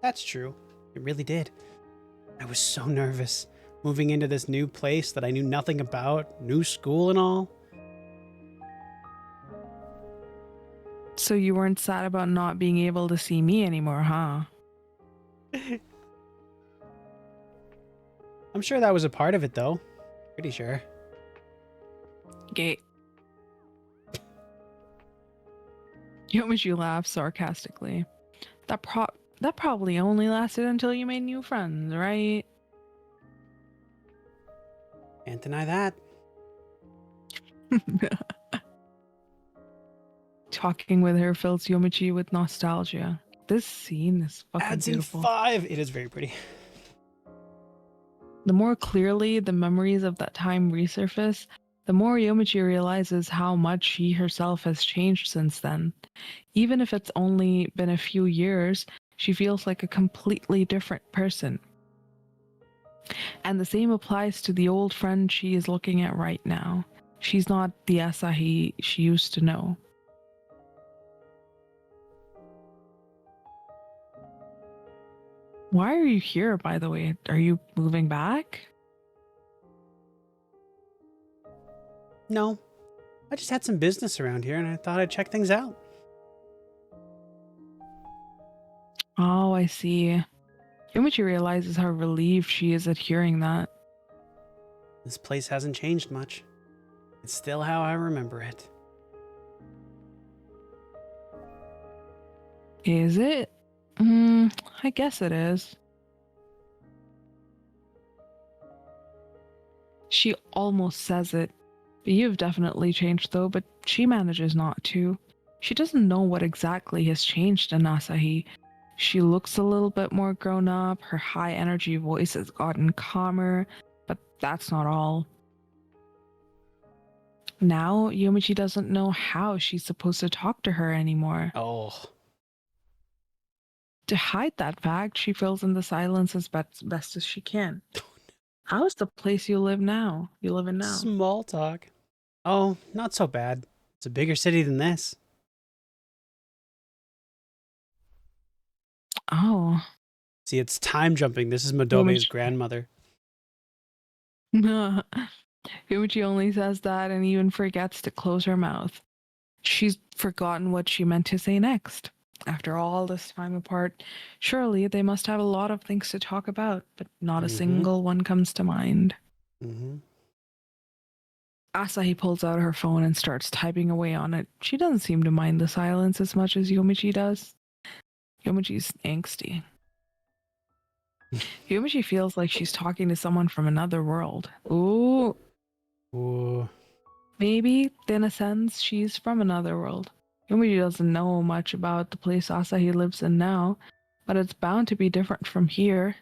That's true. It really did. I was so nervous. Moving into this new place that I knew nothing about, new school and all. So you weren't sad about not being able to see me anymore, huh? I'm sure that was a part of it, though. Pretty sure. Gay. Yomichi laughs sarcastically. That probably only lasted until you made new friends, right? Can't deny that. Talking with her fills Yomichi with nostalgia. This scene is fucking Adds in beautiful. 5. It is very pretty. The more clearly the memories of that time resurface, the more Yomichi realizes how much she herself has changed since then. Even if it's only been a few years, she feels like a completely different person. And the same applies to the old friend she is looking at right now. She's not the Asahi she used to know. Why are you here, by the way? Are you moving back? No. I just had some business around here and I thought I'd check things out. Oh, I see. Yomichi realizes how relieved she is at hearing that. This place hasn't changed much. It's still how I remember it. Is it? I guess it is. She almost says it, You've definitely changed though, but she manages not to. She doesn't know what exactly has changed in Asahi. She looks a little bit more grown up, her high energy voice has gotten calmer, but that's not all. Now, Yomichi doesn't know how she's supposed to talk to her anymore. Oh, To hide that fact, she fills in the silence as best as she can. How is the place you live now? You live in now? small talk. Oh, not so bad. It's a bigger city than this. Oh, See, it's time jumping. This is Madobe's Yomichi. grandmother. Yomichi only says that and even forgets to close her mouth. She's forgotten what she meant to say next. After all this time apart, surely they must have a lot of things to talk about, but not a single one comes to mind. Asahi pulls out her phone and starts typing away on it. She doesn't seem to mind the silence as much as Yomichi does. Yomichi's angsty. Yomichi feels like she's talking to someone from another world. Ooh. Ooh. Maybe, in a sense, she's from another world. Yomichi doesn't know much about the place Asahi lives in now, but it's bound to be different from here.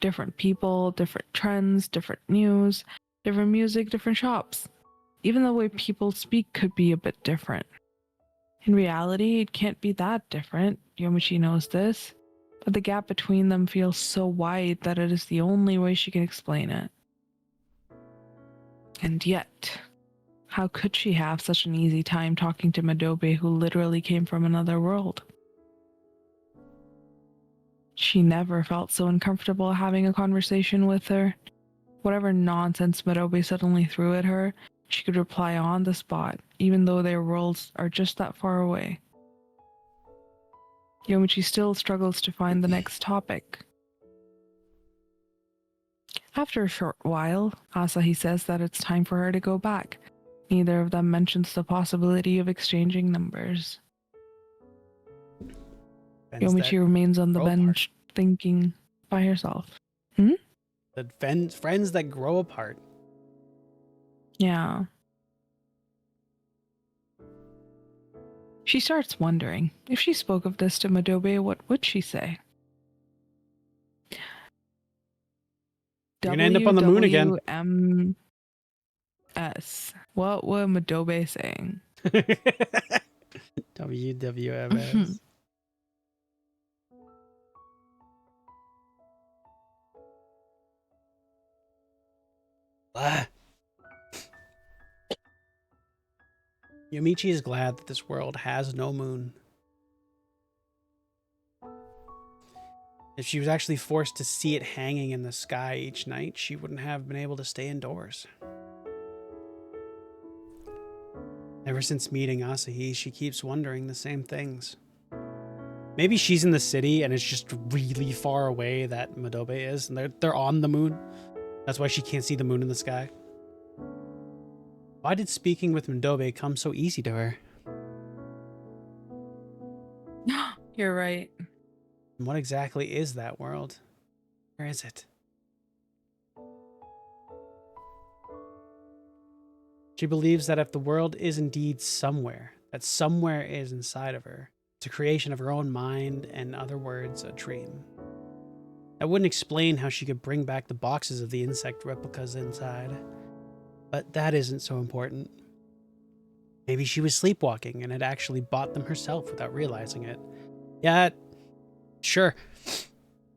Different people, different trends, different news, different music, different shops. Even the way people speak could be a bit different. In reality, it can't be that different. Yomichi knows this, but the gap between them feels so wide that it is the only way she can explain it. And yet, how could she have such an easy time talking to Madobe, who literally came from another world? She never felt so uncomfortable having a conversation with her. Whatever nonsense Madobe suddenly threw at her, she could reply on the spot, even though their worlds are just that far away. Yomichi still struggles to find the next topic. After a short while, Asahi says that it's time for her to go back. Neither of them mentions the possibility of exchanging numbers. Yomichi remains on the bench, thinking by herself. The friends that grow apart. Yeah. She starts wondering, if she spoke of this to Madobe, what would she say? You're gonna end up on the moon again. WWMS. What were Madobe saying? WWMS. Yomichi is glad that this world has no moon. If she was actually forced to see it hanging in the sky each night, she wouldn't have been able to stay indoors. Ever since meeting Asahi, she keeps wondering the same things. Maybe she's in the city and it's just really far away that Madobe is, and they're on the moon. That's why she can't see the moon in the sky. Why did speaking with Madobe come so easy to her? You're right. And what exactly is that world? Where is it? She believes that if the world is indeed somewhere, that somewhere is inside of her. It's a creation of her own mind, and in other words, a dream. That wouldn't explain how she could bring back the boxes of the insect replicas inside. But that isn't so important. Maybe she was sleepwalking and had actually bought them herself without realizing it. Yeah, sure.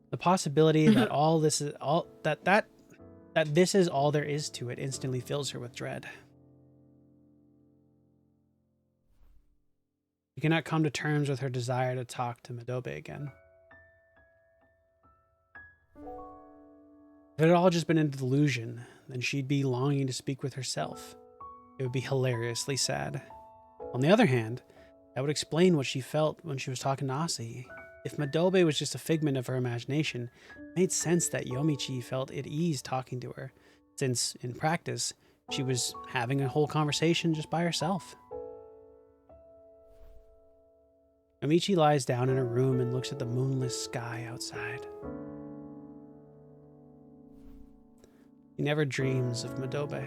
The possibility that that this is all there is to it instantly fills her with dread. She cannot come to terms with her desire to talk to Madobe again. If it had all just been a delusion, then she'd be longing to speak with herself. It would be hilariously sad. On the other hand, that would explain what she felt when she was talking to Asahi. If Madobe was just a figment of her imagination, it made sense that Yomichi felt at ease talking to her, since, in practice, she was having a whole conversation just by herself. Yomichi lies down in her room and looks at the moonless sky outside. He never dreams of Madobe.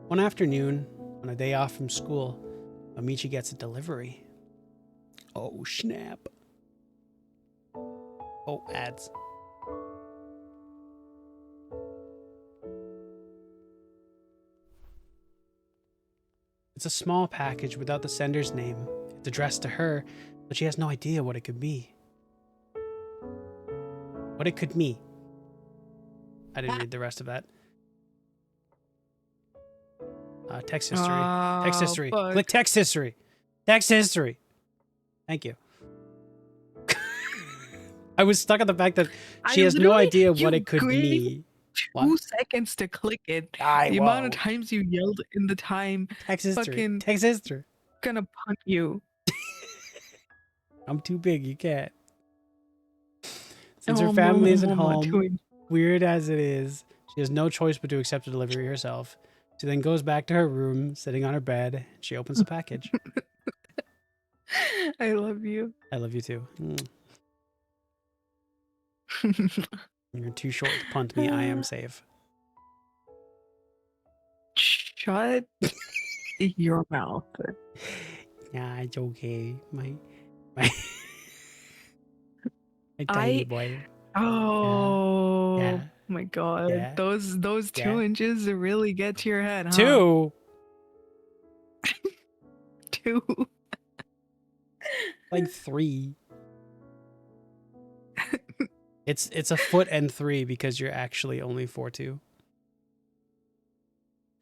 One afternoon, on a day off from school, Amici gets a delivery. Oh, snap. Oh, ads. It's a small package without the sender's name. It's addressed to her, but she has no idea what it could be. What it could be. I didn't read the rest of that. Text history. Text history. Fuck. Click text history. Text history. Thank you. I was stuck on the fact that she has no idea what it could be. 2 seconds to click it. The amount of times you yelled in the time. Text history. Fucking Text history. Gonna punt you. I'm too big. You can't. Since her family isn't home, weird as it is, she has no choice but to accept the delivery herself. She then goes back to her room, sitting on her bed, and she opens the package. I love you. I love you too. You're too short to punt me. I am safe. Shut your mouth. Yeah, it's okay. My tiny boy. Oh Yeah. my god. Yeah. Those 2 inches really get to your head, huh? 2? 2. Like 3. It's a foot and 3 because you're actually only 4'2".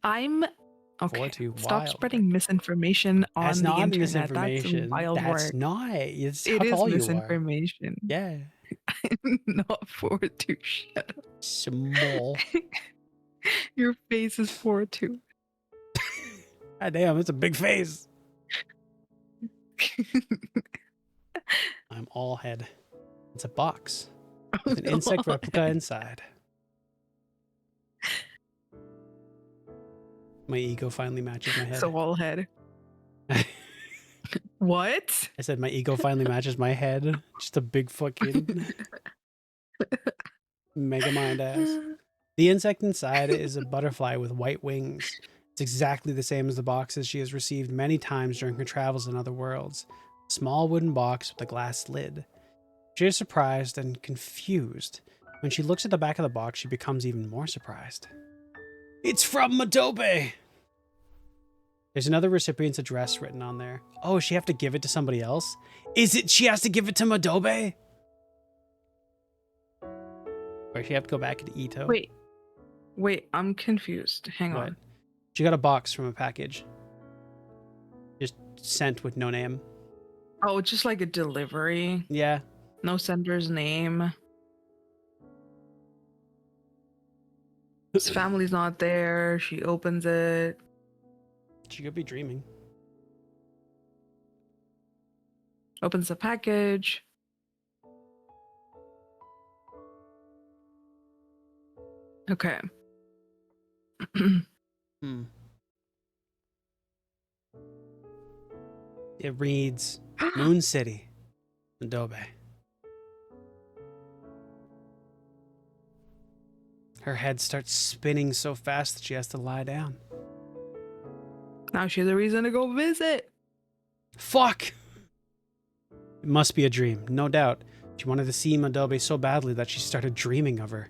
I'm okay. 4'2". Stop Wild. spreading misinformation on That's the not internet. misinformation. That's wild That's work. not. It's It how is tall you are. misinformation. Yeah. I'm not 4'2". Shut up. Small. Your face is 4'2". God damn, it's a big face. I'm all head. It's a box with an insect replica inside. My ego finally matches my head. So all head. What? I said my ego finally matches my head. Just a big fucking mega mind ass. The insect inside is a butterfly with white wings. It's exactly the same as the boxes she has received many times during her travels in other worlds. A small wooden box with a glass lid. She is surprised and confused. When she looks at the back of the box, she becomes even more surprised. It's from Madobe! There's another recipient's address written on there. Oh, does she have to give it to somebody else? Is it she has to give it to Madobe? Or she have to go back into Ito? Wait, I'm confused. Hang What? on. She got a box from a package. Just sent with no name. Oh, it's just like a delivery. Yeah. No sender's name. His family's not there. She opens it. She could be dreaming. Opens the package. Okay. It reads, Moon City, Adobe. Her head starts spinning so fast that she has to lie down. Now she has a reason to go visit. Fuck! It must be a dream, no doubt. She wanted to see Madobe so badly that she started dreaming of her.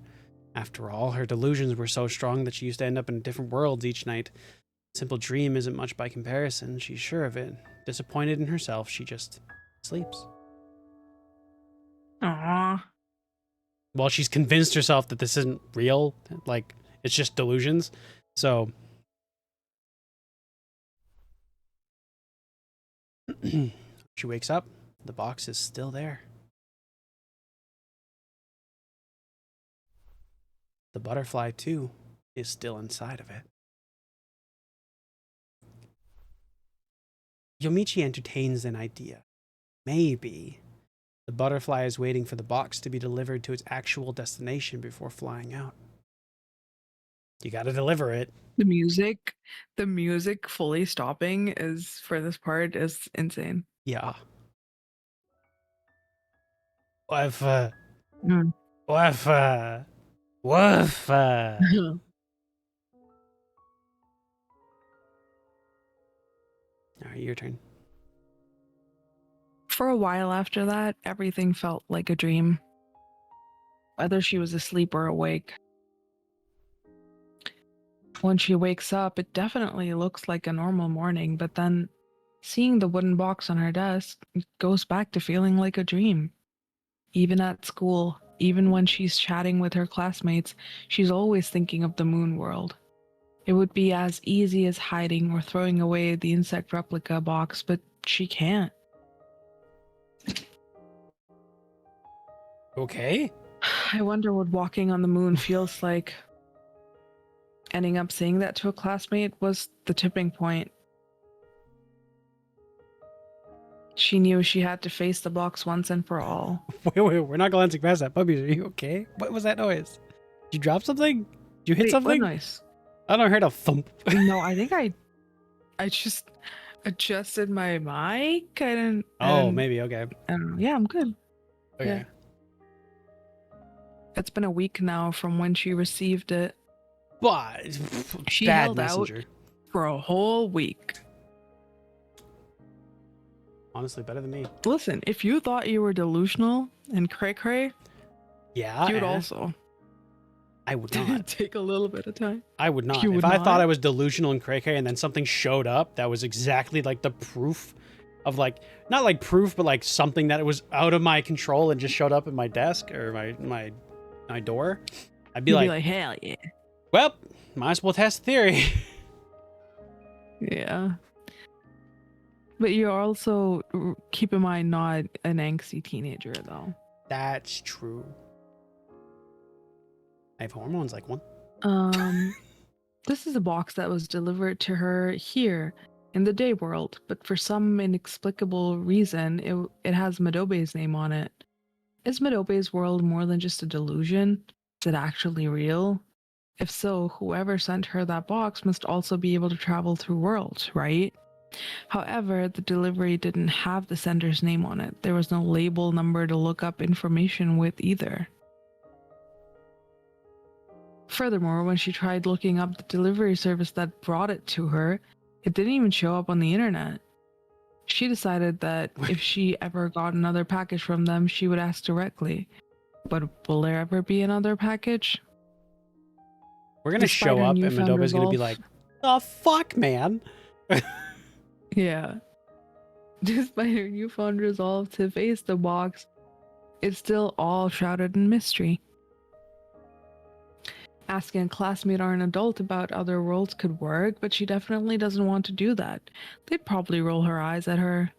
After all, her delusions were so strong that she used to end up in different worlds each night. A simple dream isn't much by comparison, she's sure of it. Disappointed in herself, she just sleeps. Aww. Well, she's convinced herself that this isn't real, like, it's just delusions. So, she wakes up, the box is still there. The butterfly, too, is still inside of it. Yomichi entertains an idea. Maybe the butterfly is waiting for the box to be delivered to its actual destination before flying out. You gotta deliver it. The music fully stopping is for this part is insane. Yeah. Woof. Woof. Woof. All right, your turn. For a while after that, everything felt like a dream, whether she was asleep or awake. When she wakes up, it definitely looks like a normal morning, but then seeing the wooden box on her desk, it goes back to feeling like a dream. Even at school, even when she's chatting with her classmates, she's always thinking of the moon world. It would be as easy as hiding or throwing away the insect replica box, but she can't. Okay. I wonder what walking on the moon feels like. Ending up saying that to a classmate was the tipping point. She knew she had to face the box once and for all. Wait, we're not glancing past that. Puppies, are you okay? What was that noise? Did you drop something? Did you hit Wait, something? what noise? I don't heard a thump. No, I think I just adjusted my mic. I didn't. Oh, maybe. Okay. I don't know. Yeah, I'm good. Okay. Yeah. It's been a week now from when she received it. But She bad held messenger. out for a whole week. Honestly, better than me. Listen, if you thought you were delusional and cray-cray, Yeah. you'd also I would not. take a little bit of time. I would not. You If would I not? thought I was delusional and cray-cray and then something showed up that was exactly like the proof of like, not like proof, but like something that was out of my control and just showed up at my desk or my door, I'd be You'd like, be like, hell yeah. well, might as well test the theory. Yeah. But you're also, keep in mind, not an angsty teenager, though. That's true. I have hormones like one. This is a box that was delivered to her here in the day world, but for some inexplicable reason, it has Madobe's name on it. Is Madobe's world more than just a delusion? Is it actually real? If so, whoever sent her that box must also be able to travel through worlds, right? However, the delivery didn't have the sender's name on it. There was no label number to look up information with either. Furthermore, when she tried looking up the delivery service that brought it to her, it didn't even show up on the internet. She decided that if she ever got another package from them, she would ask directly. But will there ever be another package? We're gonna Despite show her up and newfound Madobe's gonna be resolve- like, the fuck, man. Yeah. Despite her newfound resolve to face the box, it's still all shrouded in mystery. Asking a classmate or an adult about other worlds could work, but she definitely doesn't want to do that. They'd probably roll her eyes at her.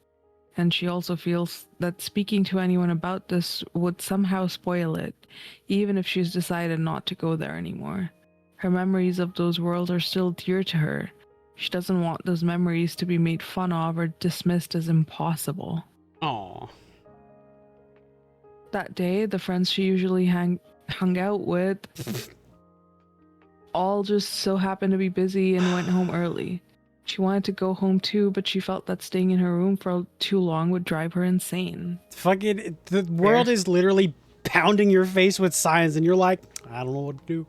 And she also feels that speaking to anyone about this would somehow spoil it, even if she's decided not to go there anymore. Her memories of those worlds are still dear to her. She doesn't want those memories to be made fun of or dismissed as impossible. Aw. That day, the friends she usually hung out with all just so happened to be busy and went home early. She wanted to go home too, but she felt that staying in her room for too long would drive her insane. Fucking, the world is literally pounding your face with signs and you're like, I don't know what to do.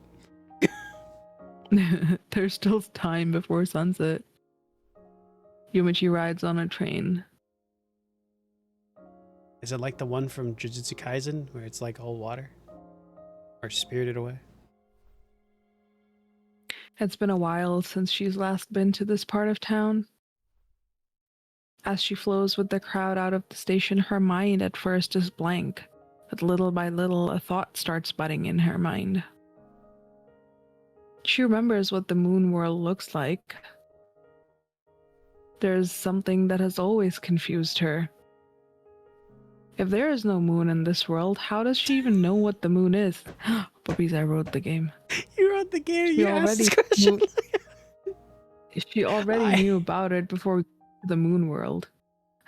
There's still time before sunset. Yumichi rides on a train. Is it like the one from Jujutsu Kaisen where it's like all water? Or Spirited Away? It's been a while since she's last been to this part of town. As she flows with the crowd out of the station, her mind at first is blank, but little by little a thought starts budding in her mind. She remembers what the moon world looks like. There's something that has always confused her. If there is no moon in this world, how does she even know what the moon is? Puppies, I wrote the game. You wrote the game, you asked already this question. She already knew about it before we got to the moon world.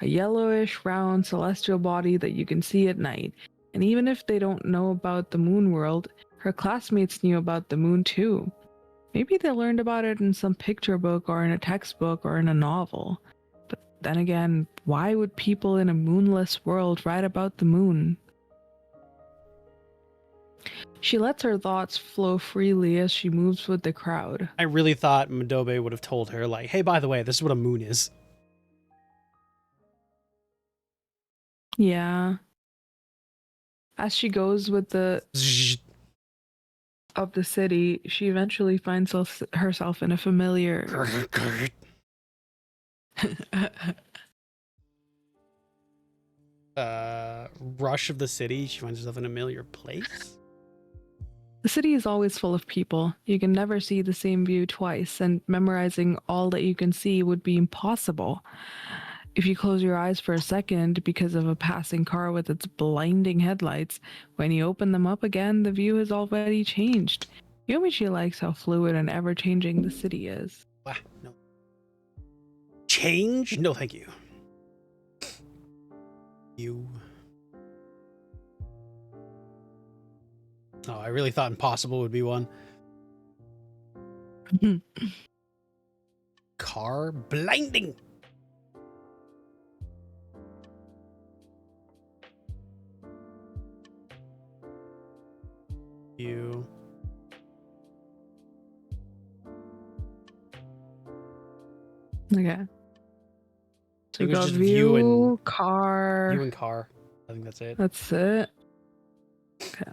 A yellowish, round, celestial body that you can see at night. And even if they don't know about the moon world, her classmates knew about the moon too. Maybe they learned about it in some picture book or in a textbook or in a novel. But then again, why would people in a moonless world write about the moon? She lets her thoughts flow freely as she moves with the crowd. I really thought Madobe would have told her, like, hey, by the way, this is what a moon is. Yeah. As she goes with the Zzz. of the city, she eventually finds herself in a familiar Rush of the city. She finds herself in a familiar place. The city is always full of people. You can never see the same view twice, and memorizing all that you can see would be impossible. If you close your eyes for a second because of a passing car with its blinding headlights, when you open them up again, the view has already changed. Yomichi likes how fluid and ever changing the city is. Ah, no. Change? No, thank you. You. Oh, I really thought impossible would be one. Car blinding. You. Okay. So It we was got just view, car. view and car. I think that's it. That's it. Okay.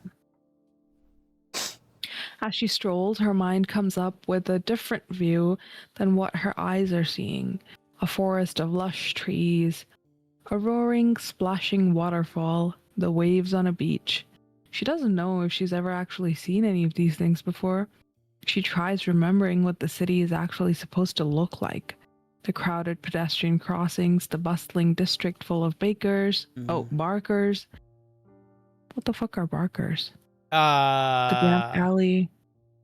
As she strolls, her mind comes up with a different view than what her eyes are seeing. A forest of lush trees, a roaring, splashing waterfall, the waves on a beach. She doesn't know if she's ever actually seen any of these things before. She tries remembering what the city is actually supposed to look like. The crowded pedestrian crossings, the bustling district full of bakers. Oh, barkers. What the fuck are barkers? The damp alley.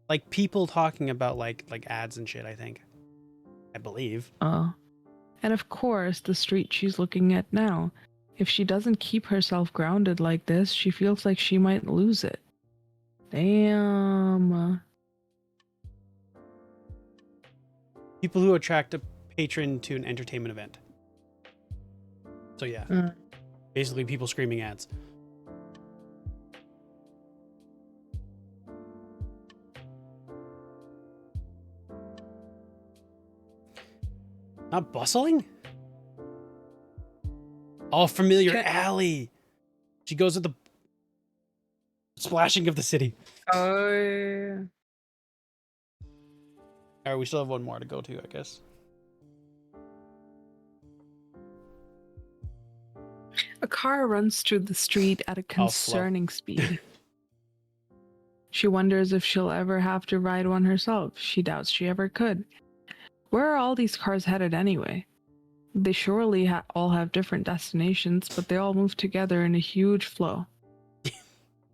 Like people talking about like ads and shit, I think. I believe. And of course, the street she's looking at now. If she doesn't keep herself grounded like this, she feels like she might lose it. Damn. People who attract a patron to an entertainment event. So yeah. Basically people screaming ads. Not bustling? Oh, familiar alley. She goes with the splashing of the city. Oh. All right, we still have one more to go to, I guess. A car runs through the street at a concerning speed. She wonders if she'll ever have to ride one herself. She doubts she ever could. Where are all these cars headed anyway? They surely all have different destinations, but they all move together in a huge flow,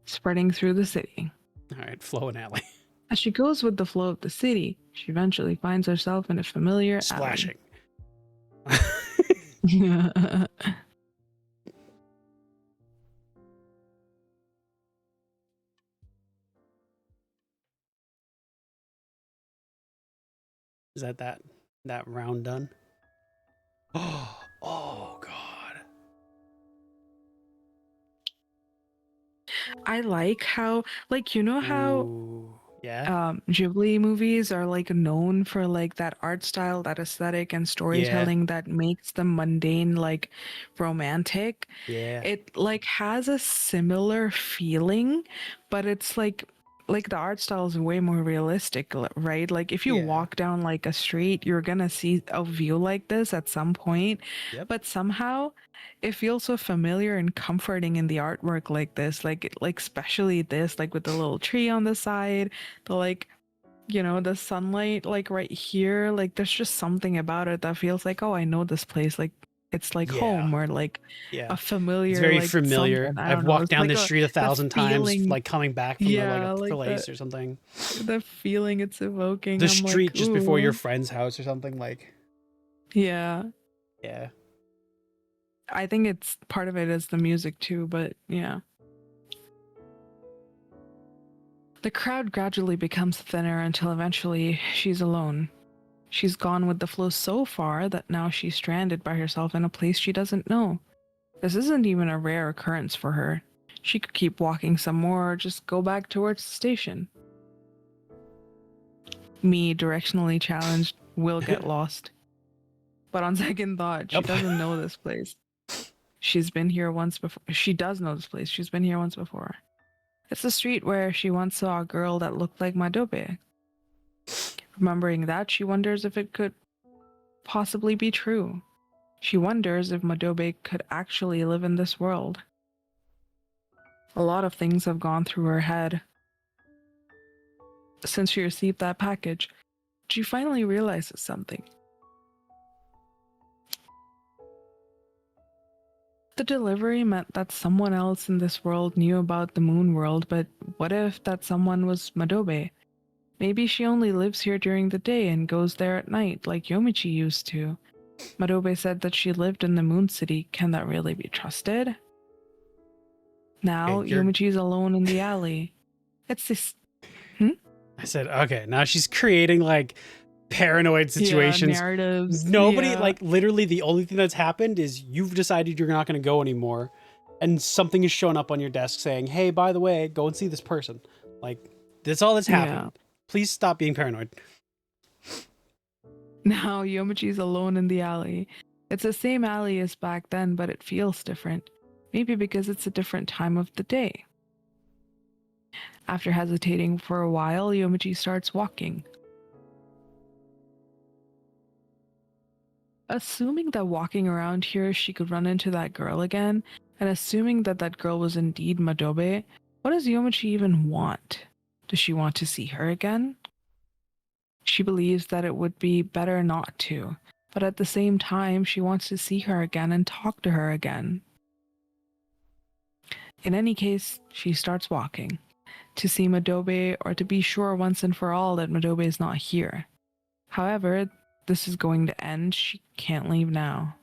spreading through the city. All right, flow and alley. As she goes with the flow of the city, she eventually finds herself in a familiar splashing. Alley. Is that round done? Oh god. I like how, like, you know how Ghibli movies are like known for like that art style, that aesthetic and storytelling that makes them mundane, like romantic. Yeah. It like has a similar feeling, but it's like the art style is way more realistic, right? Like if you walk down like a street, you're gonna see a view like this at some point. But somehow it feels so familiar and comforting in the artwork like this, like especially this, like with the little tree on the side, the like, you know, the sunlight like right here, like there's just something about it that feels like, oh, I know this place, like it's like home or like a familiar. It's very like familiar. I've walked down this street 1,000 times, like coming back from a place or something. The feeling it's evoking. The street just before your friend's house or something, like. Yeah. Yeah. I think it's part of it is the music too, but yeah. The crowd gradually becomes thinner until eventually she's alone. She's gone with the flow so far that now she's stranded by herself in a place she doesn't know. This isn't even a rare occurrence for her. She could keep walking some more or just go back towards the station. Me, directionally challenged, will get lost. But on second thought, she doesn't know this place. She's been here once before. She does know this place. She's been here once before. It's the street where she once saw a girl that looked like Madobe. Remembering that, she wonders if it could possibly be true. She wonders if Madobe could actually live in this world. A lot of things have gone through her head. Since she received that package, she finally realizes something. The delivery meant that someone else in this world knew about the moon world, but what if that someone was Madobe? Maybe she only lives here during the day and goes there at night, like Yomichi used to. Madobe said that she lived in the moon city. Can that really be trusted? Now, Okay, you're- Yomichi's alone in the alley. It's this. I said, okay, now she's creating like paranoid situations. Yeah, narratives. Nobody, Yeah. like literally the only thing that's happened is you've decided you're not going to go anymore. And something is showing up on your desk saying, hey, by the way, go and see this person. Like, that's all that's happened. Please stop being paranoid. Now Yomichi's alone in the alley. It's the same alley as back then, but it feels different. Maybe because it's a different time of the day. After hesitating for a while, Yomichi starts walking. Assuming that walking around here she could run into that girl again, and assuming that that girl was indeed Madobe, what does Yomichi even want? Does she want to see her again? She believes that it would be better not to, but at the same time, she wants to see her again and talk to her again. In any case, she starts walking to see Madobe or to be sure once and for all that Madobe is not here. However, this is going to end. She can't leave now.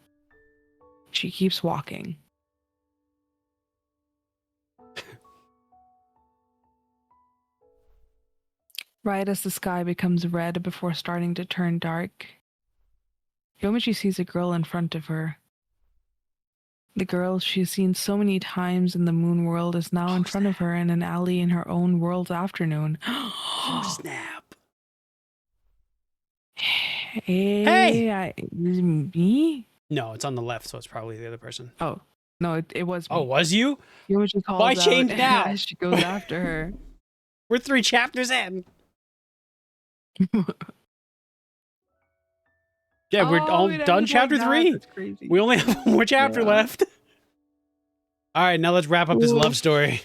She keeps walking. Right as the sky becomes red before starting to turn dark, Yomichi sees a girl in front of her. The girl she's seen so many times in the moon world is now in front of her in an alley in her own world's afternoon. Oh, snap. Hey! Me? No, it's on the left, so it's probably the other person. Oh, no, it was me. Oh, was you? Yomichi calls Why out change now? as she goes after her. We're 3 chapters in. Yeah, we're all it done ended chapter like that. 3. That's crazy. We only have one more chapter Yeah. left. All right, now let's wrap up this Ooh. love story.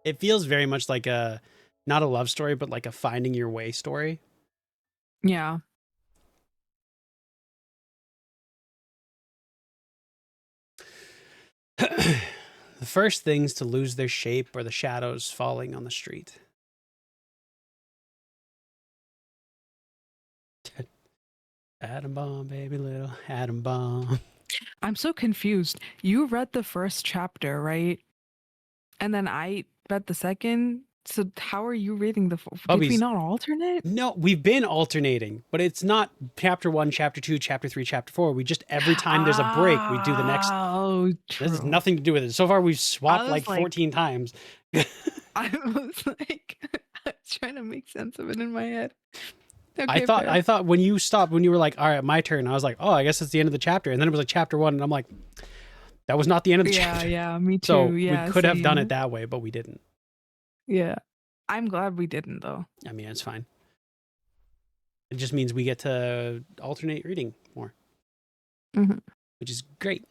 It feels very much like a, not a love story, but like a finding your way story. Yeah. The first things to lose their shape are the shadows falling on the street. Atom bomb, baby, little atom bomb. I'm so confused. You read the first chapter, right? And then I read the second. So how are you reading the? Did we Bubbies. not alternate? No, we've been alternating, but it's not chapter 1, chapter 2, chapter 3, chapter 4. We just, every time there's a break, we do the next. Oh, true. This has nothing to do with it. So far, we've swapped was like like- 14 times. I was like, I was trying to make sense of it in my head. Okay, I thought when you stopped, when you were like, all right, my turn, I was like, oh, I guess it's the end of the chapter. And then it was like chapter 1, and I'm like, that was not the end of the chapter. Yeah, me too. So yeah, we could have done same. it that way, but we didn't. Yeah. I'm glad we didn't though. I mean, it's fine. It just means we get to alternate reading more, Mhm. which is great.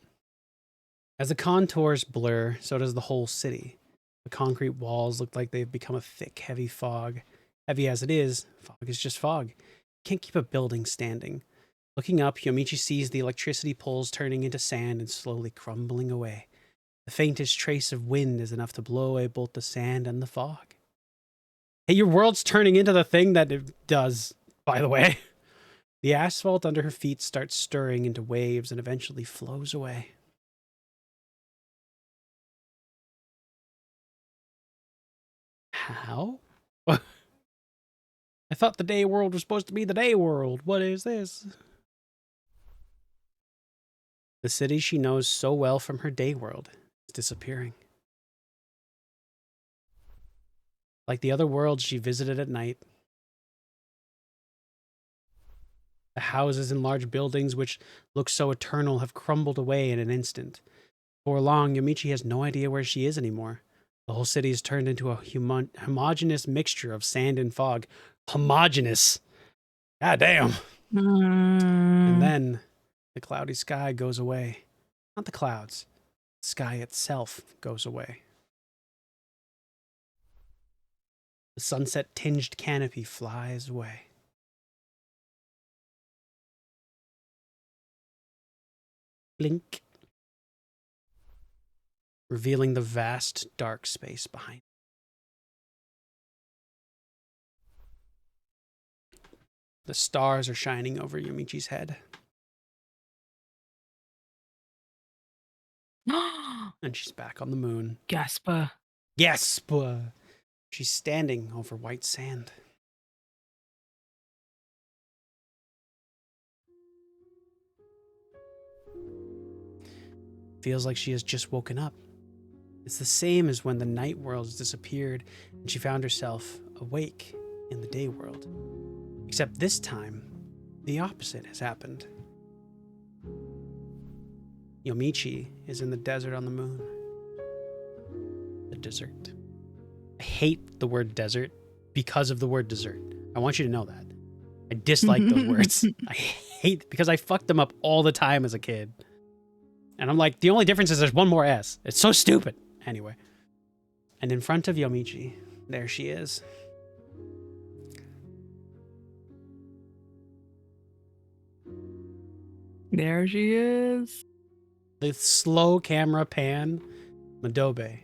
As the contours blur, so does the whole city. The concrete walls look like they've become a thick, heavy fog. Heavy as it is, fog is just fog. You can't keep a building standing. Looking up, Yomichi sees the electricity poles turning into sand and slowly crumbling away. The faintest trace of wind is enough to blow away both the sand and the fog. Hey, your world's turning into the thing that it does, by the way. The asphalt under her feet starts stirring into waves and eventually flows away. How? I thought the day world was supposed to be the day world. What is this? The city she knows so well from her day world is disappearing. Like the other worlds she visited at night, The houses and large buildings which look so eternal have crumbled away in an instant. For long, Yomichi has no idea where she is anymore. The whole city has turned into a homogeneous mixture of sand and fog. Homogeneous. God damn. And then the cloudy sky goes away. Not the clouds. The sky itself goes away. The sunset-tinged canopy flies away. Blink. Revealing the vast, dark space behind. The stars are shining over Yomichi's head. And she's back on the moon. Gaspa. Gasp! She's standing over white sand. Feels like she has just woken up. It's the same as when the night world has disappeared and she found herself awake in the day world. Except this time, the opposite has happened. Yomichi is in the desert on the moon. The desert. I hate the word desert because of the word dessert. I want you to know that. I dislike those words. I hate, because I fucked them up all the time as a kid. And I'm like, the only difference is there's one more S. It's so stupid. Anyway. And in front of Yomichi, there she is. There she is. The slow camera pan, Madobe,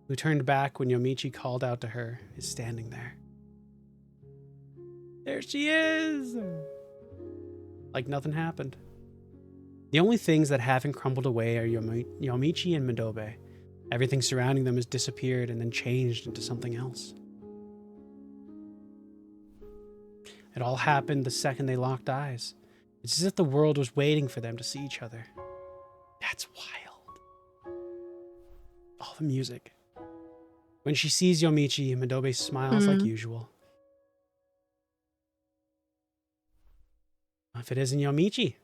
who turned back when Yomichi called out to her, is standing there. There she is! Like nothing happened. The only things that haven't crumbled away are Yomichi and Madobe. Everything surrounding them has disappeared and then changed into something else. It all happened the second they locked eyes. It's as if the world was waiting for them to see each other. That's wild. All the music. When she sees Yomichi, Madobe smiles like usual. If it isn't Yomichi.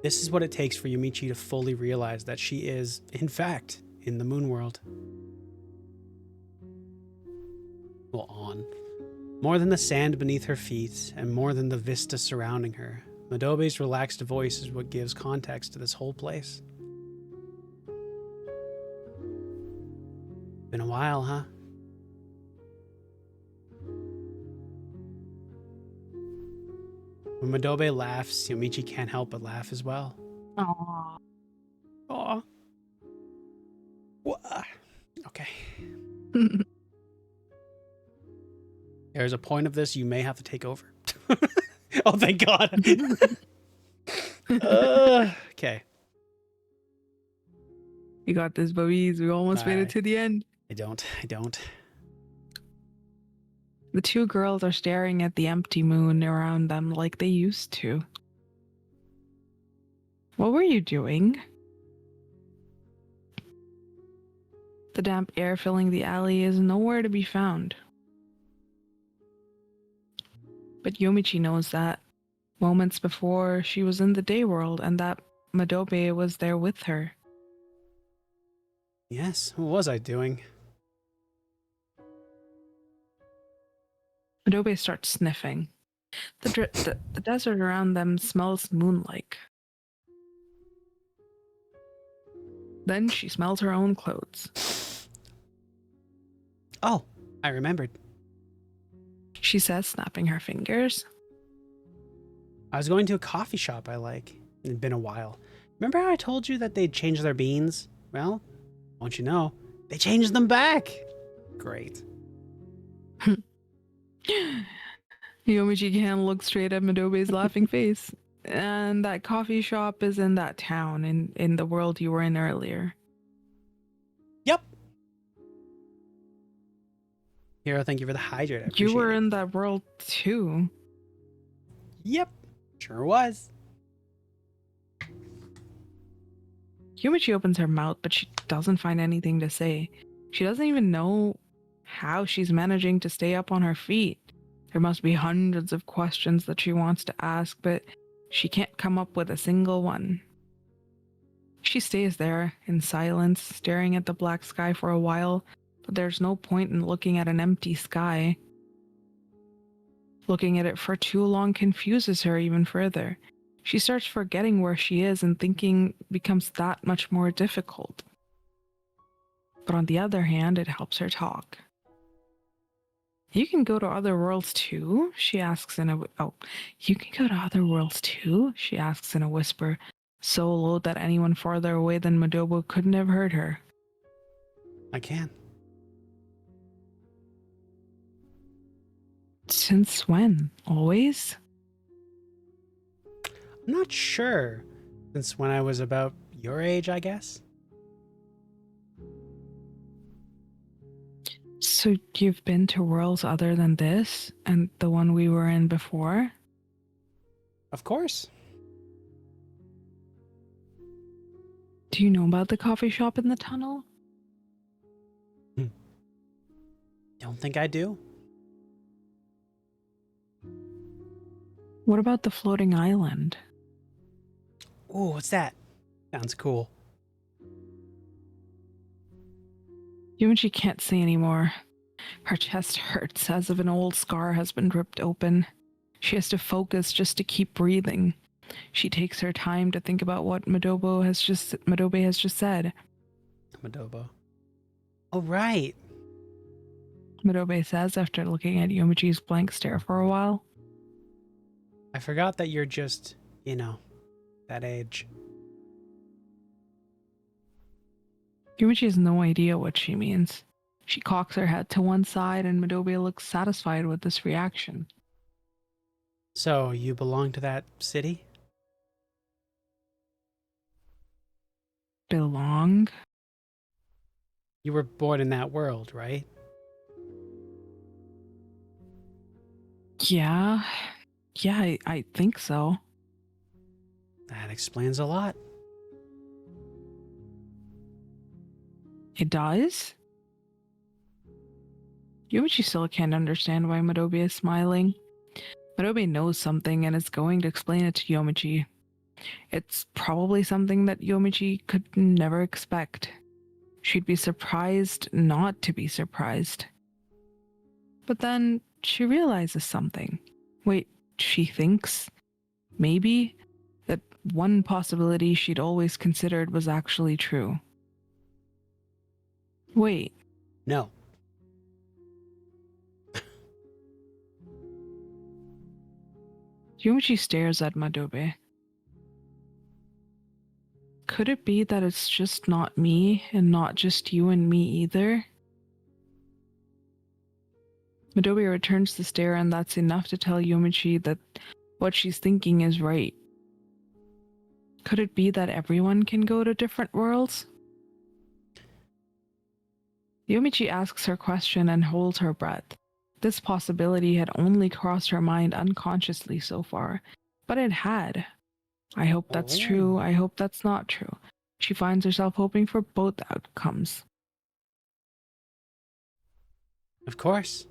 This is what it takes for Yomichi to fully realize that she is, in fact, in the moon world. Well, on. More than the sand beneath her feet, and more than the vista surrounding her, Madobe's relaxed voice is what gives context to this whole place. Been a while, huh? When Madobe laughs, Yomichi can't help but laugh as well. Aww. Aw. Okay. There's a point of this you may have to take over. Oh, thank God. Okay. You got this, Bobbies. We almost made it to the end. I don't. The two girls are staring at the empty moon around them like they used to. What were you doing? The damp air filling the alley is nowhere to be found. But Yomichi knows that. Moments before, she was in the day world and that Madobe was there with her. Yes, what was I doing? Madobe starts sniffing. The desert around them smells moon-like. Then she smells her own clothes. Oh, I remembered. She says, snapping her fingers. I was going to a coffee shop I like. It had been a while. Remember how I told you that they'd changed their beans? Well, won't you know, they changed them back. Great. Yomichi can look straight at Madobe's laughing face. And that coffee shop is in that town, in the world you were in earlier. Yep. Hero, thank you for the hydrate. You were in that world too. Yep. Sure was. Yomichi opens her mouth, but she doesn't find anything to say. She doesn't even know how she's managing to stay up on her feet. There must be hundreds of questions that she wants to ask, but she can't come up with a single one. She stays there in silence, staring at the black sky for a while, but there's no point in looking at an empty sky. Looking at it for too long confuses her even further. She starts forgetting where she is, and thinking becomes that much more difficult. But on the other hand, it helps her talk. You can go to other worlds too? She asks in a you can go to other worlds too? She asks in a whisper, so low that anyone farther away than Madobo couldn't have heard her. I can. Since when? Always? I'm not sure. Since when I was about your age, I guess. So you've been to worlds other than this and the one we were in before? Of course. Do you know about the coffee shop in the tunnel? Don't think I do. What about the floating island? Ooh, what's that? Sounds cool. Yumichi can't say anymore. Her chest hurts as if an old scar has been ripped open. She has to focus just to keep breathing. She takes her time to think about what Madobe has just said. Madobo. Oh, right. Madobe says after looking at Yumichi's blank stare for a while. I forgot that you're just, that age. Yumichi has no idea what she means. She cocks her head to one side, and Madobe looks satisfied with this reaction. So, you belong to that city? Belong? You were born in that world, right? Yeah. Yeah, I think so. That explains a lot. It does? Yumichi still can't understand why Madobe is smiling. Madobe knows something and is going to explain it to Yomichi. It's probably something that Yomichi could never expect. She'd be surprised not to be surprised. But then she realizes something. Wait, she thinks, maybe, that one possibility she'd always considered was actually true. Wait. No. Yomichi stares at Madobe. Could it be that it's just not me and not just you and me either? Madobe returns the stare, and that's enough to tell Yomichi that what she's thinking is right. Could it be that everyone can go to different worlds? Yomichi asks her question and holds her breath. This possibility had only crossed her mind unconsciously so far, but it had. I hope that's true. I hope that's not true. She finds herself hoping for both outcomes. Of course.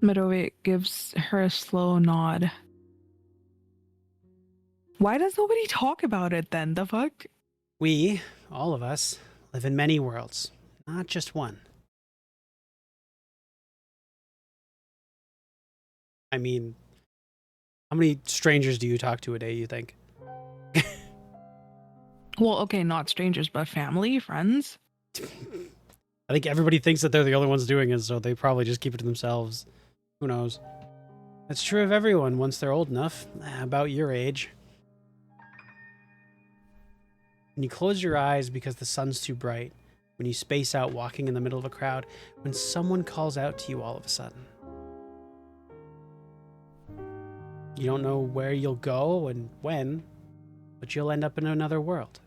Madobe gives her a slow nod. Why does nobody talk about it then? The fuck? We, all of us, live in many worlds, not just one. I mean, how many strangers do you talk to a day, you think? Well, okay, not strangers, but family, friends. I think everybody thinks that they're the only ones doing it, so they probably just keep it to themselves. Who knows? That's true of everyone once they're old enough, about your age. When you close your eyes because the sun's too bright, when you space out walking in the middle of a crowd, when someone calls out to you all of a sudden. You don't know where you'll go and when, but you'll end up in another world.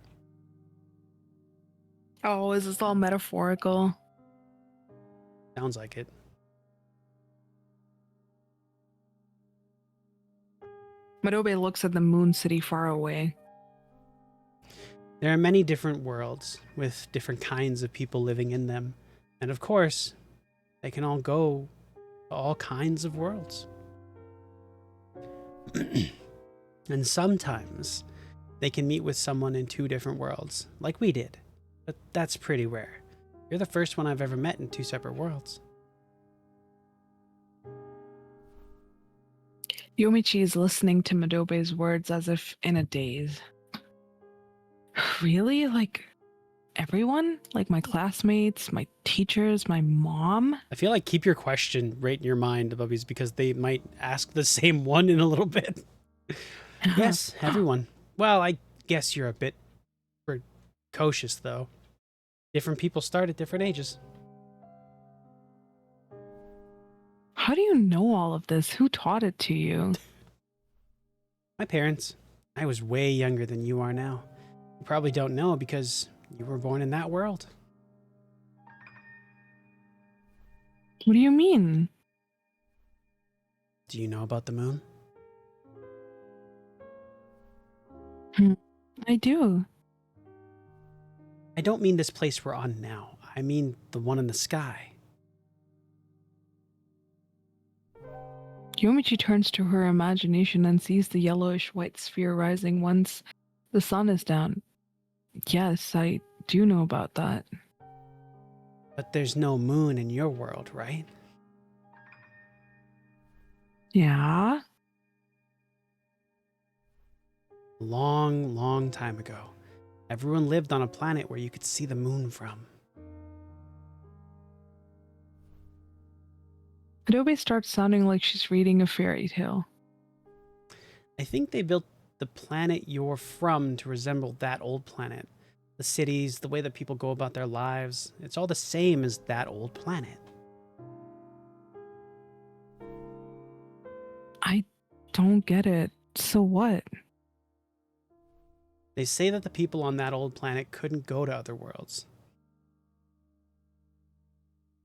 Oh, is this all metaphorical? Sounds like it. Madobe looks at the moon city far away. There are many different worlds with different kinds of people living in them. And of course, They can all go to all kinds of worlds. And sometimes they can meet with someone in 2 different worlds, like we did. But that's pretty rare. You're the first one I've ever met in 2 separate worlds. Yomichi is listening to Madobe's words as if in a daze. Really? Like everyone? Like my classmates, my teachers, my mom? I feel like keep your question right in your mind, Bubbies, because they might ask the same one in a little bit. Yes, everyone. Well, I guess you're a bit precocious, though. Different people start at different ages. How do you know all of this? Who taught it to you? My parents. I was way younger than you are now. You probably don't know because you were born in that world. What do you mean? Do you know about the moon? I do. I don't mean this place we're on now. I mean the one in the sky. Yomichi turns to her imagination and sees the yellowish white sphere rising once the sun is down. Yes, I do know about that. But there's no moon in your world, right? Yeah? A long, long time ago, everyone lived on a planet where you could see the moon from. Adobe starts sounding like she's reading a fairy tale. I think they built the planet you're from to resemble that old planet. The cities, the way that people go about their lives, it's all the same as that old planet. I don't get it. So what? They say that the people on that old planet couldn't go to other worlds.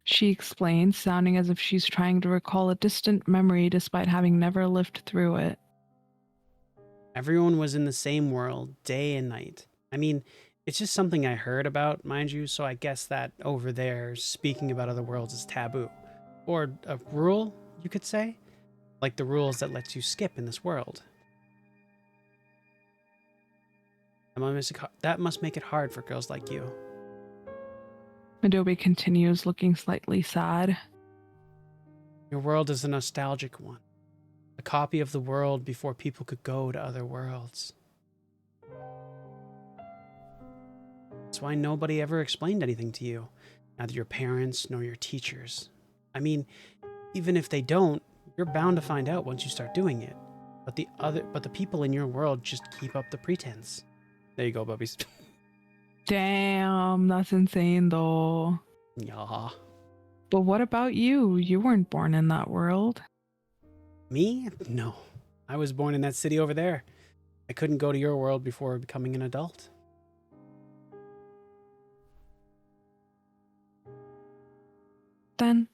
She explains, sounding as if she's trying to recall a distant memory despite having never lived through it. Everyone was in the same world, day and night. I mean, it's just something I heard about, mind you, so I guess that over there, speaking about other worlds is taboo. Or a rule, you could say? Like the rules that lets you skip in this world. That must make it hard for girls like you. Adobe continues, looking slightly sad. Your world is a nostalgic one. A copy of the world before people could go to other worlds. That's why nobody ever explained anything to you. Neither your parents nor your teachers. I mean, even if they don't, you're bound to find out once you start doing it. But the people in your world just keep up the pretense. There you go, Bubbies. Damn, that's insane though. Yeah. But what about you? You weren't born in that world. Me? No. I was born in that city over there. I couldn't go to your world before becoming an adult. Then,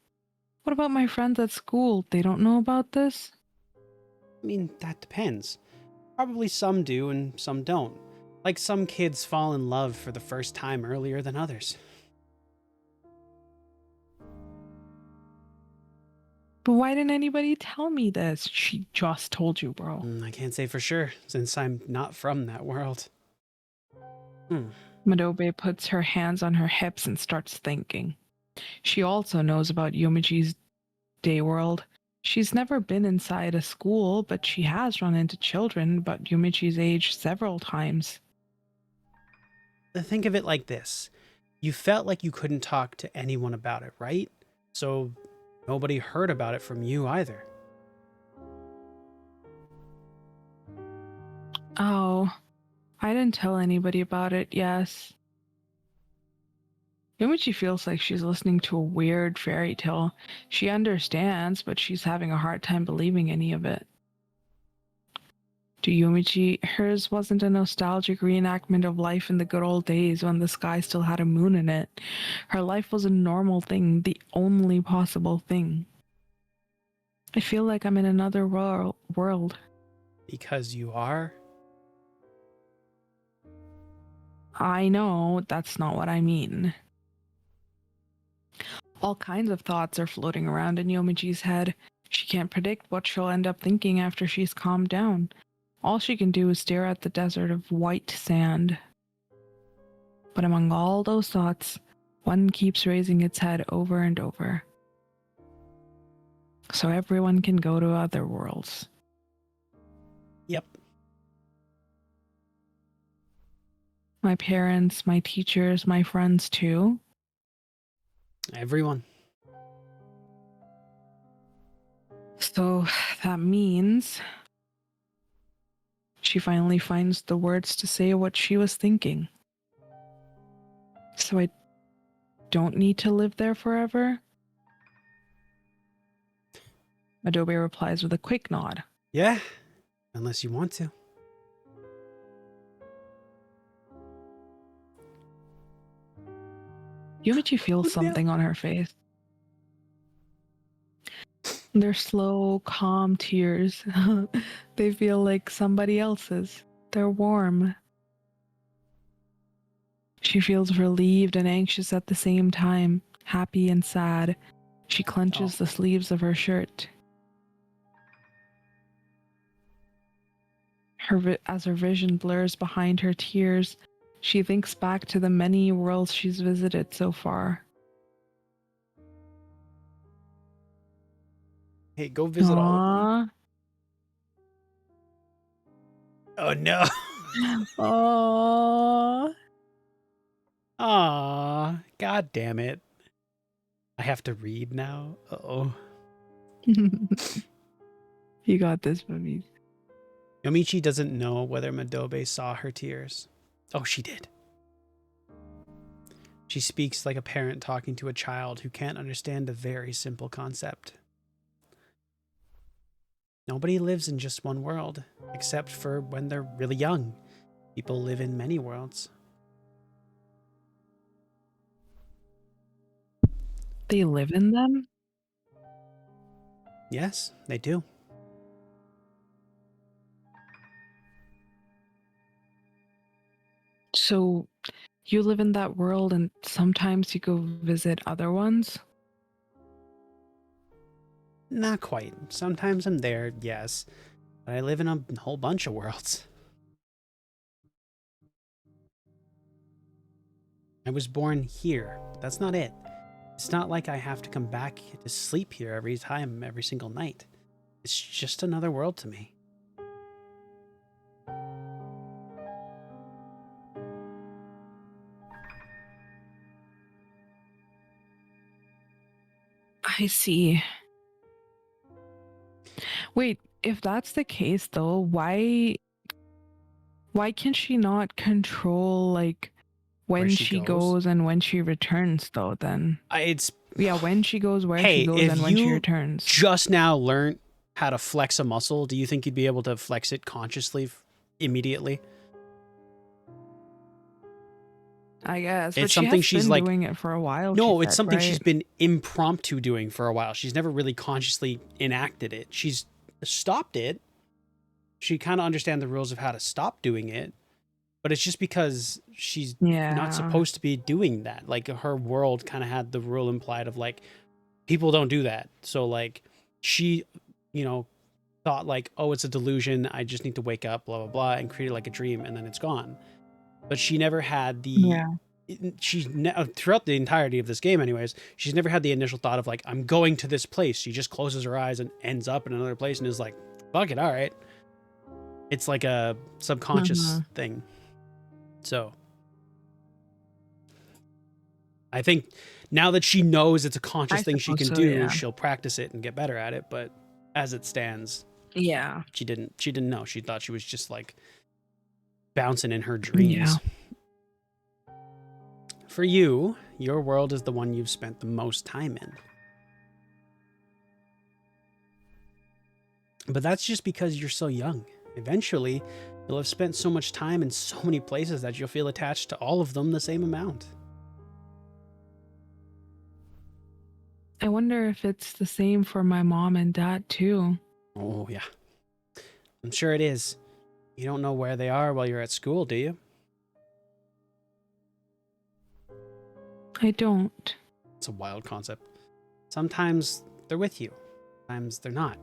what about my friends at school? They don't know about this? I mean, that depends. Probably some do and some don't. Like some kids fall in love for the first time earlier than others. But why didn't anybody tell me this? She just told you, bro. I can't say for sure, since I'm not from that world. Madobe puts her hands on her hips and starts thinking. She also knows about Yomichi's day world. She's never been inside a school, but she has run into children about Yomichi's age several times. Think of it like this. You felt like you couldn't talk to anyone about it, right? So nobody heard about it from you either. Oh, I didn't tell anybody about it, yes. Yomichi feels like she's listening to a weird fairy tale. She understands, but she's having a hard time believing any of it. To Yomichi, hers wasn't a nostalgic reenactment of life in the good old days when the sky still had a moon in it. Her life was a normal thing, the only possible thing. I feel like I'm in another world. Because you are? I know, that's not what I mean. All kinds of thoughts are floating around in Yomiji's head. She can't predict what she'll end up thinking after she's calmed down. All she can do is stare at the desert of white sand. But among all those thoughts, one keeps raising its head over and over. So everyone can go to other worlds. Yep. My parents, my teachers, my friends too. Everyone. So that means she finally finds the words to say what she was thinking. So I don't need to live there forever? Adobe replies with a quick nod. Yeah, unless you want to. Yumichi feels something on her face. They're slow, calm tears. They feel like somebody else's. They're warm. She feels relieved and anxious at the same time, happy and sad. She clenches the sleeves of her shirt. As her vision blurs behind her tears, she thinks back to the many worlds she's visited so far. Hey, go visit all of them. Oh no. Aww. Aw, god damn it. I have to read now. Uh-oh. You got this, baby. Yomichi doesn't know whether Madobe saw her tears. Oh, she did. She speaks like a parent talking to a child who can't understand a very simple concept. Nobody lives in just one world, except for when they're really young. People live in many worlds. They live in them? Yes, they do. So you live in that world and sometimes you go visit other ones? Not quite. Sometimes I'm there, yes. But I live in a whole bunch of worlds. I was born here, but that's not it. It's not like I have to come back to sleep here every single night. It's just another world to me. I see. Wait, if that's the case though, why can she not control like when she goes and when she returns though then? When she goes, where she goes, and when she returns. Just now learned how to flex a muscle, do you think you'd be able to flex it consciously immediately? I guess. It's but something she's been doing it for a while. No, it's something she's been impromptu doing for a while. She's never really consciously enacted it. She's stopped it. She kind of understands the rules of how to stop doing it, but it's just because she's not supposed to be doing that. Like her world kind of had the rule implied of like, people don't do that. So like she, thought like, oh, it's a delusion. I just need to wake up, blah, blah, blah, and create it like a dream. And then it's gone. But she never had throughout the entirety of this game anyways, she's never had the initial thought of like, I'm going to this place. She just closes her eyes and ends up in another place and is like, fuck it, all right. It's like a subconscious thing. So I think now that she knows it's a conscious thing she can do, she'll practice it and get better at it. But as it stands, she didn't know. She thought she was just like bouncing in her dreams. For you, your world is the one you've spent the most time in. But that's just because you're so young. Eventually, you'll have spent so much time in so many places that you'll feel attached to all of them the same amount. I wonder if it's the same for my mom and dad too. Oh, yeah. I'm sure it is. You don't know where they are while you're at school, do you? I don't. It's a wild concept. Sometimes they're with you, sometimes they're not.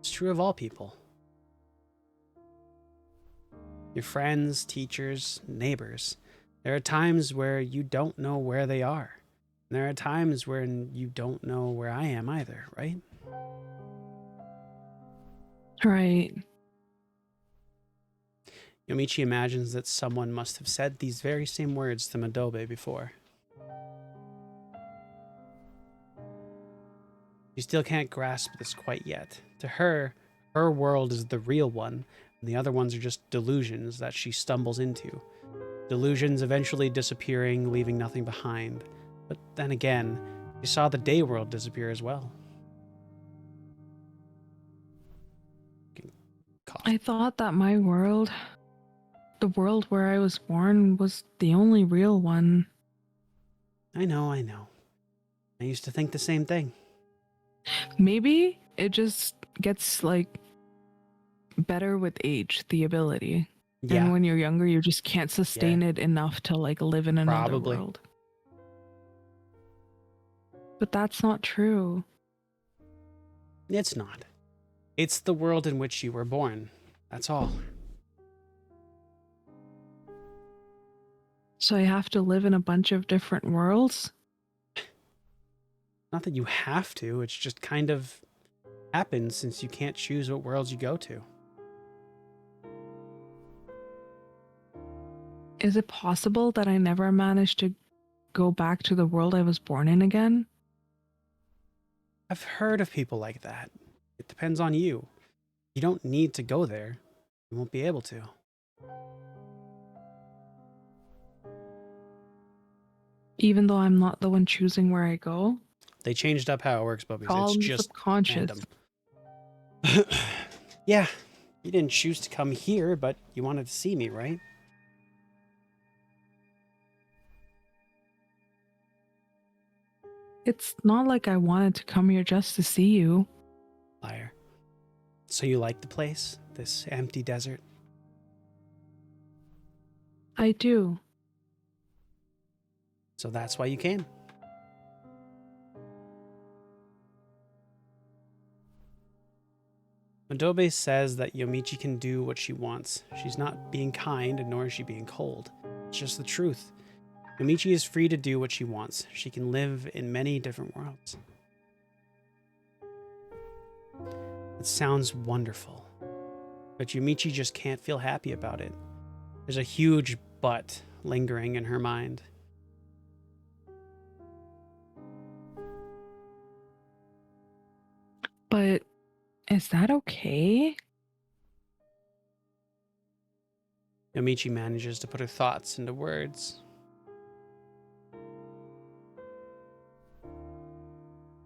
It's true of all people. Your friends, teachers, neighbors. There are times where you don't know where they are. And there are times when you don't know where I am either, right? Right. Yomichi imagines that someone must have said these very same words to Madobe before. She still can't grasp this quite yet. To her, her world is the real one, and the other ones are just delusions that she stumbles into. Delusions eventually disappearing, leaving nothing behind. But then again, she saw the day world disappear as well. I thought that my world, the world where I was born, was the only real one. I know. I used to think the same thing. Maybe it just gets like better with age, the ability. Yeah, And when you're younger, you just can't sustain it enough to like live in another probably. world. But that's not true. It's not. It's the world in which you were born. That's all. So I have to live in a bunch of different worlds? Not that you have to, it's just kind of happens since you can't choose what worlds you go to. Is it possible that I never managed to go back to the world I was born in again? I've heard of people like that. It depends on you. You don't need to go there. You won't be able to. Even though I'm not the one choosing where I go? They changed up how it works, Bubbies. Call It's me just subconscious. random. Yeah, you didn't choose to come here, but you wanted to see me, right? It's not like I wanted to come here just to see you. Liar. So you like the place? This empty desert? I do. So that's why you came. Madobe says that Yomichi can do what she wants. She's not being kind, nor is she being cold. It's just the truth. Yomichi is free to do what she wants. She can live in many different worlds. It sounds wonderful. But Yomichi just can't feel happy about it. There's a huge but lingering in her mind. But is that okay? Yomichi manages to put her thoughts into words.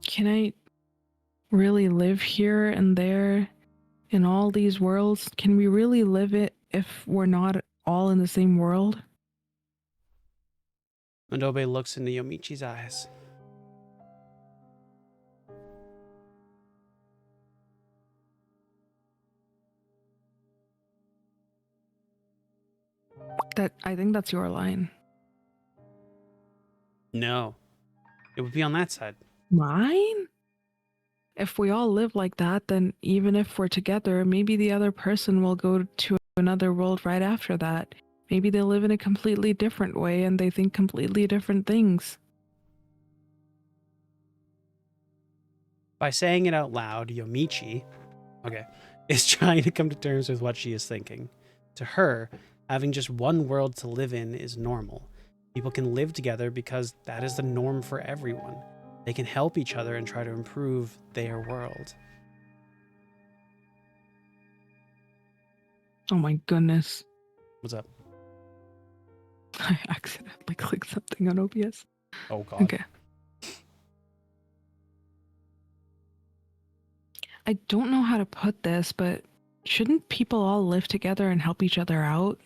Can I really live here and there in all these worlds? Can we really live it if we're not all in the same world? Madobe looks into Yomichi's eyes. I think that's your line. No. It would be on that side. Mine? If we all live like that, then even if we're together, maybe the other person will go to another world right after that. Maybe they live in a completely different way and they think completely different things. By saying it out loud, Yomichi, is trying to come to terms with what she is thinking. To her, having just one world to live in is normal. People can live together because that is the norm for everyone. They can help each other and try to improve their world. Oh my goodness. What's up? I accidentally clicked something on OBS. Oh, God. Okay. I don't know how to put this, but shouldn't people all live together and help each other out?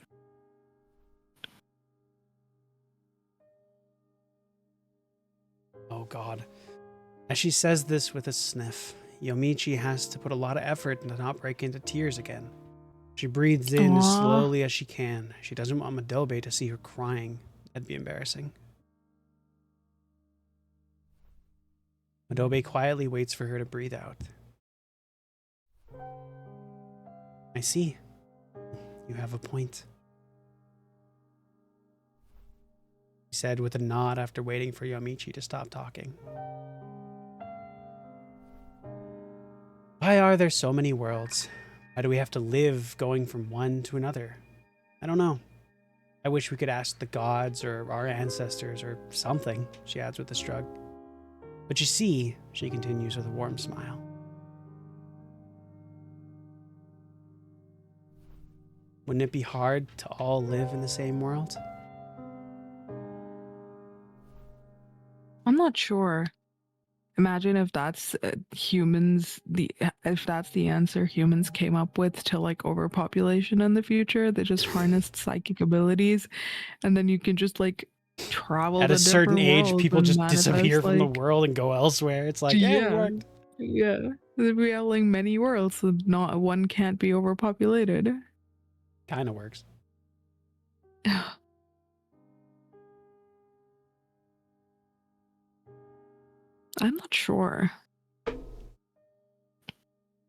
Oh, God. As she says this with a sniff, Yomichi has to put a lot of effort to not break into tears again. She breathes in as slowly as she can. She doesn't want Madobe to see her crying. That'd be embarrassing. Madobe quietly waits for her to breathe out. I see. You have a point, he said with a nod after waiting for Yomichi to stop talking. Why are there so many worlds? Why do we have to live going from one to another? I don't know. I wish we could ask the gods or our ancestors or something, she adds with a shrug. But you see, she continues with a warm smile. Wouldn't it be hard to all live in the same world? I'm not sure. Imagine if that's if that's the answer humans came up with to like overpopulation in the future. They just harnessed psychic abilities, and then you can just like travel At a to certain different age, worlds people and just disappear manifest from the like world and go elsewhere. It's like, yeah, we yeah, worked. yeah. We have like many worlds, so not one can't be overpopulated. Kind of works. I'm not sure.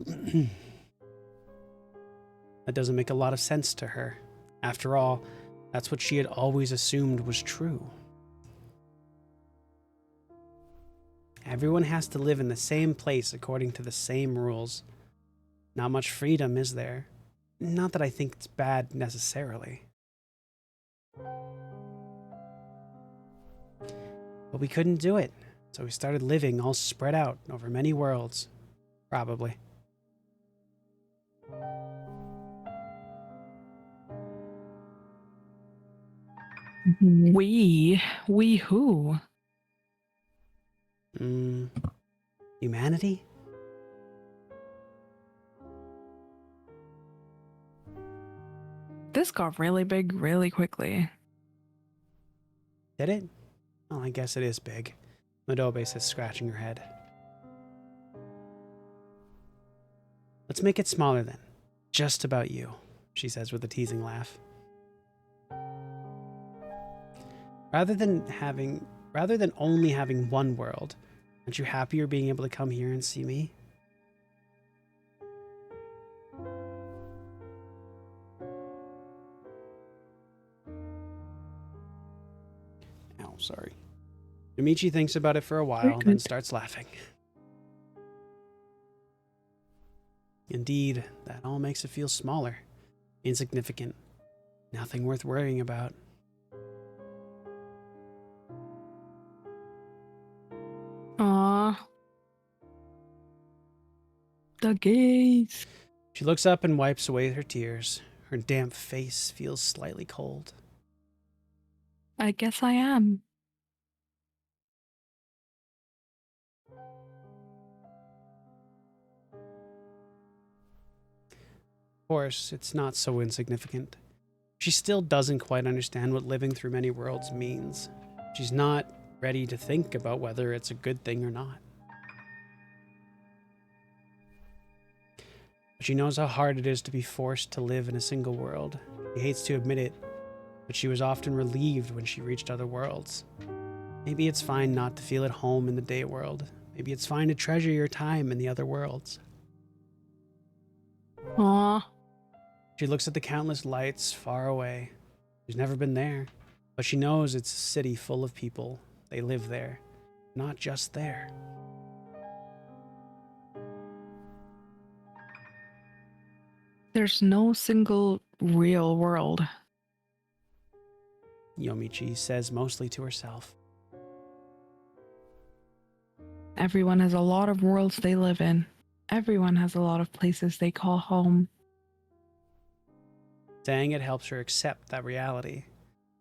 That doesn't make a lot of sense to her. After all, that's what she had always assumed was true. Everyone has to live in the same place according to the same rules. Not much freedom, is there? Not that I think it's bad necessarily. But we couldn't do it, so we started living all spread out over many worlds. Probably. We who? Humanity? This got really big really quickly. Did it? Well, I guess it is big. Madobe says, scratching her head. Let's make it smaller then. Just about you, she says with a teasing laugh. Rather than only having one world, aren't you happier being able to come here and see me? Ow, sorry. Yomichi thinks about it for a while, then starts laughing. Indeed, that all makes it feel smaller, insignificant, nothing worth worrying about. Aww. The gaze. She looks up and wipes away her tears. Her damp face feels slightly cold. I guess I am. Of course, it's not so insignificant. She still doesn't quite understand what living through many worlds means. She's not ready to think about whether it's a good thing or not. But she knows how hard it is to be forced to live in a single world. She hates to admit it, but she was often relieved when she reached other worlds. Maybe it's fine not to feel at home in the day world. Maybe it's fine to treasure your time in the other worlds. Aww. She looks at the countless lights far away. She's never been there, but she knows it's a city full of people. They live there, not just there. There's no single real world. Yomichi says mostly to herself. Everyone has a lot of worlds they live in. Everyone has a lot of places they call home. Saying it helps her accept that reality.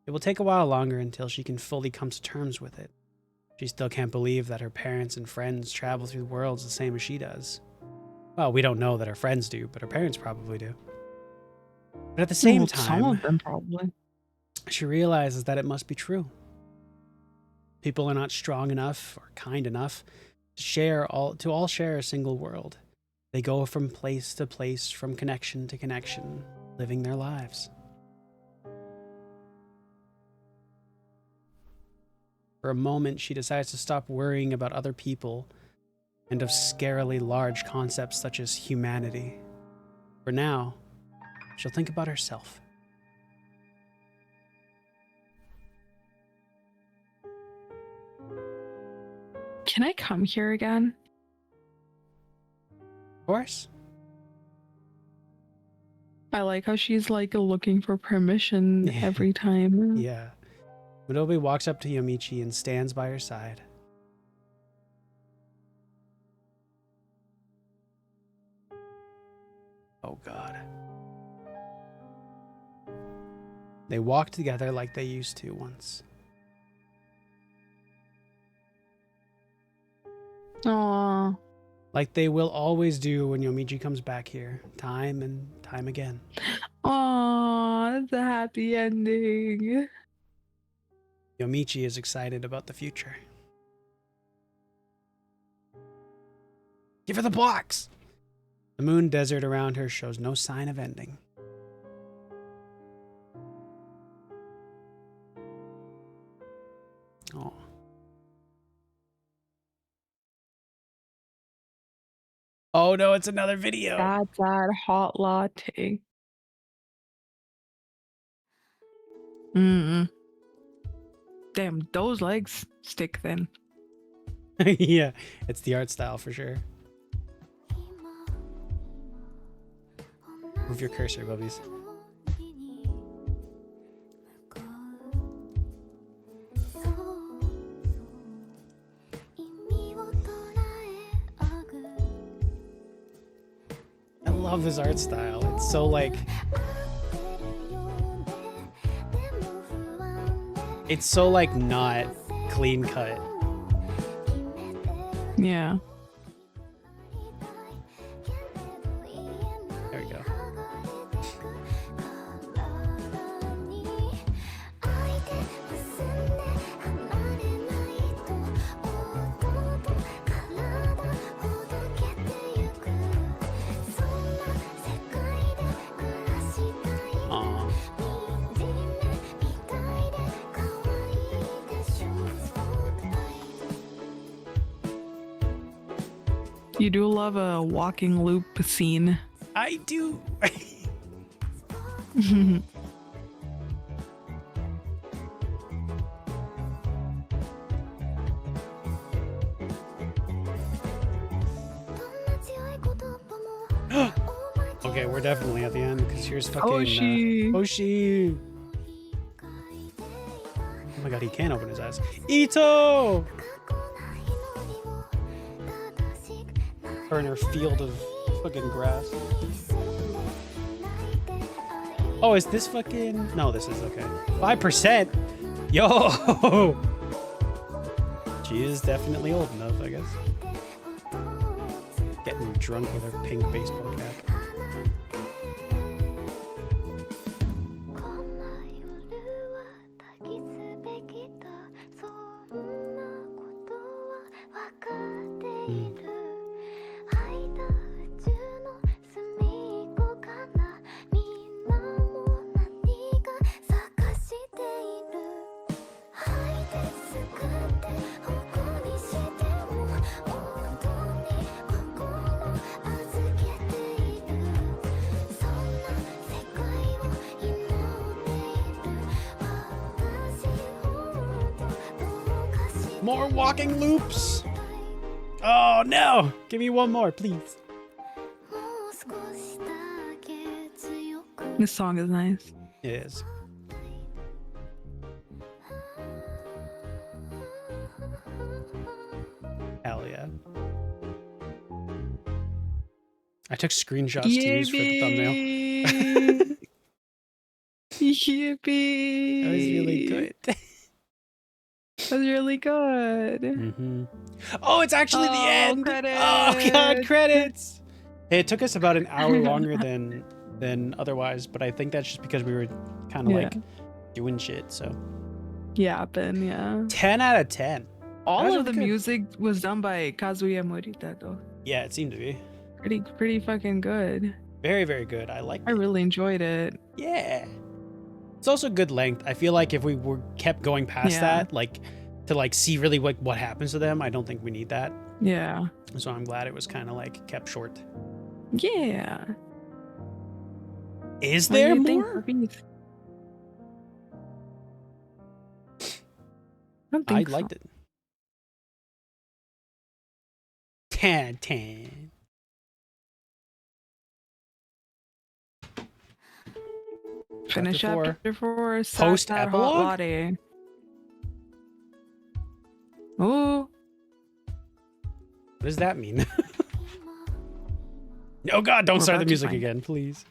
It will take a while longer until she can fully come to terms with it. She still can't believe that her parents and friends travel through worlds the same as she does. Well, we don't know that her friends do, but her parents probably do. But at the same time, some of them probably. She realizes that it must be true. People are not strong enough or kind enough to all share a single world. They go from place to place, from connection to connection, living their lives. For a moment, she decides to stop worrying about other people and of scarily large concepts such as humanity. For now, she'll think about herself. Can I come here again? Of course. I like how she's like looking for permission every time. Yeah. Midobi walks up to Yomichi and stands by her side. Oh god. They walk together like they used to once. Aww. Like they will always do when Yomichi comes back here, time and time again. Aww, that's a happy ending. Yomichi is excited about the future. Give her the box! The moon desert around her shows no sign of ending. Oh. Oh no, it's another video. Sad hot latte. Mm-mm. Damn, those legs stick thin. Yeah, it's the art style for sure. Move your cursor, bubbies. I love this art style. It's so like... It's so like not clean cut. Yeah. There we go. Aw. You do love a walking loop scene. I do. Okay, we're definitely at the end because here's fucking Oshi. Oshi. Oh my god, he can't open his eyes. Ito! Her in her field of fucking grass. Oh, is this fucking... No, this is okay. 5%? Yo! She is definitely old enough, I guess. Getting drunk with her pink baseball cap. More walking loops. Oh no! Give me one more, please. This song is nice. It is. Hell yeah. I took screenshots to use for the thumbnail. Yippee! That was really good. That was really good. Mm-hmm. Oh, it's actually the end. Credits. Oh god, credits. It took us about an hour longer than otherwise, but I think that's just because we were kind of like doing shit. So yeah, Ben. Yeah. 10 out of 10. All of the good. music was done by Kazuya Morita, though. Yeah, it seemed to be Pretty fucking good. very, very good. I liked I it. really enjoyed it. Yeah. It's also good length. I feel like if we were kept going past that, like to like see really what happens to them, I don't think we need that. Yeah. So I'm glad it was kind of like kept short. Yeah. Is What do there you think, more? puppies? I don't I think so. liked it. 10. Finish Chapter 4. chapter 4. Sad, Post sad, hot epilogue? latte. Oh. What does that mean? Oh God, don't We're start the about to music find. again, please.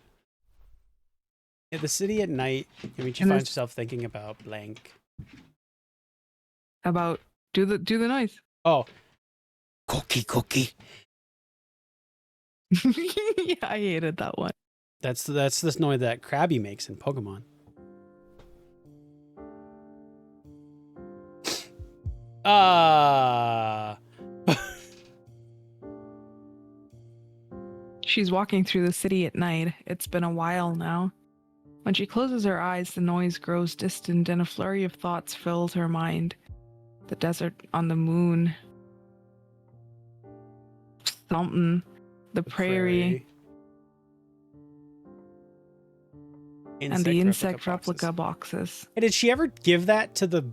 In the city at night, Yumichi And finds this herself thinking about blank. about do the noise. Oh. Cookie. Yeah, I hated that one. That's this noise that Krabby makes in Pokemon. She's walking through the city at night. It's been a while now. When she closes her eyes, the noise grows distant and a flurry of thoughts fills her mind. The desert on the moon. Something. The prairie. And the insect replica boxes. Hey, did she ever give that to the...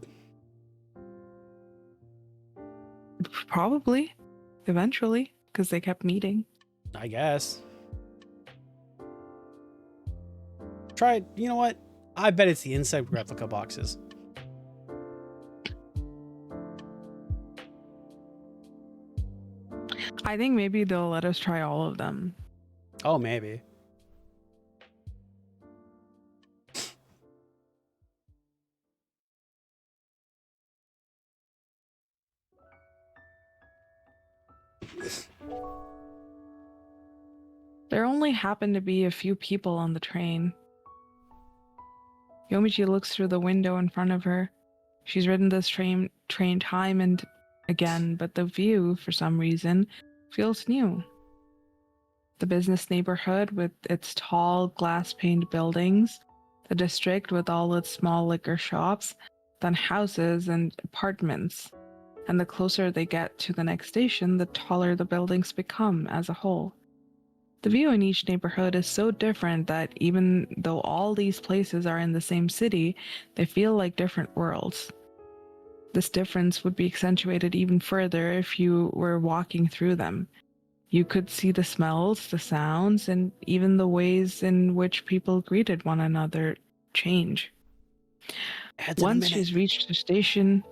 Probably. Eventually. Because they kept meeting. I guess. Try, you know what? I bet it's the insect replica boxes. I think maybe they'll let us try all of them. Oh, maybe. There only happened to be a few people on the train. Yomichi looks through the window in front of her. She's ridden this train time and again, but the view, for some reason, feels new. The business neighborhood with its tall, glass-paned buildings, the district with all its small liquor shops, then houses and apartments. And the closer they get to the next station, the taller the buildings become as a whole. The view in each neighborhood is so different that even though all these places are in the same city, they feel like different worlds. This difference would be accentuated even further if you were walking through them. You could see the smells, the sounds, and even the ways in which people greeted one another change. Once she's reached the station,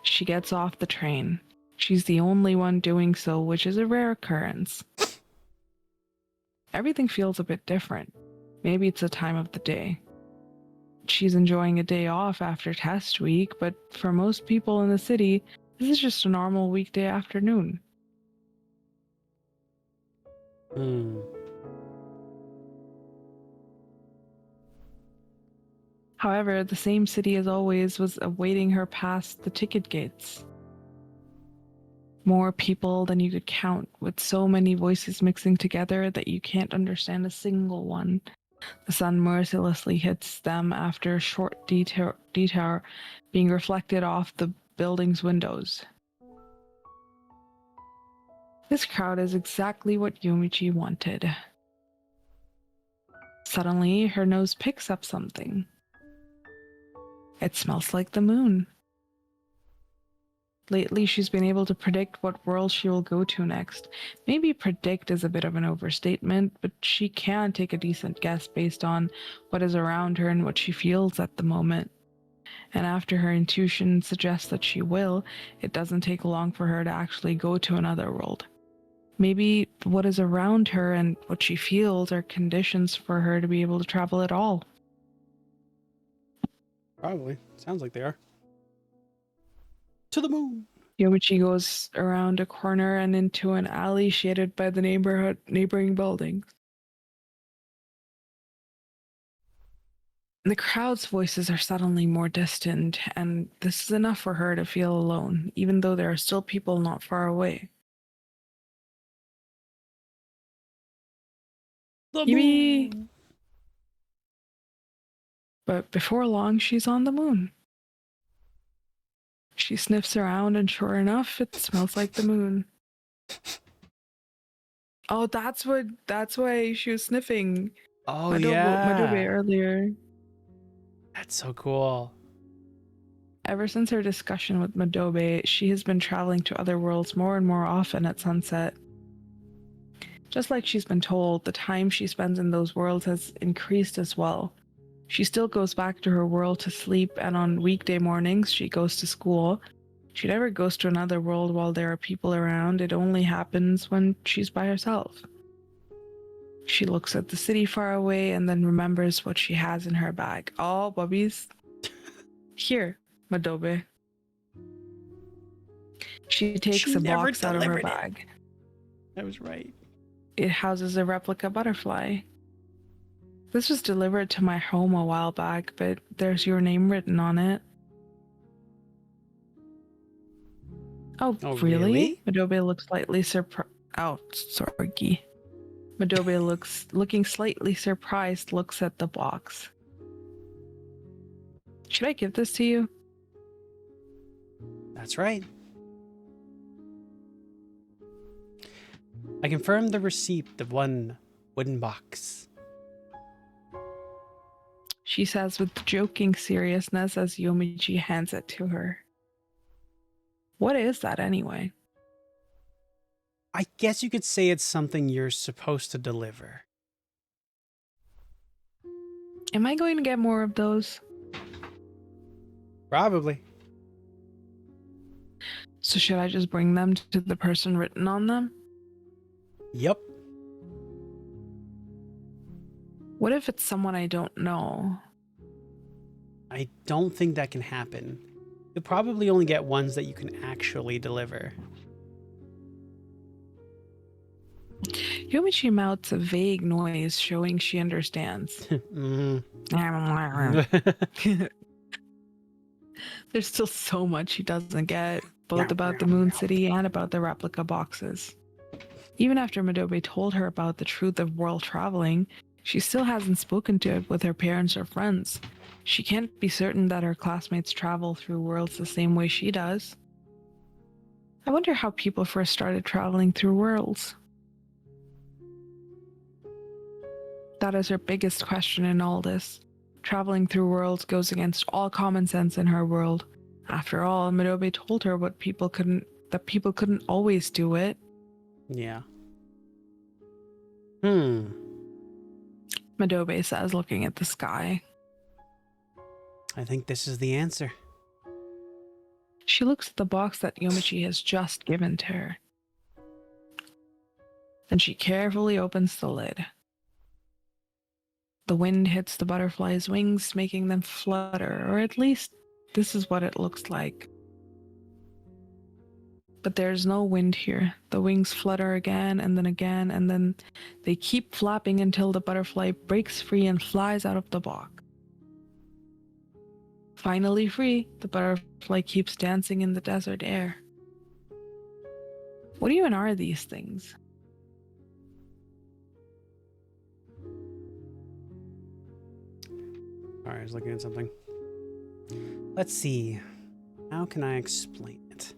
she gets off the train. She's the only one doing so, which is a rare occurrence. Everything feels a bit different. Maybe it's the time of the day. She's enjoying a day off after test week, but for most people in the city, this is just a normal weekday afternoon. However, the same city as always was awaiting her past the ticket gates. More people than you could count, with so many voices mixing together that you can't understand a single one. The sun mercilessly hits them after a short detour being reflected off the building's windows. This crowd is exactly what Yomichi wanted. Suddenly, her nose picks up something. It smells like the moon. Lately, she's been able to predict what world she will go to next. Maybe predict is a bit of an overstatement, but she can take a decent guess based on what is around her and what she feels at the moment. And after her intuition suggests that she will, it doesn't take long for her to actually go to another world. Maybe what is around her and what she feels are conditions for her to be able to travel at all. Probably. Sounds like they are. To the moon. Yomichi goes around a corner and into an alley shaded by the neighboring buildings. The crowd's voices are suddenly more distant, and this is enough for her to feel alone, even though there are still people not far away. The Yippee! moon. But before long, she's on the moon. She sniffs around, and sure enough, it smells like the moon. Oh, that's why she was sniffing Oh Madobe yeah. earlier. That's so cool. Ever since her discussion with Madobe, she has been traveling to other worlds more and more often at sunset. Just like she's been told, the time she spends in those worlds has increased as well. She still goes back to her world to sleep, and on weekday mornings, she goes to school. She never goes to another world while there are people around. It only happens when she's by herself. She looks at the city far away and then remembers what she has in her bag. Oh, Bubbies. Here, Madobe. She takes She a never box out of her delivered it. bag. I was right. It houses a replica butterfly. This was delivered to my home a while back, but there's your name written on it. Oh, Oh, really? really? Madobe looks slightly surprised. Oh, sorry. Madobe looking slightly surprised, looks at the box. Should I give this to you? That's right. I confirmed the receipt of one wooden box. She says with joking seriousness as Yomichi hands it to her. What is that anyway? I guess you could say it's something you're supposed to deliver. Am I going to get more of those? Probably. So should I just bring them to the person written on them? Yep. What if it's someone I don't know? I don't think that can happen. You'll probably only get ones that you can actually deliver. Yomichi mouths a vague noise showing she understands. Mhm. There's still so much he doesn't get, both about the Moon City and about the replica boxes. Even after Madobe told her about the truth of world traveling, she still hasn't spoken to it with her parents or friends. She can't be certain that her classmates travel through worlds the same way she does. I wonder how people first started traveling through worlds. That is her biggest question in all this. Traveling through worlds goes against all common sense in her world. After all, Madobe told her that people couldn't always do it. Yeah. Madobe says, looking at the sky. I think this is the answer. She looks at the box that Yomichi has just given to her. Then she carefully opens the lid. The wind hits the butterfly's wings, making them flutter, or at least this is what it looks like. But there's no wind here. The wings flutter again, and then they keep flapping until the butterfly breaks free and flies out of the box. Finally free, the butterfly keeps dancing in the desert air. What even are these things? All right, I was looking at something. Let's see. How can I explain it?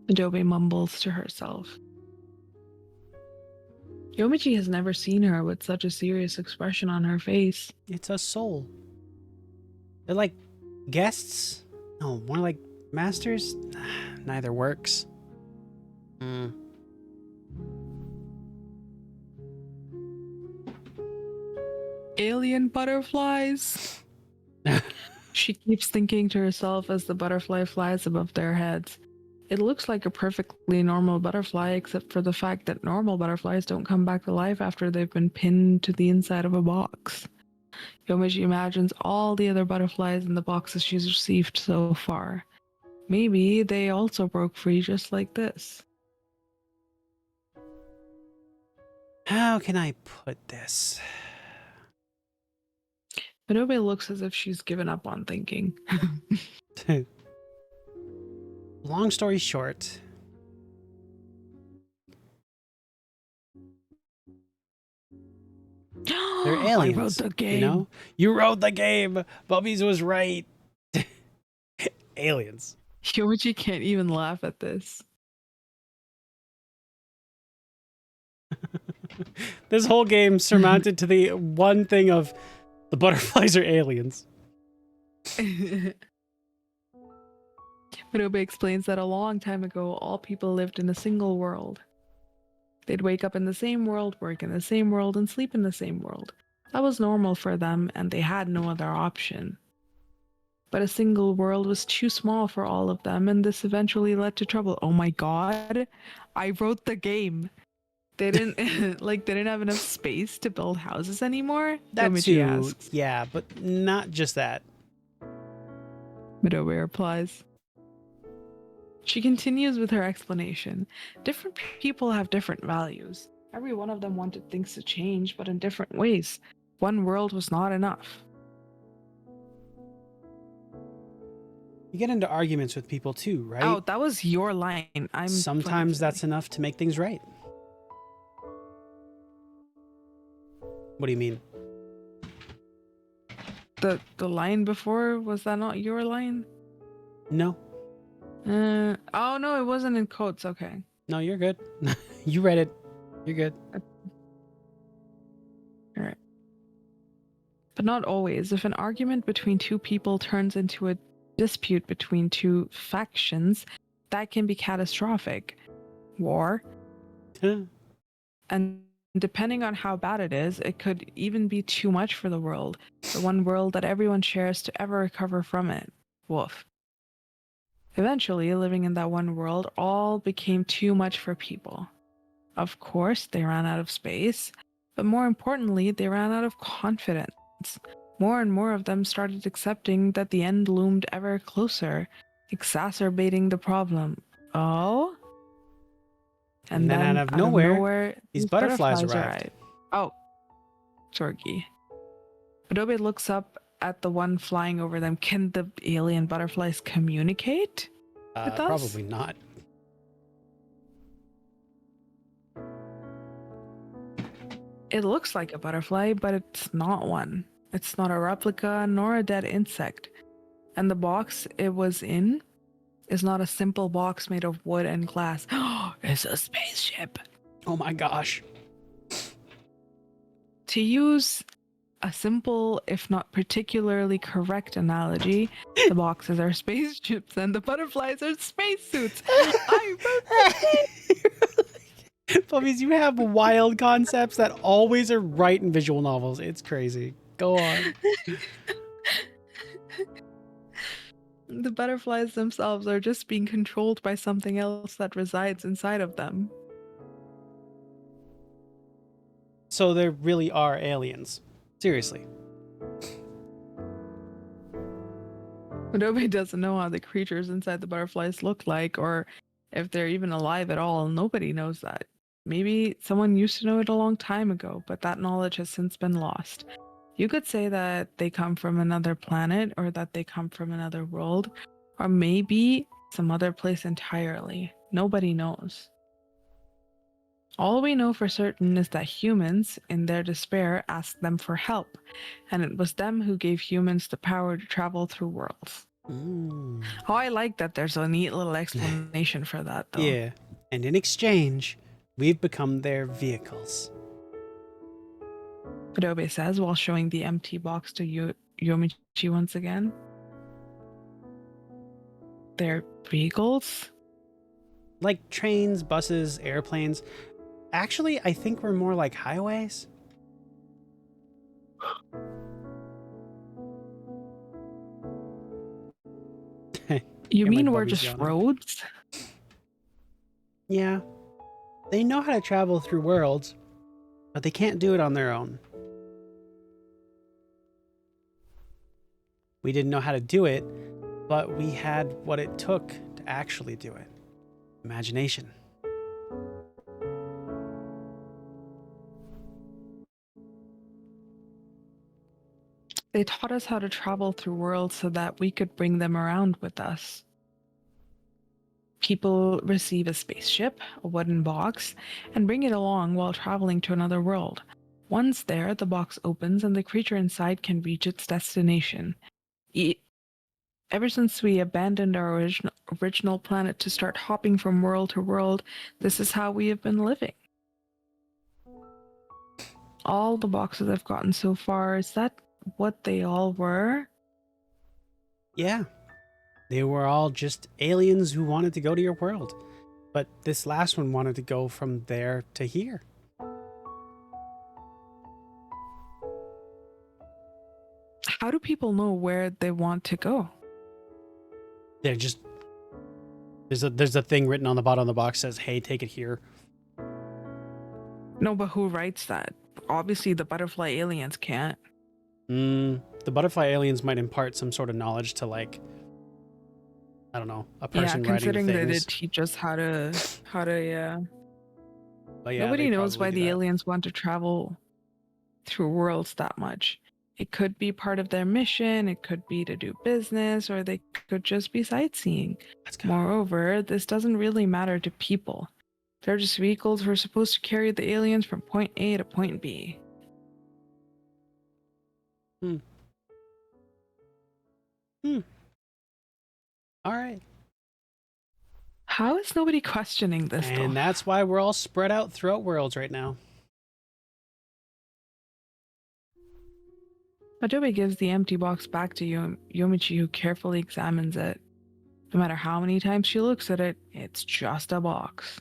Madobe mumbles to herself. Yomichi has never seen her with such a serious expression on her face. It's a soul. They're like guests? No, more like masters? Neither works. Alien butterflies? She keeps thinking to herself as the butterfly flies above their heads. It looks like a perfectly normal butterfly, except for the fact that normal butterflies don't come back to life after they've been pinned to the inside of a box. Yomichi imagines all the other butterflies in the boxes she's received so far. Maybe they also broke free just like this. How can I put this? Madobe looks as if she's given up on thinking. Long story short, they're aliens. I wrote the game. You know? You wrote the game. Bubbies was right. Aliens. Yomichi can't even laugh at this. This whole game surmounted to the one thing of the butterflies are aliens. Minobe explains that a long time ago, all people lived in a single world. They'd wake up in the same world, work in the same world, and sleep in the same world. That was normal for them, and they had no other option. But a single world was too small for all of them, and this eventually led to trouble. Oh my god, I wrote the game. They didn't they didn't have enough space to build houses anymore. That Yomichi too, asks. yeah, but not just that. Midobe replies. She continues with her explanation. Different people have different values. Every one of them wanted things to change, but in different ways. One world was not enough. You get into arguments with people too, right? Oh, that was your line. Sometimes that's enough to make things right. What do you mean? The line before, was that not your line? No. Oh no, it wasn't in quotes. Okay. No, you're good. You read it. You're good. All right. But not always. If an argument between two people turns into a dispute between two factions, that can be catastrophic. War. And depending on how bad it is, it could even be too much for the world. The one world that everyone shares to ever recover from it. Woof. Eventually, living in that one world all became too much for people. Of course, they ran out of space, but more importantly, they ran out of confidence. More and more of them started accepting that the end loomed ever closer, exacerbating the problem. Oh? And then out of nowhere, these butterflies arrived. Oh, Sorgi. Adobe looks up at the one flying over them. Can the alien butterflies communicate with us? Probably not. It looks like a butterfly, but it's not one. It's not a replica nor a dead insect. And the box it was in is not a simple box made of wood and glass. It's a spaceship. Oh my gosh. To use a simple, if not particularly correct analogy, the boxes are spaceships and the butterflies are spacesuits. I wrote the Puppies, you have wild concepts that always are right in visual novels. It's crazy. Go on. The butterflies themselves are just being controlled by something else that resides inside of them. So there really are aliens. Seriously. Nobody doesn't know how the creatures inside the butterflies look like, or if they're even alive at all. Nobody knows that. Maybe someone used to know it a long time ago, but that knowledge has since been lost. You could say that they come from another planet, or that they come from another world, or maybe some other place entirely. Nobody knows. All we know for certain is that humans, in their despair, asked them for help, and it was them who gave humans the power to travel through worlds. Mm. Oh, I like that there's a neat little explanation for that, though. Yeah. And in exchange, we've become their vehicles. Adobe says while showing the empty box to Yomichi once again. They're vehicles? Like trains, buses, airplanes. Actually, I think we're more like highways. You And mean my we're Bubby's just yawning. roads? Yeah. They know how to travel through worlds, but they can't do it on their own. We didn't know how to do it, but we had what it took to actually do it. Imagination. They taught us how to travel through worlds so that we could bring them around with us. People receive a spaceship, a wooden box, and bring it along while traveling to another world. Once there, the box opens and the creature inside can reach its destination. Ever since we abandoned our original planet to start hopping from world to world, this is how we have been living. All the boxes I've gotten so far, is that what they all were? Yeah, they were all just aliens who wanted to go to your world. But this last one wanted to go from there to here. How do people know where they want to go? They're just there's a thing written on the bottom of the box that says, "Hey, take it here." No, but who writes that? Obviously, the butterfly aliens can't. The butterfly aliens might impart some sort of knowledge to, like, I don't know, a Yeah, person writing the considering they things. did teach us yeah. But yeah, Nobody they knows probably why do the that. aliens want to travel through worlds that much. It could be part of their mission, it could be to do business, or they could just be sightseeing. Let's go. Moreover, this doesn't really matter to people. They're just vehicles who are supposed to carry the aliens from point A to point B. Hmm. All right. How is nobody questioning this though? And that's why we're all spread out throughout worlds right now. Adobe gives the empty box back to Yomichi, who carefully examines it. No matter how many times she looks at it, it's just a box.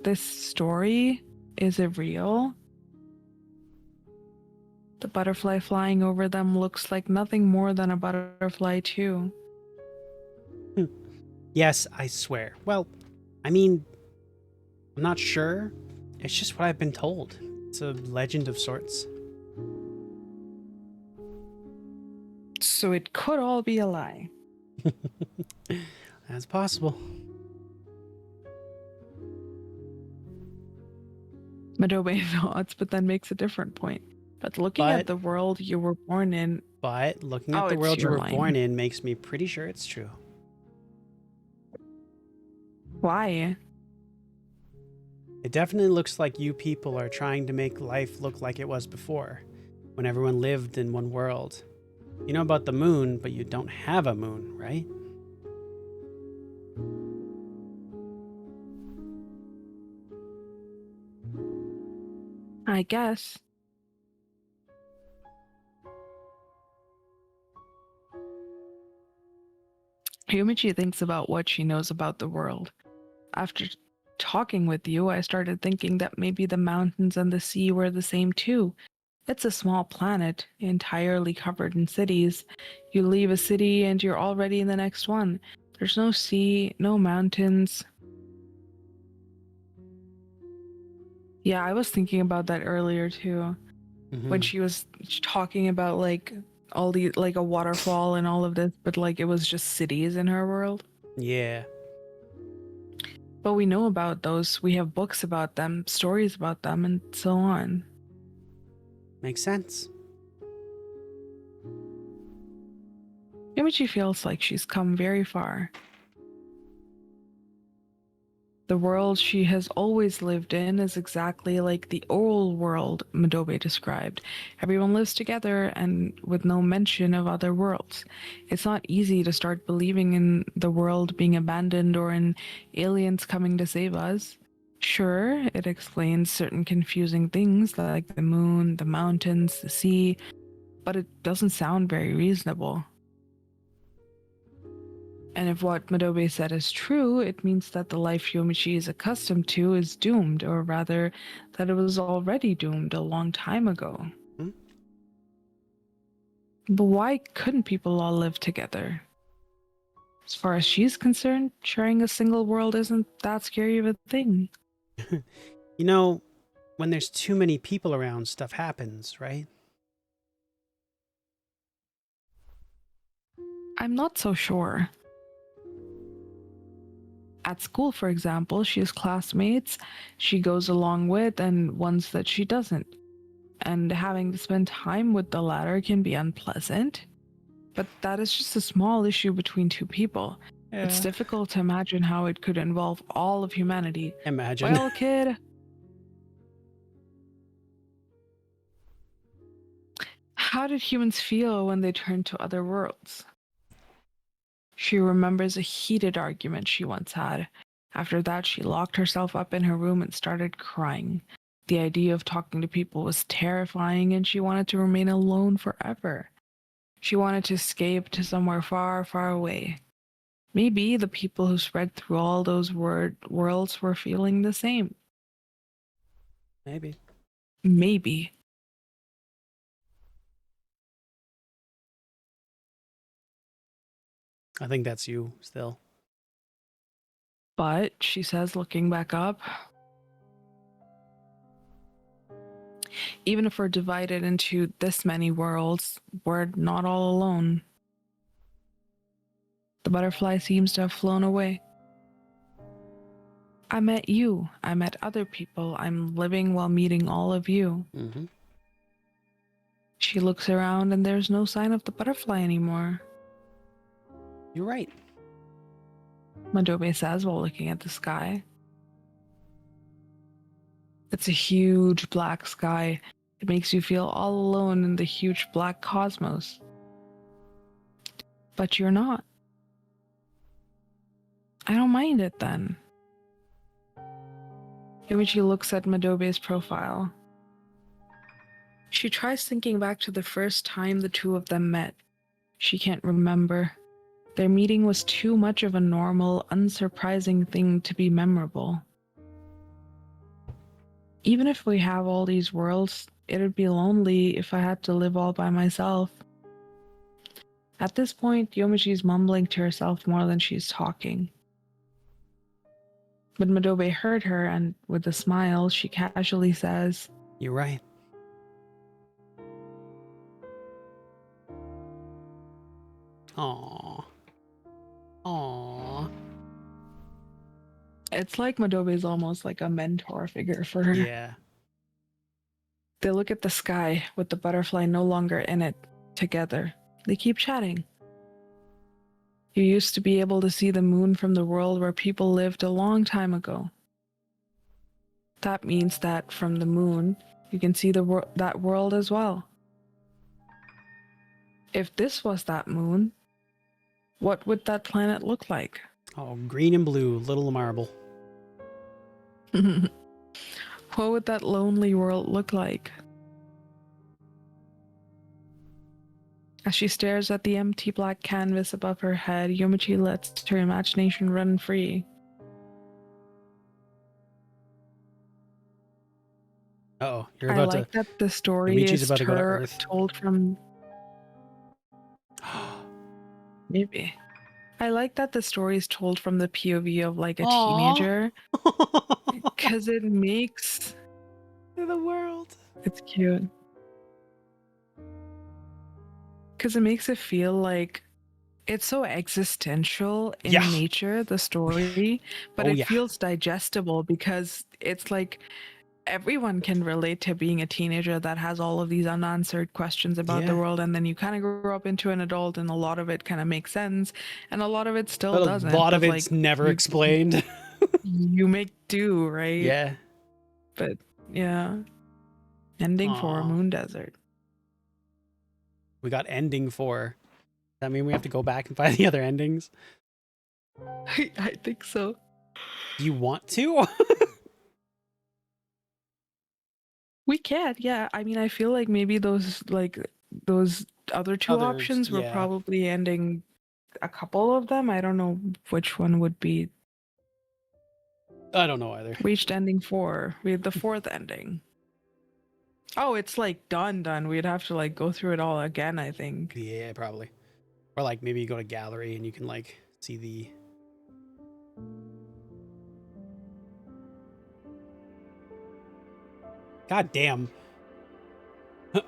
This story, is it real? The butterfly flying over them looks like nothing more than a butterfly too. Yes, I swear. Well, I mean, I'm not sure. It's just what I've been told. It's a legend of sorts. So it could all be a lie. That's possible. Madobe nods, but then makes a different point. But looking at the world you were born in... But looking at Oh, the it's world you your were line. born in makes me pretty sure it's true. Why? It definitely looks like you people are trying to make life look like it was before, when everyone lived in one world. You know about the moon, but you don't have a moon, right? I guess. Yumichi thinks about what she knows about the world. After talking with you, I started thinking that maybe the mountains and the sea were the same too. It's a small planet, entirely covered in cities. You leave a city and you're already in the next one. There's no sea, no mountains. Yeah, I was thinking about that earlier too. When she was talking about like all the like a waterfall and all of this, but like it was just cities in her world. Yeah. But we know about those. We have books about them, stories about them, and so on. Makes sense. Yamichi feels like she's come very far. The world she has always lived in is exactly like the old world Madobe described. Everyone lives together and with no mention of other worlds. It's not easy to start believing in the world being abandoned or in aliens coming to save us. Sure, it explains certain confusing things like the moon, the mountains, the sea, but it doesn't sound very reasonable. And if what Madobe said is true, it means that the life Yomichi is accustomed to is doomed, or rather, that it was already doomed a long time ago. Hmm? But why couldn't people all live together? As far as she's concerned, sharing a single world isn't that scary of a thing. You know, when there's too many people around, stuff happens, right? I'm not so sure. At school, for example, she has classmates she goes along with and ones that she doesn't. And having to spend time with the latter can be unpleasant. But that is just a small issue between two people. Yeah. It's difficult to imagine how it could involve all of humanity. Imagine. Well, kid, how did humans feel when they turned to other worlds? She remembers a heated argument she once had. After that, she locked herself up in her room and started crying. The idea of talking to people was terrifying, and she wanted to remain alone forever. She wanted to escape to somewhere far, far away. Maybe the people who spread through all those worlds were feeling the same. Maybe. Maybe. I think that's you still. But, she says, looking back up, even if we're divided into this many worlds, we're not all alone. The butterfly seems to have flown away. I met you. I met other people. I'm living while meeting all of you. Mm-hmm. She looks around and there's no sign of the butterfly anymore. You're right. Madobe says while looking at the sky. It's a huge black sky. It makes you feel all alone in the huge black cosmos. But you're not. I don't mind it then. Yumichi looks at Madobe's profile. She tries thinking back to the first time the two of them met. She can't remember. Their meeting was too much of a normal, unsurprising thing to be memorable. Even if we have all these worlds, it'd be lonely if I had to live all by myself. At this point, Yomichi's mumbling to herself more than she's talking. But Madobe heard her, and with a smile, she casually says, You're right. Aww. Aww. it's like Madobe's almost like a mentor figure for her. Yeah. They look at the sky with the butterfly no longer in it together. They keep chatting. You used to be able to see the moon from the world where people lived a long time ago. That means that from the moon, you can see that world as well. If this was that moon, what would that planet look like? Oh, green and blue, little marble. What would that lonely world look like? As she stares at the empty black canvas above her head, Yomichi lets her imagination run free. Uh-oh, you're I about like to... that the story Yamichi's is about to go to Earth. told from... Maybe. I like that the story is told from the POV of like a teenager. Because it makes... the world. It's cute. Because it makes it feel like it's so existential in Yeah. nature, the story, but Oh, it yeah. feels digestible because it's like everyone can relate to being a teenager that has all of these unanswered questions about the Yeah. world, and then you kind of grow up into an adult and a lot of it kind of makes sense and a lot of it still But doesn't. a lot of but, it's like, never explained. you make do, right? Yeah. But yeah. Ending for Aw. Moon Desert. We got ending 4. Does that mean we have to go back and find the other endings? I think so. Do you want to? We can, yeah. I mean, I feel like maybe those other two Others, options were yeah. probably ending a couple of them. I don't know which one would be I don't know either. reached ending 4. We had the 4th ending. Oh, it's like done. We'd have to like go through it all again, I think. Yeah, probably. Or like maybe you go to gallery and you can like see the... God damn. The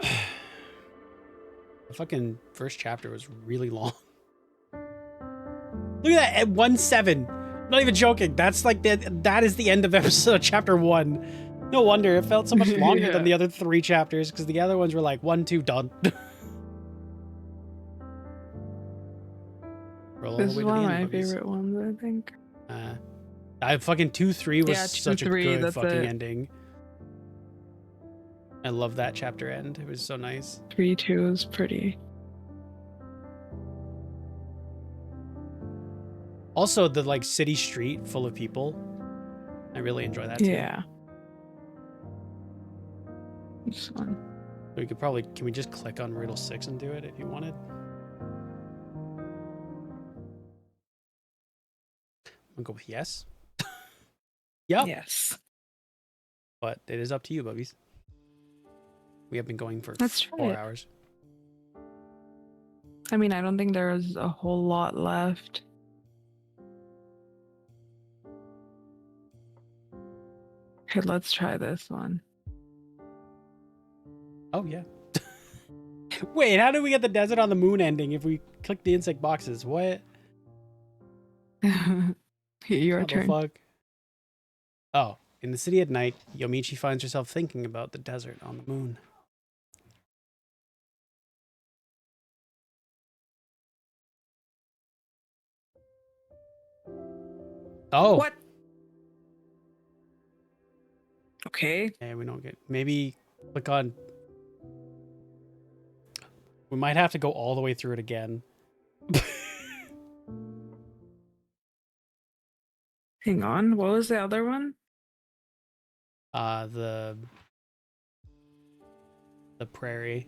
fucking first chapter was really long. Look at that, at 1-7. Not even joking. That's like that is the end of episode chapter 1. No wonder it felt so much longer Yeah. than the other 3 chapters, because the other ones were like 1-2 done. Roll all This the way is to one the of end, my buggies. favorite ones, I think. I fucking 2-3 was Yeah, such a 2-3, good that's fucking it. ending. I love that chapter end. It was so nice. 3-2 is pretty. Also, the like city street full of people. I really enjoy that too. Yeah. This one. We could probably, can we just click on riddle 6 and do it if you wanted? I'll go with yes. Yep. Yes. But it is up to you, bubbies. We have been going for Let's try 4 it. hours. I mean, I don't think there's a whole lot left. Okay, let's try this one. Oh, yeah. Wait, how did we get the desert on the moon ending if we click the insect boxes? What? Your How the turn. fuck? Oh, in the city at night, Yomichi finds herself thinking about the desert on the moon. Oh. What? Okay. Yeah, we don't get. Maybe click on. We might have to go all the way through it again. Hang on. What was the other one? The prairie.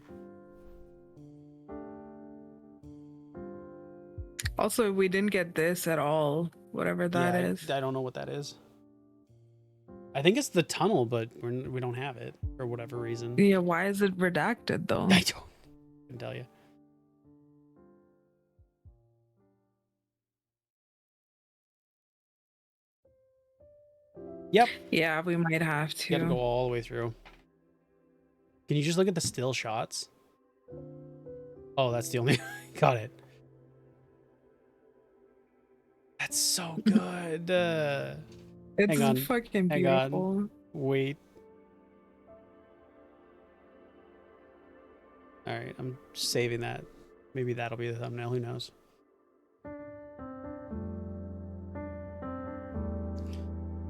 Also, we didn't get this at all. Whatever that Yeah, is. I don't know what that is. I think it's the tunnel, but we don't have it for whatever reason. Yeah, why is it redacted though? I can tell you. Yep. Yeah, we might have You gotta go to. all the way through. Can you just look at the still shots? Oh, that's the only. Got it. That's so good. It's hang on. fucking Hang beautiful. on. Wait. All right, I'm saving that. Maybe that'll be the thumbnail. Who knows?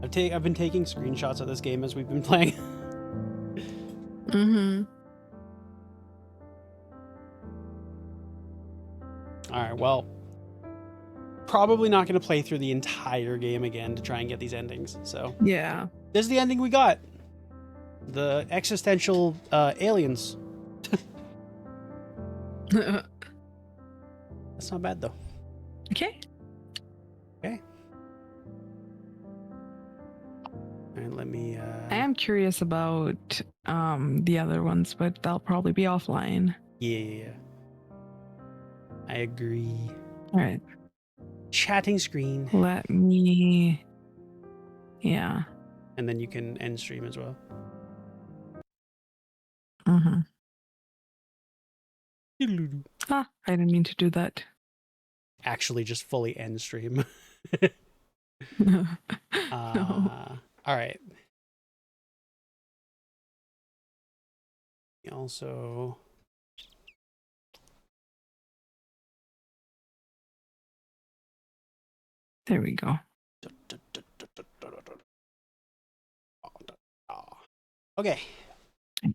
I've been taking screenshots of this game as we've been playing. Mm-hmm. All right, well, probably not going to play through the entire game again to try and get these endings. So Yeah. this is the ending we got. The existential aliens. That's not bad though. Okay. Okay. All right, let me. I am curious about the other ones, but they'll probably be offline. Yeah. I agree. All right. Chatting screen. Let me. Yeah. And then you can end stream as well. Mm-hmm. Ah, I didn't mean to do that. Actually, just fully end stream. No. All right. Also, There we go. okay.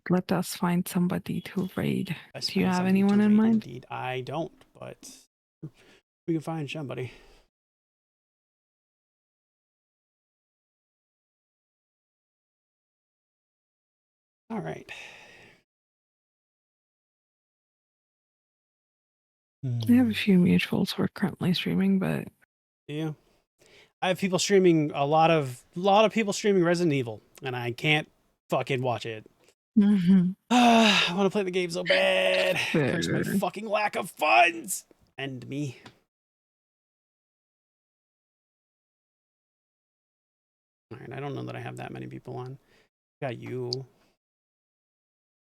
Let us find somebody to raid. Let's Do you find have somebody to anyone in raid mind? Indeed, I don't, but we can find somebody. All right. We have a few mutuals who are currently streaming, but Yeah. I have people streaming a lot of people streaming Resident Evil, and I can't fucking watch it. I want to play the game so bad. Curse my Fair. fucking lack of funds. And me. All right, I don't know that I have that many people on. Got you.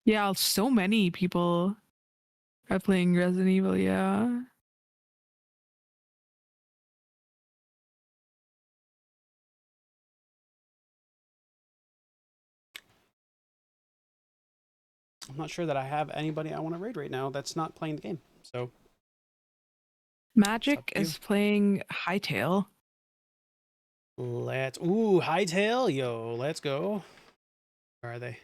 Yeah, so many people are playing Resident Evil, yeah. I'm not sure that I have anybody I want to raid right now that's not playing the game. So Magic to you. is playing Hightail. Hightail, yo, let's go. Where are they?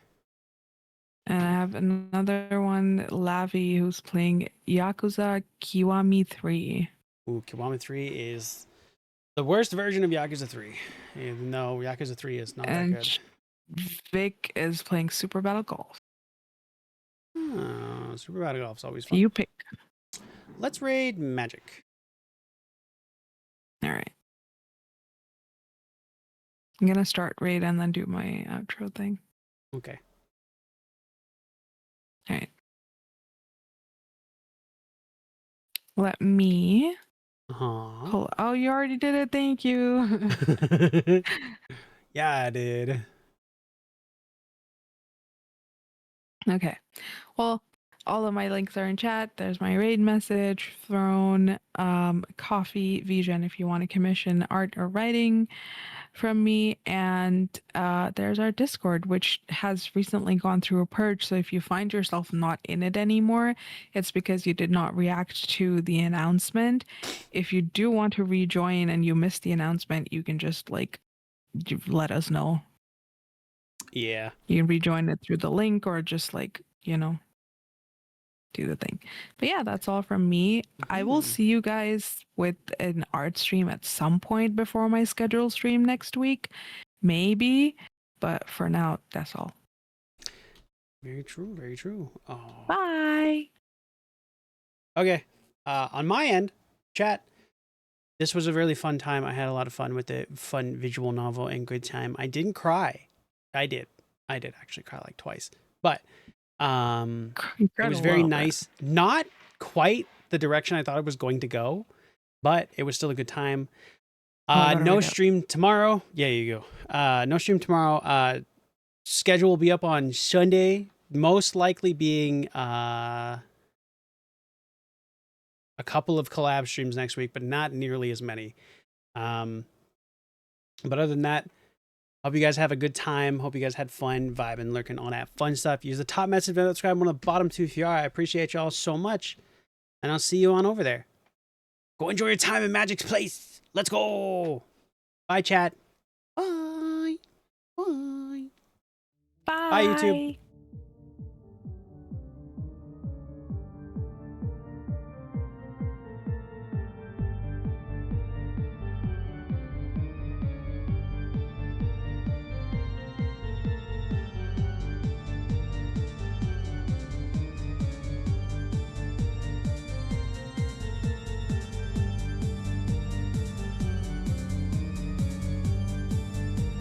And I have another one, Lavi, who's playing Yakuza Kiwami 3. Ooh, Kiwami 3 is the worst version of Yakuza 3. No, Yakuza 3 is not that And good. Vic is playing Super Battle Golf. Super Battle Golf's always fun. You pick. Let's raid Magic. All right. I'm gonna start raid and then do my outro thing. Okay. All right. Let me pull. Oh, you already did it. Thank you. Yeah, I did. Okay. Well, all of my links are in chat. There's my raid message, throne, coffee, Vision if you want to commission art or writing from me, and there's our Discord, which has recently gone through a purge. So if you find yourself not in it anymore, it's because you did not react to the announcement. If you do want to rejoin and you missed the announcement, you can just let us know. Yeah. You can rejoin it through the link or just do the thing. But yeah, that's all from me. I will see you guys with an art stream at some point before my scheduled stream next week. Maybe. But for now, that's all. Very true. Very true. Oh. Bye. Okay. On my end, chat. This was a really fun time. I had a lot of fun with it. Fun visual novel and good time. I didn't cry. I did actually cry like twice. But it was very nice. Not quite the direction I thought it was going to go, but it was still a good time. No stream tomorrow. Yeah, you go. No stream tomorrow. Schedule will be up on Sunday. Most likely being a couple of collab streams next week, but not nearly as many. But other than that, hope you guys have a good time. Hope you guys had fun, vibing, lurking, all that fun stuff. Use the top message, subscribe on the bottom two if you are. I appreciate y'all so much. And I'll see you on over there. Go enjoy your time in Magic's place. Let's go. Bye, chat. Bye. Bye. Bye. Bye, YouTube.